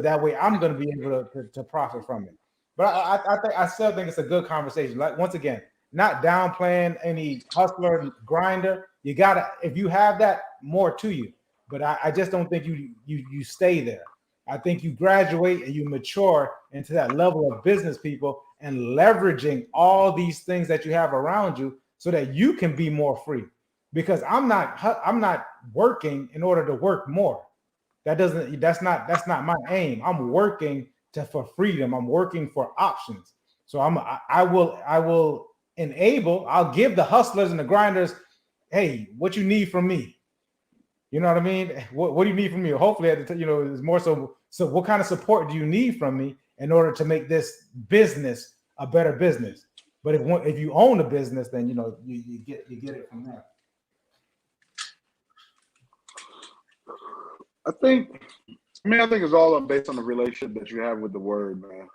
That way I'm gonna be able to profit from it. But I still think it's a good conversation. Like, once again, not downplaying any hustler grinder. You gotta, if you have that, more to you. But I just don't think you stay there. I think you graduate and you mature into that level of business people and leveraging all these things that you have around you so that you can be more free. Because I'm not working in order to work more. That's not my aim. I'm working for freedom. I'm working for options. So I will enable. I'll give the hustlers and the grinders, hey, what you need from me. You know what I mean? What do you need from me? Hopefully, it's more so. So, what kind of support do you need from me in order to make this business a better business? But if you own a business, then you get it from there. I think it's all based on the relationship that you have with the word, man.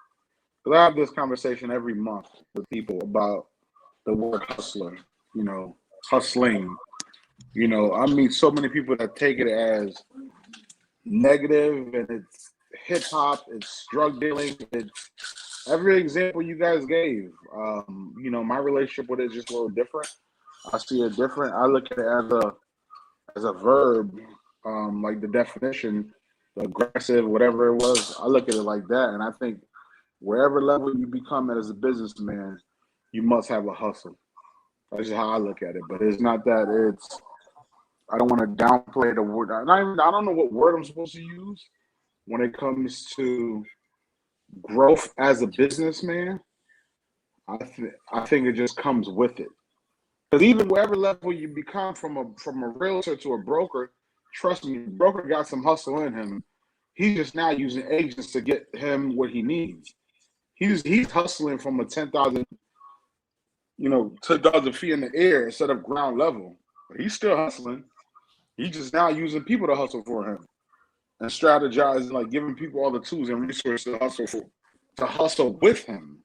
Because I have this conversation every month with people about the word hustler, hustling. I meet so many people that take it as negative, and it's hip hop, it's drug dealing, it's every example you guys gave. My relationship with it is just a little different. I see it different. I look at it as a verb, like the definition, the aggressive, whatever it was. I look at it like that, and I think wherever level you become as a businessman, you must have a hustle. That's just how I look at it. But it's not that I don't want to downplay the word. I don't know what word I'm supposed to use when it comes to growth as a businessman. I think it just comes with it. Because even whatever level you become, from a realtor to a broker, trust me, the broker got some hustle in him. He's just now using agents to get him what he needs. He's hustling from a 10,000 feet in the air instead of ground level. But he's still hustling. He's just now using people to hustle for him and strategizing, like giving people all the tools and resources to hustle with him.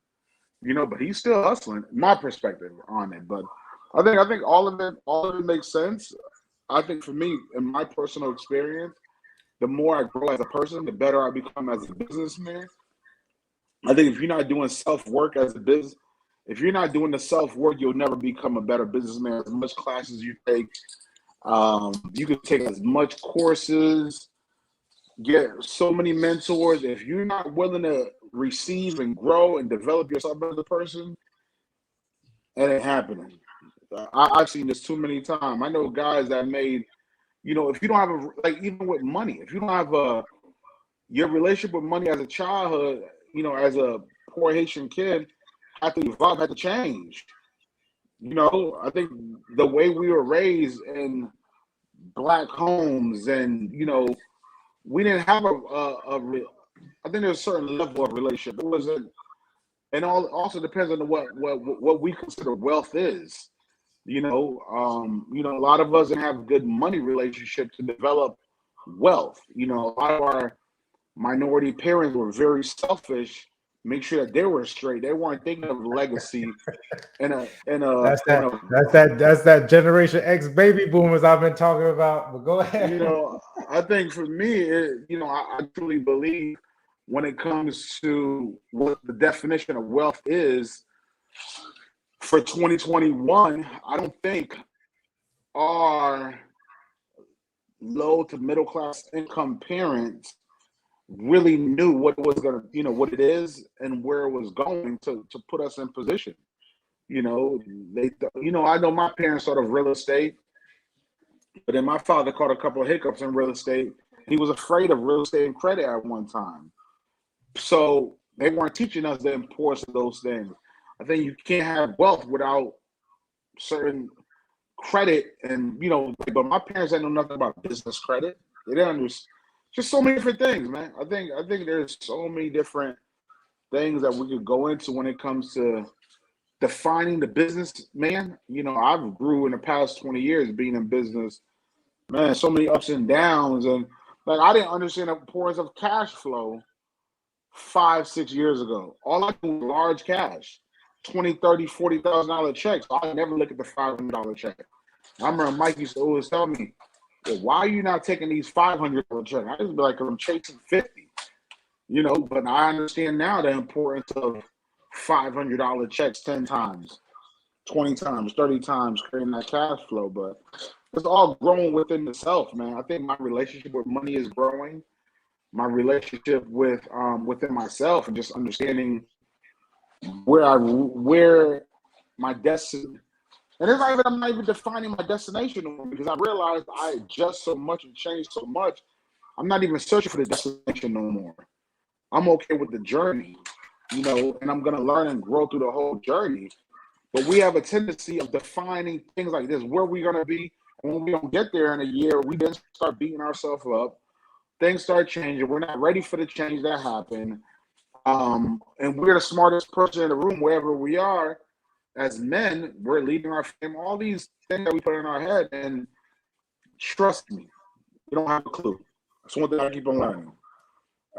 But he's still hustling. My perspective on it, but I think all of it makes sense. I think for me, in my personal experience, the more I grow as a person, the better I become as a businessman. I think if you're not doing self-work as a business, if you're not doing the self-work, you'll never become a better businessman. As much classes you take, you can take as much courses, get so many mentors. If you're not willing to receive and grow and develop yourself as a person, it ain't happening. I've seen this too many times. I know guys that made, if you don't have even with money, if you don't have your relationship with money as a childhood, as a poor Haitian kid, had to evolve, had to change. I think the way we were raised in black homes, and we didn't have I think there's a certain level of relationship. It wasn't, and also depends on what we consider wealth is. A lot of us didn't have good money relationship to develop wealth. A lot of our minority parents were very selfish, make sure that they were straight. They weren't thinking of legacy and a That's and that. a That's that Generation X baby boomers I've been talking about. But go ahead. I think for me, I truly believe when it comes to what the definition of wealth is for 2021, I don't think our low to middle class income parents really knew what was going to, what it is and where it was going to put us in position. I know my parents thought of real estate, but then my father caught a couple of hiccups in real estate. He was afraid of real estate and credit at one time. So they weren't teaching us the importance of those things. I think you can't have wealth without certain credit, and but my parents didn't know nothing about business credit. They didn't understand. Just so many different things, man. I think there's so many different things that we could go into when it comes to defining the business man. I've grew in the past 20 years being in business, man, so many ups and downs, and like I didn't understand the importance of cash flow 5-6 years ago. All I knew was large cash, 20, 30, $40,000 checks. So I never look at the $500 check. I remember Mike used to always tell me, well, why are you not taking these $500 checks? I just be like, I'm chasing 50, but I understand now the importance of $500 checks 10 times, 20 times, 30 times, creating that cash flow. But it's all growing within itself, man. I think my relationship with money is growing. My relationship with within myself, and just understanding where my destiny. And I'm not even defining my destination anymore, because I realized I adjust so much and change so much. I'm not even searching for the destination no more. I'm okay with the journey, and I'm going to learn and grow through the whole journey. But we have a tendency of defining things like this, where we're going to be. And when we don't get there in a year, we then start beating ourselves up. Things start changing. We're not ready for the change that happened. And we're the smartest person in the room, wherever we are. As men, we're leading our family, all these things that we put in our head, and trust me, we don't have a clue. That's one thing I keep on learning.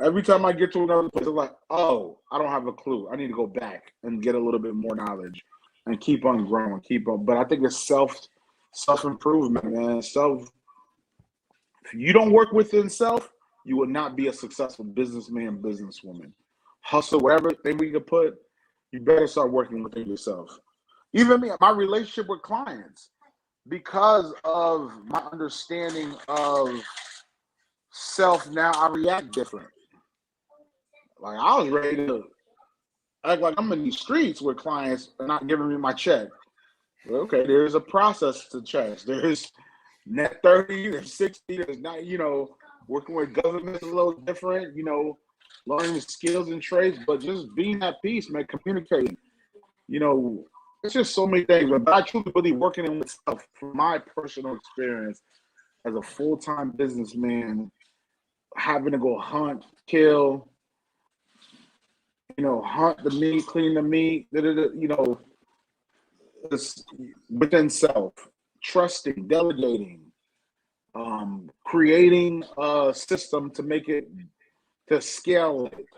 Every time I get to another place, I'm like, oh, I don't have a clue. I need to go back and get a little bit more knowledge and keep on growing, But I think it's self-improvement, man. If you don't work within self, you will not be a successful businessman, businesswoman. Hustle, whatever thing we could put, you better start working within yourself. Even me, my relationship with clients, because of my understanding of self, now I react different. Like I was ready to act like I'm in these streets with clients and not giving me my check. Well, okay, there's a process to checks. There's net 30, there's 60, there's not, working with government is a little different, learning skills and trades, but just being at peace, man, communicating. It's just so many things. But I truly believe working in myself, from my personal experience as a full-time businessman, having to go hunt, kill, hunt the meat, clean the meat, it's within self, trusting, delegating, creating a system to make it, to scale it.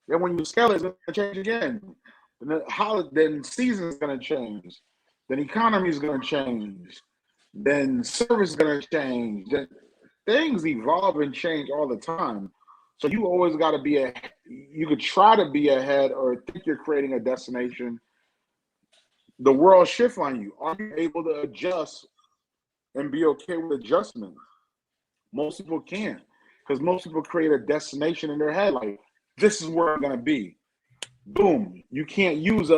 Then when you scale it, it's going to change again. Then season's going to change. Then economy is going to change. Then service is going to change. Then things evolve and change all the time. So you always got to be you could try to be ahead or think you're creating a destination. The world shifts on you. Are you able to adjust and be okay with adjustment? Most people can't, because most people create a destination in their head, like, this is where I'm going to be. Boom. You can't use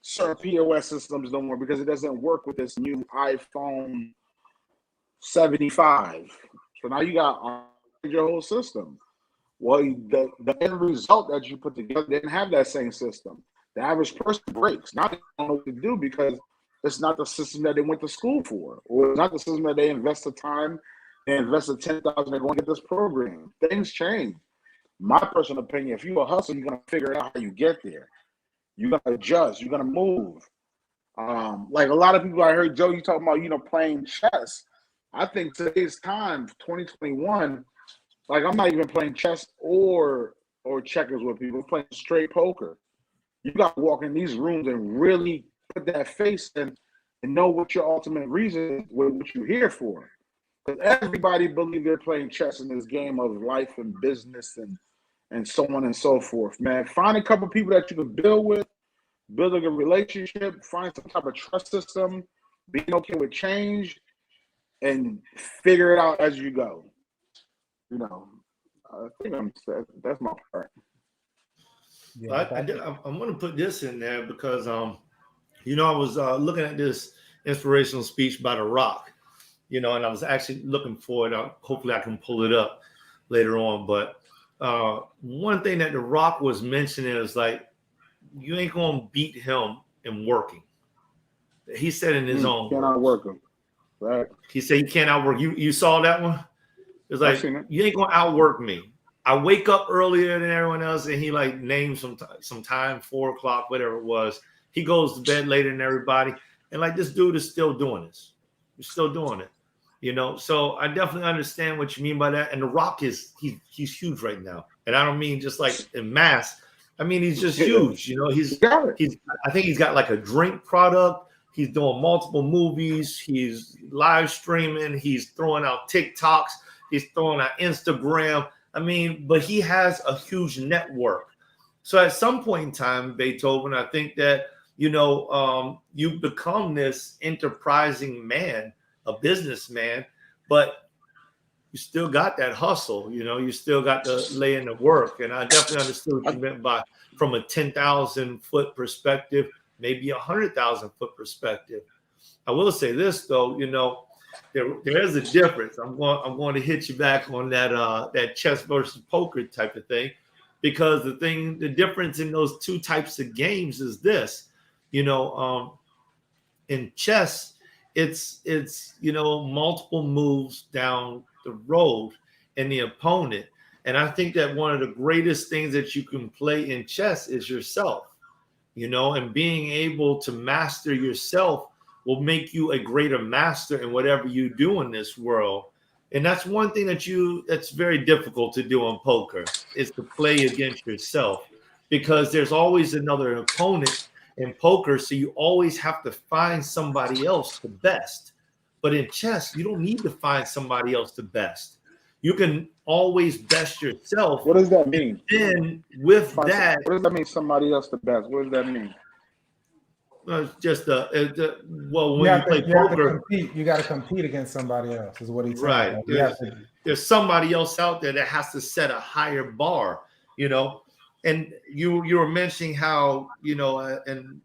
certain POS systems no more because it doesn't work with this new iPhone 75. So now you got your whole system. Well, the end result that you put together didn't have that same system. The average person breaks. Now they don't know what to do because it's not the system that they went to school for, or it's not the system that they invested time. They invested 10,000. They're going to get this program. Things change. My personal opinion: if you're a hustler, you're going to figure out how you get there. You're going to adjust. You're going to move. Like a lot of people, I heard Joe, you talking about, playing chess. I think today's time, 2021. Like I'm not even playing chess or checkers with people. I'm playing straight poker. You got to walk in these rooms and really put that face in and know what your ultimate reason is, what you're here for. Because everybody believes they're playing chess in this game of life and business and so on and so forth. Man, find a couple people that you can build with, building a relationship, find some type of trust system, being okay with change, and figure it out as you go. I think that's my part. Yeah, I'm going to put this in there because, I was looking at this inspirational speech by The Rock, and I was actually looking for it. Hopefully I can pull it up later on. But one thing that The Rock was mentioning is like, you ain't going to beat him in working. He said in his own cannot outwork him. Right. He said he can't outwork you. You saw that one? It's like, you ain't going to outwork me. I wake up earlier than everyone else, and he like named some time, 4:00, whatever it was. He goes to bed later than everybody, and like this dude is still doing this. He's still doing it, So I definitely understand what you mean by that. And The Rock he's huge right now, and I don't mean just like in mass. I mean he's just huge. I think he's got like a drink product. He's doing multiple movies. He's live streaming. He's throwing out TikToks. He's throwing out Instagram. I mean, but he has a huge network. So at some point in time, Beethoven, I think that, you become this enterprising man, a businessman, but you still got that hustle, you still got to lay in the work. And I definitely understood what you meant by from a 10,000 foot perspective, maybe 100,000 foot perspective. I will say this though, there is a difference. I'm going to hit you back on that chess versus poker type of thing, because the difference in those two types of games is this, in chess, it's multiple moves down the road and the opponent. And I think that one of the greatest things that you can play in chess is yourself, and being able to master yourself will make you a greater master in whatever you do in this world. And that's one thing that's very difficult to do in poker, is to play against yourself, because there's always another opponent in poker. So you always have to find somebody else the best. But in chess, you don't need to find somebody else the best. You can always best yourself. What does that mean? Then with that, what does that mean? Somebody else the best. What does that mean? It's just when you play poker, you got to compete against somebody else. Is what he's saying. Right. There's somebody else out there that has to set a higher bar. And you were mentioning how and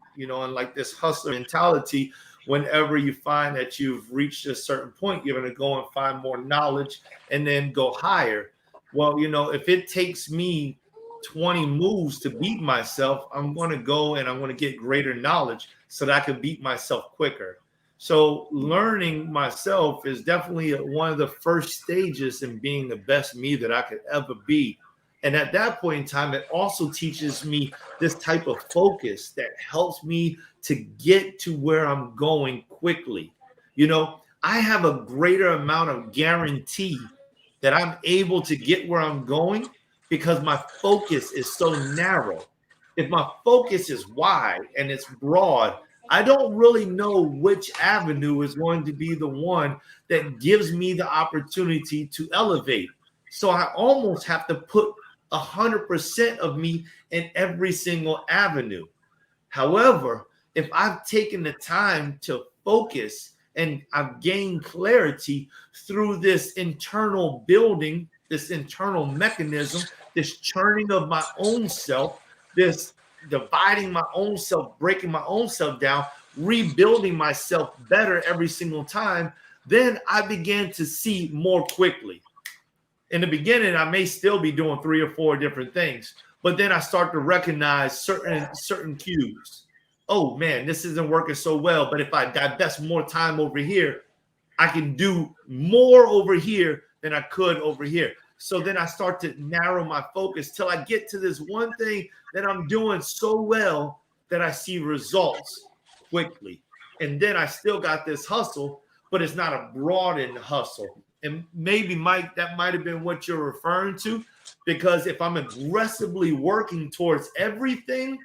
like this hustler mentality. Whenever you find that you've reached a certain point, you're going to go and find more knowledge and then go higher. Well, if it takes me 20 moves to beat myself, I'm going to go and I'm going to get greater knowledge so that I can beat myself quicker. So learning myself is definitely one of the first stages in being the best me that I could ever be. And at that point in time, it also teaches me this type of focus that helps me to get to where I'm going quickly. I have a greater amount of guarantee that I'm able to get where I'm going because my focus is so narrow. If my focus is wide and it's broad, I don't really know which avenue is going to be the one that gives me the opportunity to elevate. So I almost have to put 100% of me in every single avenue. However, if I've taken the time to focus and I've gained clarity through this internal building, this internal mechanism, this churning of my own self, this dividing my own self, breaking my own self down, rebuilding myself better every single time, then I began to see more quickly. In the beginning, I may still be doing 3 or 4 different things, but then I start to recognize certain cues. Oh man, this isn't working so well, but if I divest more time over here, I can do more over here than I could over here. So then I start to narrow my focus till I get to this one thing that I'm doing so well that I see results quickly. And then I still got this hustle, but it's not a broadened hustle. And maybe, Mike, that might have been what you're referring to, because if I'm aggressively working towards everything,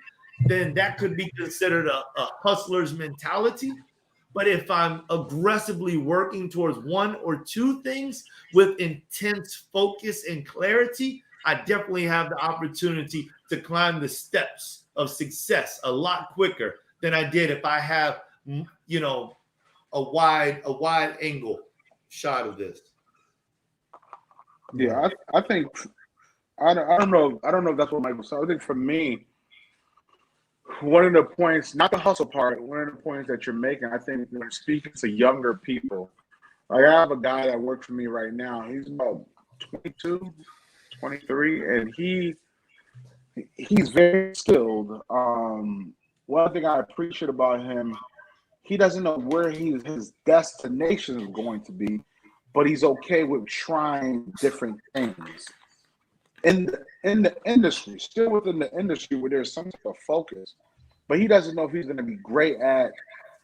then that could be considered a hustler's mentality. But if I'm aggressively working towards 1 or 2 things with intense focus and clarity, I definitely have the opportunity to climb the steps of success a lot quicker than I did if I have, you know, a wide angle shot of this. Yeah, I think I don't know if that's what Michael said. I think for me, one of the points, not the hustle part, one of the points that you're making, I think when speaking to younger people, like I have a guy that works for me right now. He's about 22, 23, and he's very skilled. One thing I appreciate about him, he doesn't know where his destination is going to be, but he's okay with trying different things in the industry, still within the industry where there's some type of focus. But he doesn't know if he's going to be great at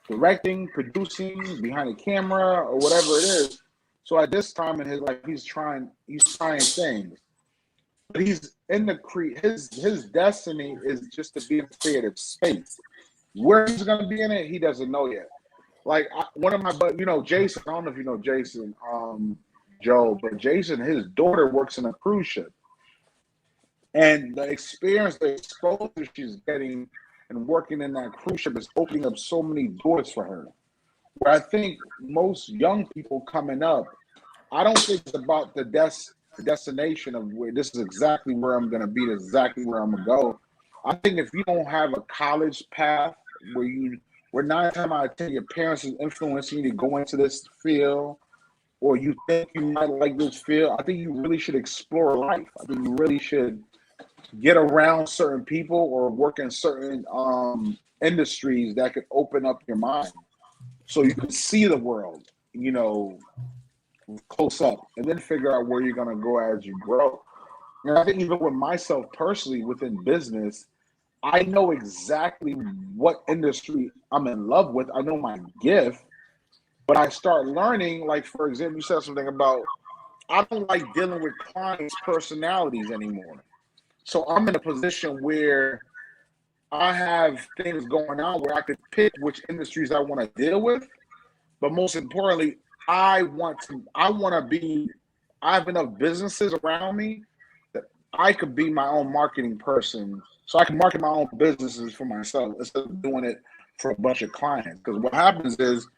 directing, producing, behind the camera, or whatever it is. So at this time in his life, he's trying things. But he's in his destiny is just to be in a creative space. Where he's going to be in it, he doesn't know yet. Like one of my, but Jason. I don't know if you know Jason, Joe, but Jason, his daughter works in a cruise ship, and the experience, the exposure she's getting, and working in that cruise ship is opening up so many doors for her. Where I think most young people coming up, I don't think it's about the destination of where this is exactly where I'm going to be, exactly where I'm going to go. I think if you don't have a college path where 9 times out of 10 your parents is influencing you to go into this field, or you think you might like this field, I think you really should explore life. I think you really should get around certain people or work in certain industries that could open up your mind so you can see the world, close up, and then figure out where you're going to go as you grow. And I think even with myself personally within business, I know exactly what industry I'm in love with. I know my gift, but I start learning, like, for example, you said something about, I don't like dealing with clients' personalities anymore. So I'm in a position where I have things going on where I could pick which industries I want to deal with. But most importantly, I have enough businesses around me that I could be my own marketing person. So I can market my own businesses for myself instead of doing it for a bunch of clients. Because what happens is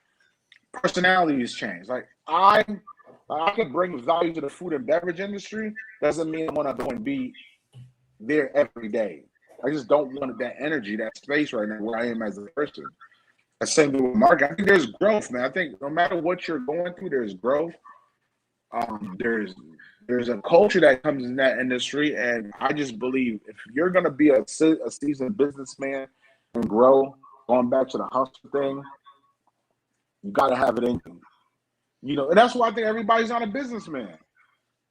personalities change. Like I can bring value to the food and beverage industry. Doesn't mean I want to go and be there every day. I just don't want that energy, that space right now where I am as a person. The same with marketing. I think there's growth, man. I think no matter what you're going through, there's growth. There's a culture that comes in that industry, and I just believe if you're going to be a seasoned businessman and grow, going back to the hustle thing, you got to have it in you. And that's why I think everybody's not a businessman.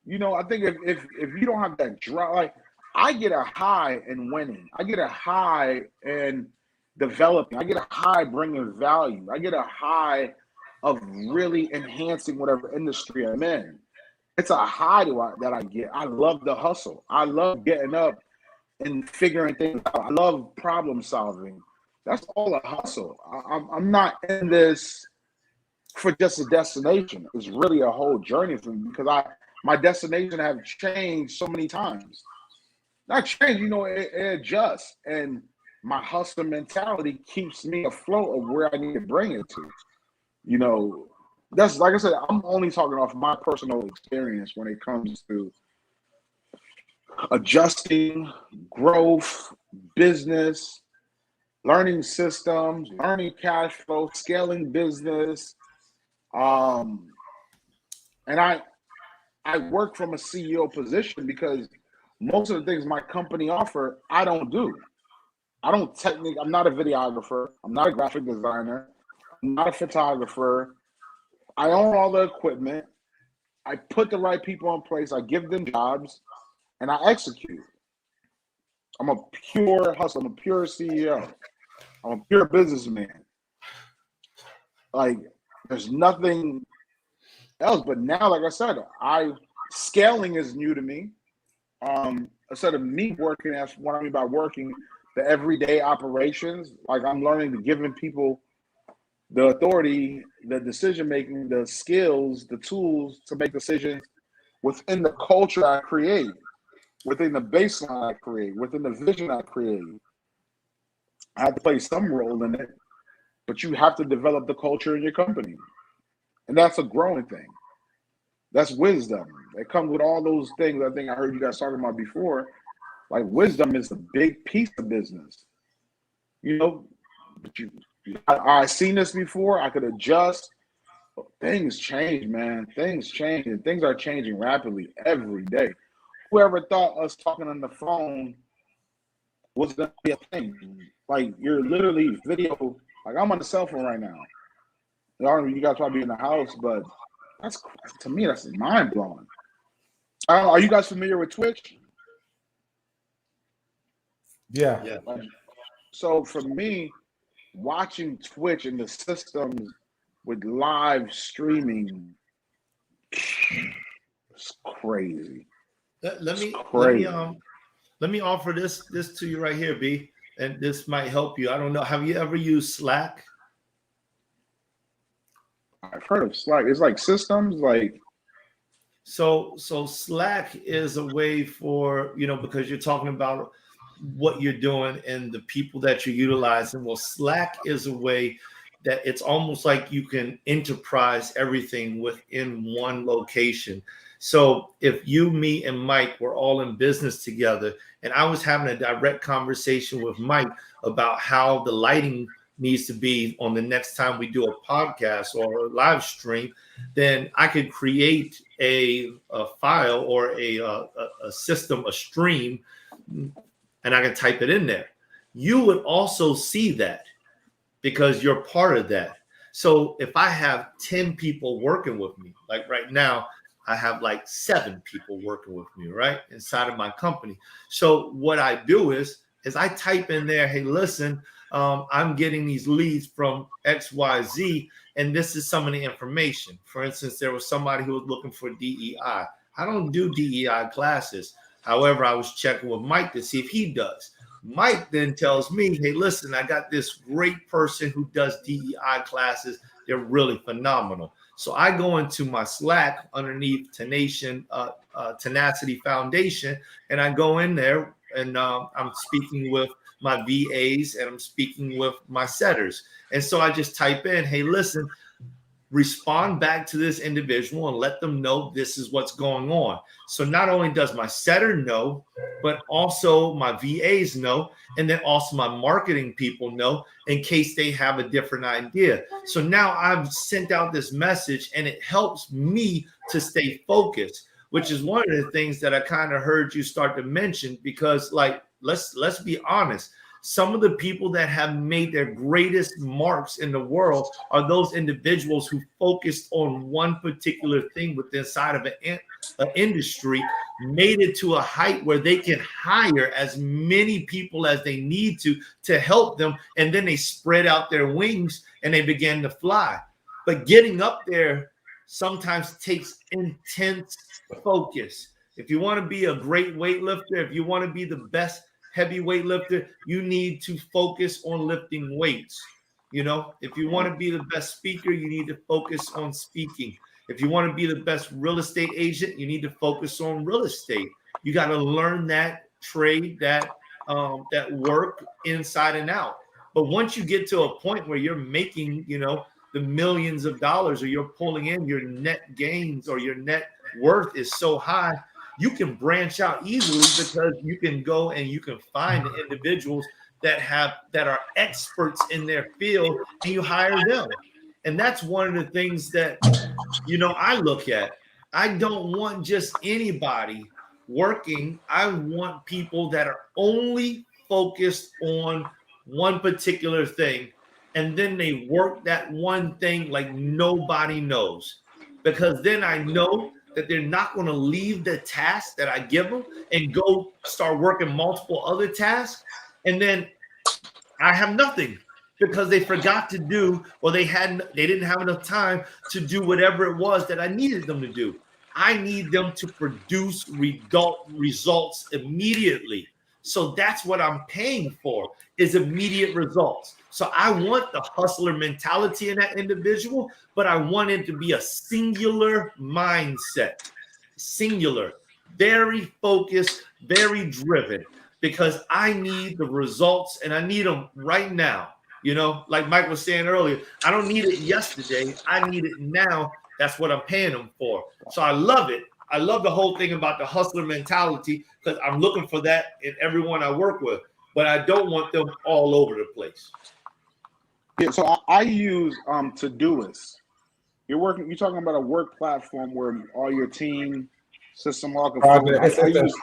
I think if you don't have that drive, like I get a high in winning, I get a high in developing, I get a high bringing value, I get a high of really enhancing whatever industry I'm in. It's a high that I get. I love the hustle. I love getting up and figuring things out. I love problem solving. That's all a hustle. I'm not in this for just a destination. It's really a whole journey for me because my destination have changed so many times. Not changed, it adjusts. And my hustle mentality keeps me afloat of where I need to bring it to. That's like I said, I'm only talking off my personal experience when it comes to adjusting, growth, business, learning systems, learning cash flow, scaling business. And I I work from a CEO position because most of the things my company offer, I don't do. I'm not a videographer. I'm not a graphic designer. I'm not a photographer. I own all the equipment. I put the right people in place. I give them jobs and I execute. I'm a pure hustler. I'm a pure CEO. I'm a pure businessman. Like, there's nothing else. But now, like I said, scaling is new to me. Instead of me working, that's what I mean by working, the everyday operations. Like, I'm learning to giving people the authority, the decision making, the skills, the tools to make decisions within the culture I create, within the baseline I create, within the vision I create. I have to play some role in it, but you have to develop the culture in your company. And that's a growing thing. That's wisdom. It comes with all those things I think I heard you guys talking about before. Like, wisdom is a big piece of business. You know, but I've seen this before. I could adjust. Things change, man. Things change, and things are changing rapidly every day. Whoever thought us talking on the phone was going to be a thing? Like, you're literally video. Like, I'm on the cell phone right now. You guys probably in the house, but that's, to me, that's mind blowing. Are you guys familiar with Twitch? Yeah. So for me, watching Twitch and the systems with live streaming, it's crazy. Let me offer this to you right here, B, and this might help you. I don't know. Have you ever used Slack? I've heard of Slack. It's like systems, like. So Slack is a way for, because you're talking about what you're doing and the people that you're utilizing. Well, Slack is a way that it's almost like you can enterprise everything within one location. So if you, me, and Mike were all in business together, and I was having a direct conversation with Mike about how the lighting needs to be on the next time we do a podcast or a live stream, then I could create a file or a system, a stream, and I can type it in there. You would also see that because you're part of that. So if I have 10 people working with me, like right now, I have like 7 people working with me, right, inside of my company. So what I do is I type in there, hey, listen, I'm getting these leads from XYZ, and this is some of the information. For instance, there was somebody who was looking for DEI. I don't do DEI classes. However, I was checking with Mike to see if he does. Mike then tells me, hey, listen, I got this great person who does DEI classes. They're really phenomenal. So I go into my Slack underneath Tenacity Foundation, and I go in there and I'm speaking with my VAs and I'm speaking with my setters. And so I just type in, hey, listen, respond back to this individual and let them know this is what's going on. So not only does my setter know, but also my VAs know, and then also my marketing people know in case they have a different idea. So now I've sent out this message and it helps me to stay focused, which is one of the things that I kind of heard you start to mention, because like, let's be honest. Some of the people that have made their greatest marks in the world are those individuals who focused on one particular thing within inside of an industry, made it to a height where they can hire as many people as they need to help them. And then they spread out their wings and they begin to fly. But getting up there sometimes takes intense focus. If you want to be a great weightlifter, if you want to be the best heavyweight lifter, you need to focus on lifting weights. If you want to be the best speaker, you need to focus on speaking. If you want to be the best real estate agent, you need to focus on real estate. You got to learn that trade, that work inside and out. But once you get to a point where you're making, the millions of dollars, or you're pulling in your net gains or your net worth is so high, you can branch out easily because you can go and you can find the individuals that are experts in their field, and you hire them. And that's one of the things that, I look at. I don't want just anybody working. I want people that are only focused on one particular thing, and then they work that one thing like nobody knows. Because then I know that they're not going to leave the task that I give them and go start working multiple other tasks. And then I have nothing because they forgot to do, or they didn't have enough time to do whatever it was that I needed them to do. I need them to produce results immediately. So that's what I'm paying for, is immediate results. So I want the hustler mentality in that individual, but I want it to be a singular mindset, singular, very focused, very driven, because I need the results and I need them right now. You know, like Mike was saying earlier, I don't need it yesterday. I need it now. That's what I'm paying them for. So I love it. I love the whole thing about the hustler mentality because I'm looking for that in everyone I work with, but I don't want them all over the place. Yeah, so I use Todoist. You're talking about a work platform where all your team system all can flow. It's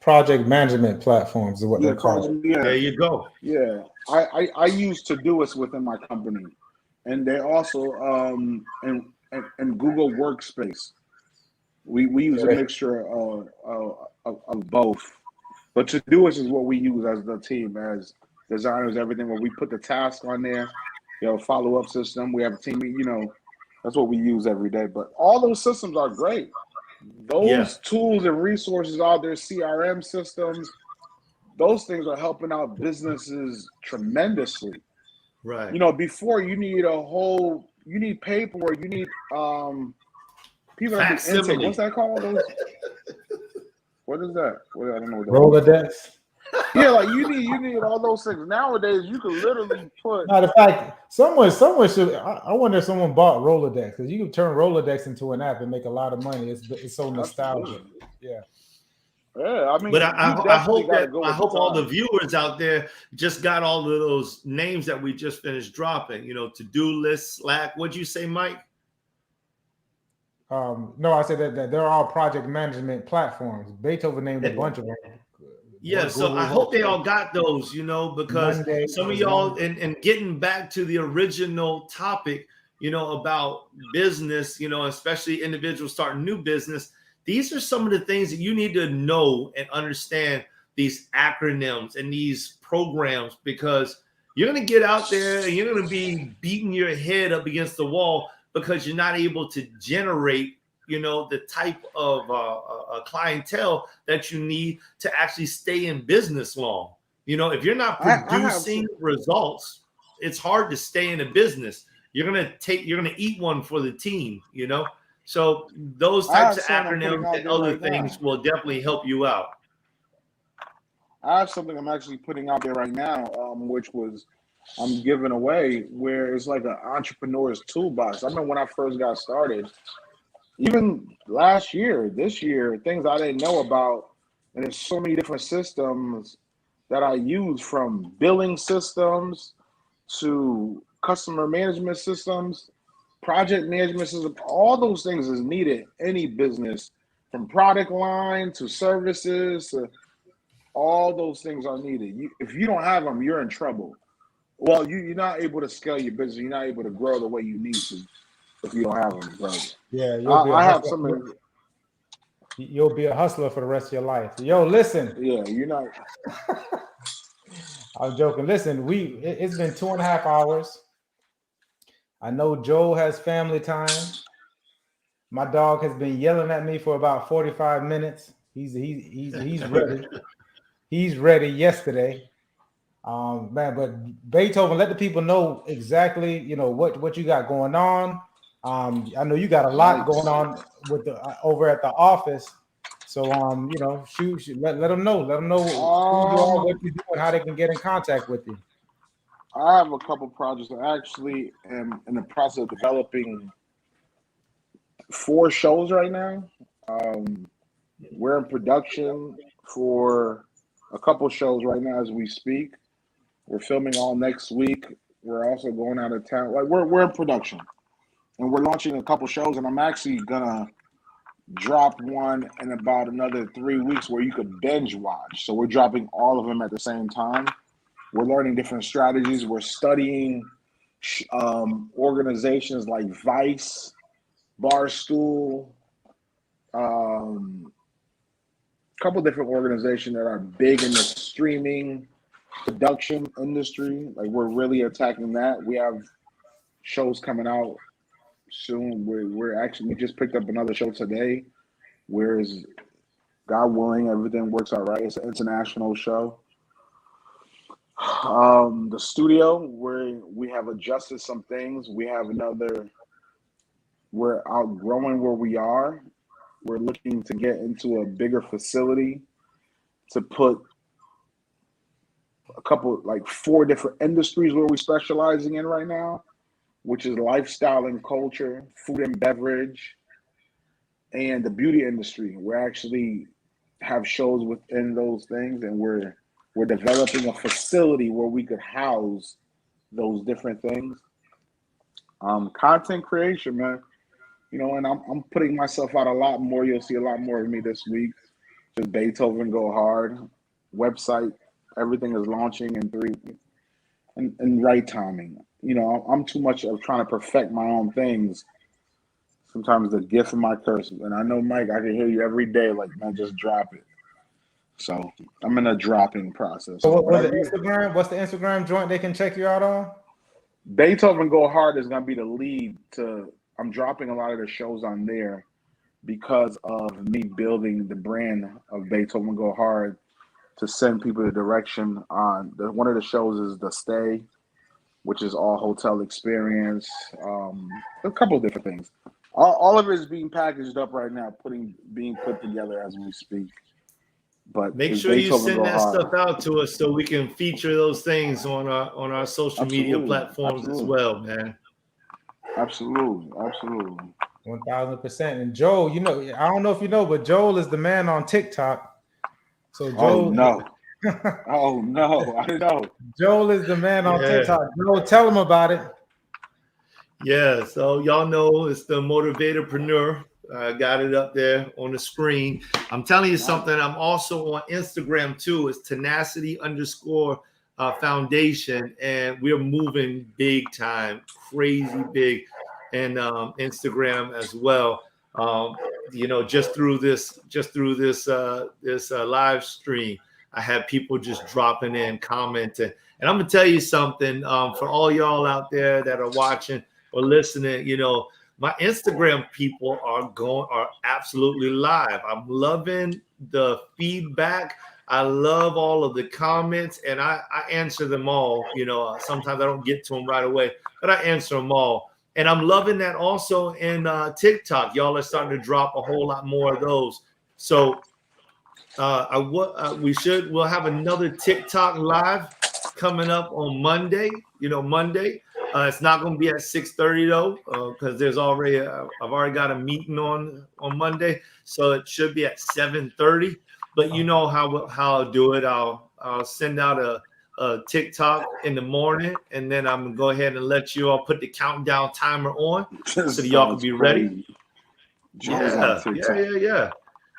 project management platforms is what they're called. Yeah. There you go. Yeah, I use Todoist within my company, and they also and Google Workspace. We use a mixture of both, but Todoist is what we use as the team, as designers, everything. Where we put the task on there, follow up system. We have a team, that's what we use every day. But all those systems are great. Those tools and resources out there, CRM systems, those things are helping out businesses tremendously. Right. Before you need paperwork, you need people that do intake. What's that called? What is that? I don't know what that Rolodex. Yeah, like you need all those things. Nowadays, you can literally put. Matter of fact, someone should. I wonder if someone bought Rolodex, because you can turn Rolodex into an app and make a lot of money. It's so nostalgic. Yeah. Yeah, I mean, but I hope all the viewers out there just got all of those names that we just finished dropping. To-do list, Slack. What'd you say, Mike? No, I said that they're all project management platforms. Beethoven named a bunch of them. Yeah, so I hope they all got those, because Monday, some of y'all, and getting back to the original topic, about business, especially individuals starting new business, these are some of the things that you need to know and understand, these acronyms and these programs, because you're going to get out there and you're going to be beating your head up against the wall because you're not able to generate the type of clientele that you need to actually stay in business long. If you're not producing results, it's hard to stay in a business. You're gonna eat one for the team. So those types of acronyms and other things will definitely help you out. I have something I'm actually putting out there right now, which I'm giving away, where it's like an entrepreneur's toolbox. I remember when I first got started. Even last year, this year, things I didn't know about, and there's so many different systems that I use, from billing systems to customer management systems, project management systems. All those things is needed any business, from product line to services. All those things are needed. If you don't have them, you're in trouble. Well, you're not able to scale your business. You're not able to grow the way you need to. If you don't have them, bro. Yeah, I have some. You'll be a hustler for the rest of your life. Yo, listen. Yeah, you're not. I'm joking. Listen, it's been 2.5 hours. I know Joel has family time. My dog has been yelling at me for about 45 minutes. He's ready. He's ready yesterday. Man, but Beethoven, let the people know exactly, what you got going on. I know you got a lot going on with over at the office. So, shoot, let them know. Let them know who you are, what you do, and how they can get in contact with you. I have a couple projects. I actually am in the process of developing 4 shows right now. We're in production for a couple shows right now as we speak. We're filming all next week. We're also going out of town. Like we're in production, and we're launching a couple shows. And I'm actually gonna drop one in about another 3 weeks where you could binge watch. So we're dropping all of them at the same time. We're learning different strategies. We're studying organizations like Vice, Barstool, a couple different organizations that are big in the streaming production industry. Like we're really attacking that. We have shows coming out soon. We just picked up another show today. Whereas God willing, everything works out right. It's an international show. The studio where we have adjusted some things. We're outgrowing where we are. We're looking to get into a bigger facility to put like 4 different industries where we're specializing in right now, which is lifestyle and culture, food and beverage, and the beauty industry. We actually have shows within those things, and we're developing a facility where we could house those different things. Content creation, man. And I'm putting myself out a lot more. You'll see a lot more of me this week. Just Beethoven Go Hard website. Everything is launching in 3 and right timing. I'm too much of trying to perfect my own things. Sometimes the gift of my curse. And I know, Mike, I can hear you every day. Like, man, just drop it. So I'm in a dropping process. So what's the Instagram joint they can check you out on? Beethoven Go Hard is going to be the lead to. I'm dropping a lot of the shows on there because of me building the brand of Beethoven Go Hard to send people the direction on. One of the shows is The Stay, which is all hotel experience, a couple of different things. All of it is being packaged up right now, being put together as we speak. But make sure you send that stuff out to us so we can feature those things on our social media platforms as well, man. Absolutely. 1000%. And Joel, I don't know if you know, but Joel is the man on TikTok. So Joel, oh no, I know. Joel is the man on TikTok. Joel, tell him about it. Yeah, so y'all know it's the Motivatorpreneur. I got it up there on the screen. I'm telling you something. I'm also on Instagram too. It's tenacity_foundation, and we're moving big time, crazy big, and Instagram as well. Just through this live stream, I have people just dropping in, commenting, and I'm gonna tell you something. For all y'all out there that are watching or listening, my Instagram people are absolutely live. I'm loving the feedback. I love all of the comments, and I answer them all. Sometimes I don't get to them right away, but I answer them all. And I'm loving that also in TikTok. Y'all are starting to drop a whole lot more of those. So we'll have another TikTok live coming up on Monday. Monday. It's not going to be at 6:30 though, because I've already got a meeting on Monday, so it should be at 7:30. But you know how I'll do it. I'll send out a TikTok in the morning, and then I'm gonna go ahead and let you all put the countdown timer on so that y'all can be ready. Yeah.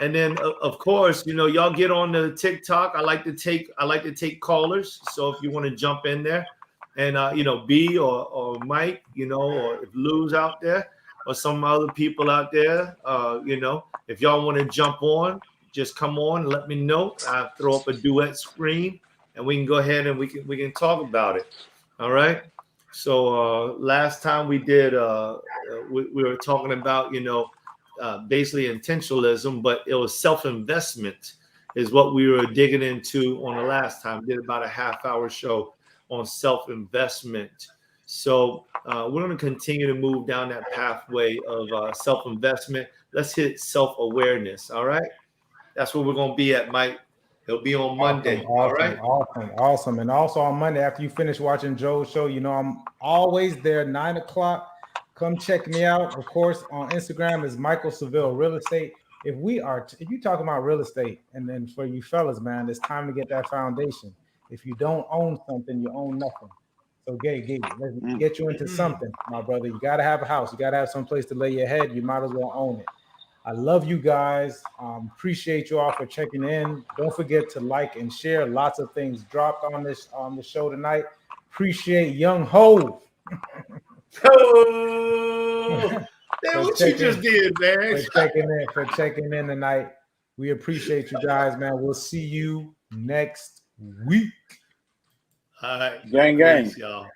And then of course, y'all get on the TikTok. I like to take callers. So if you want to jump in there. And B or Mike, or if Lou's out there, or some other people out there, if y'all want to jump on, just come on and let me know. I throw up a duet screen, and we can go ahead and we can talk about it. All right. So last time we did, we were talking about basically intentionalism, but it was self-investment is what we were digging into on the last time. We did about a half-hour show on self-investment. So we're going to continue to move down that pathway of self-investment. Let's hit self-awareness. All right. That's where we're going to be at, Mike. It'll be on Monday. All right. Awesome. And also on Monday, after you finish watching Joe's show, I'm always there, 9:00. Come check me out. Of course, on Instagram is Michael Seville Real Estate. If you talk about real estate, and then for you fellas, man, it's time to get that foundation. If you don't own something, you own nothing. So let's get you into something, my brother. You got to have a house. You got to have some place to lay your head. You might as well own it. I love you guys. Appreciate you all for checking in. Don't forget to like and share. Lots of things dropped on the show tonight. Appreciate Young Ho Oh, man, for what you just did, man? for checking in tonight. We appreciate you guys, man. We'll see you next week. All right. Gang, gang. Peace, y'all.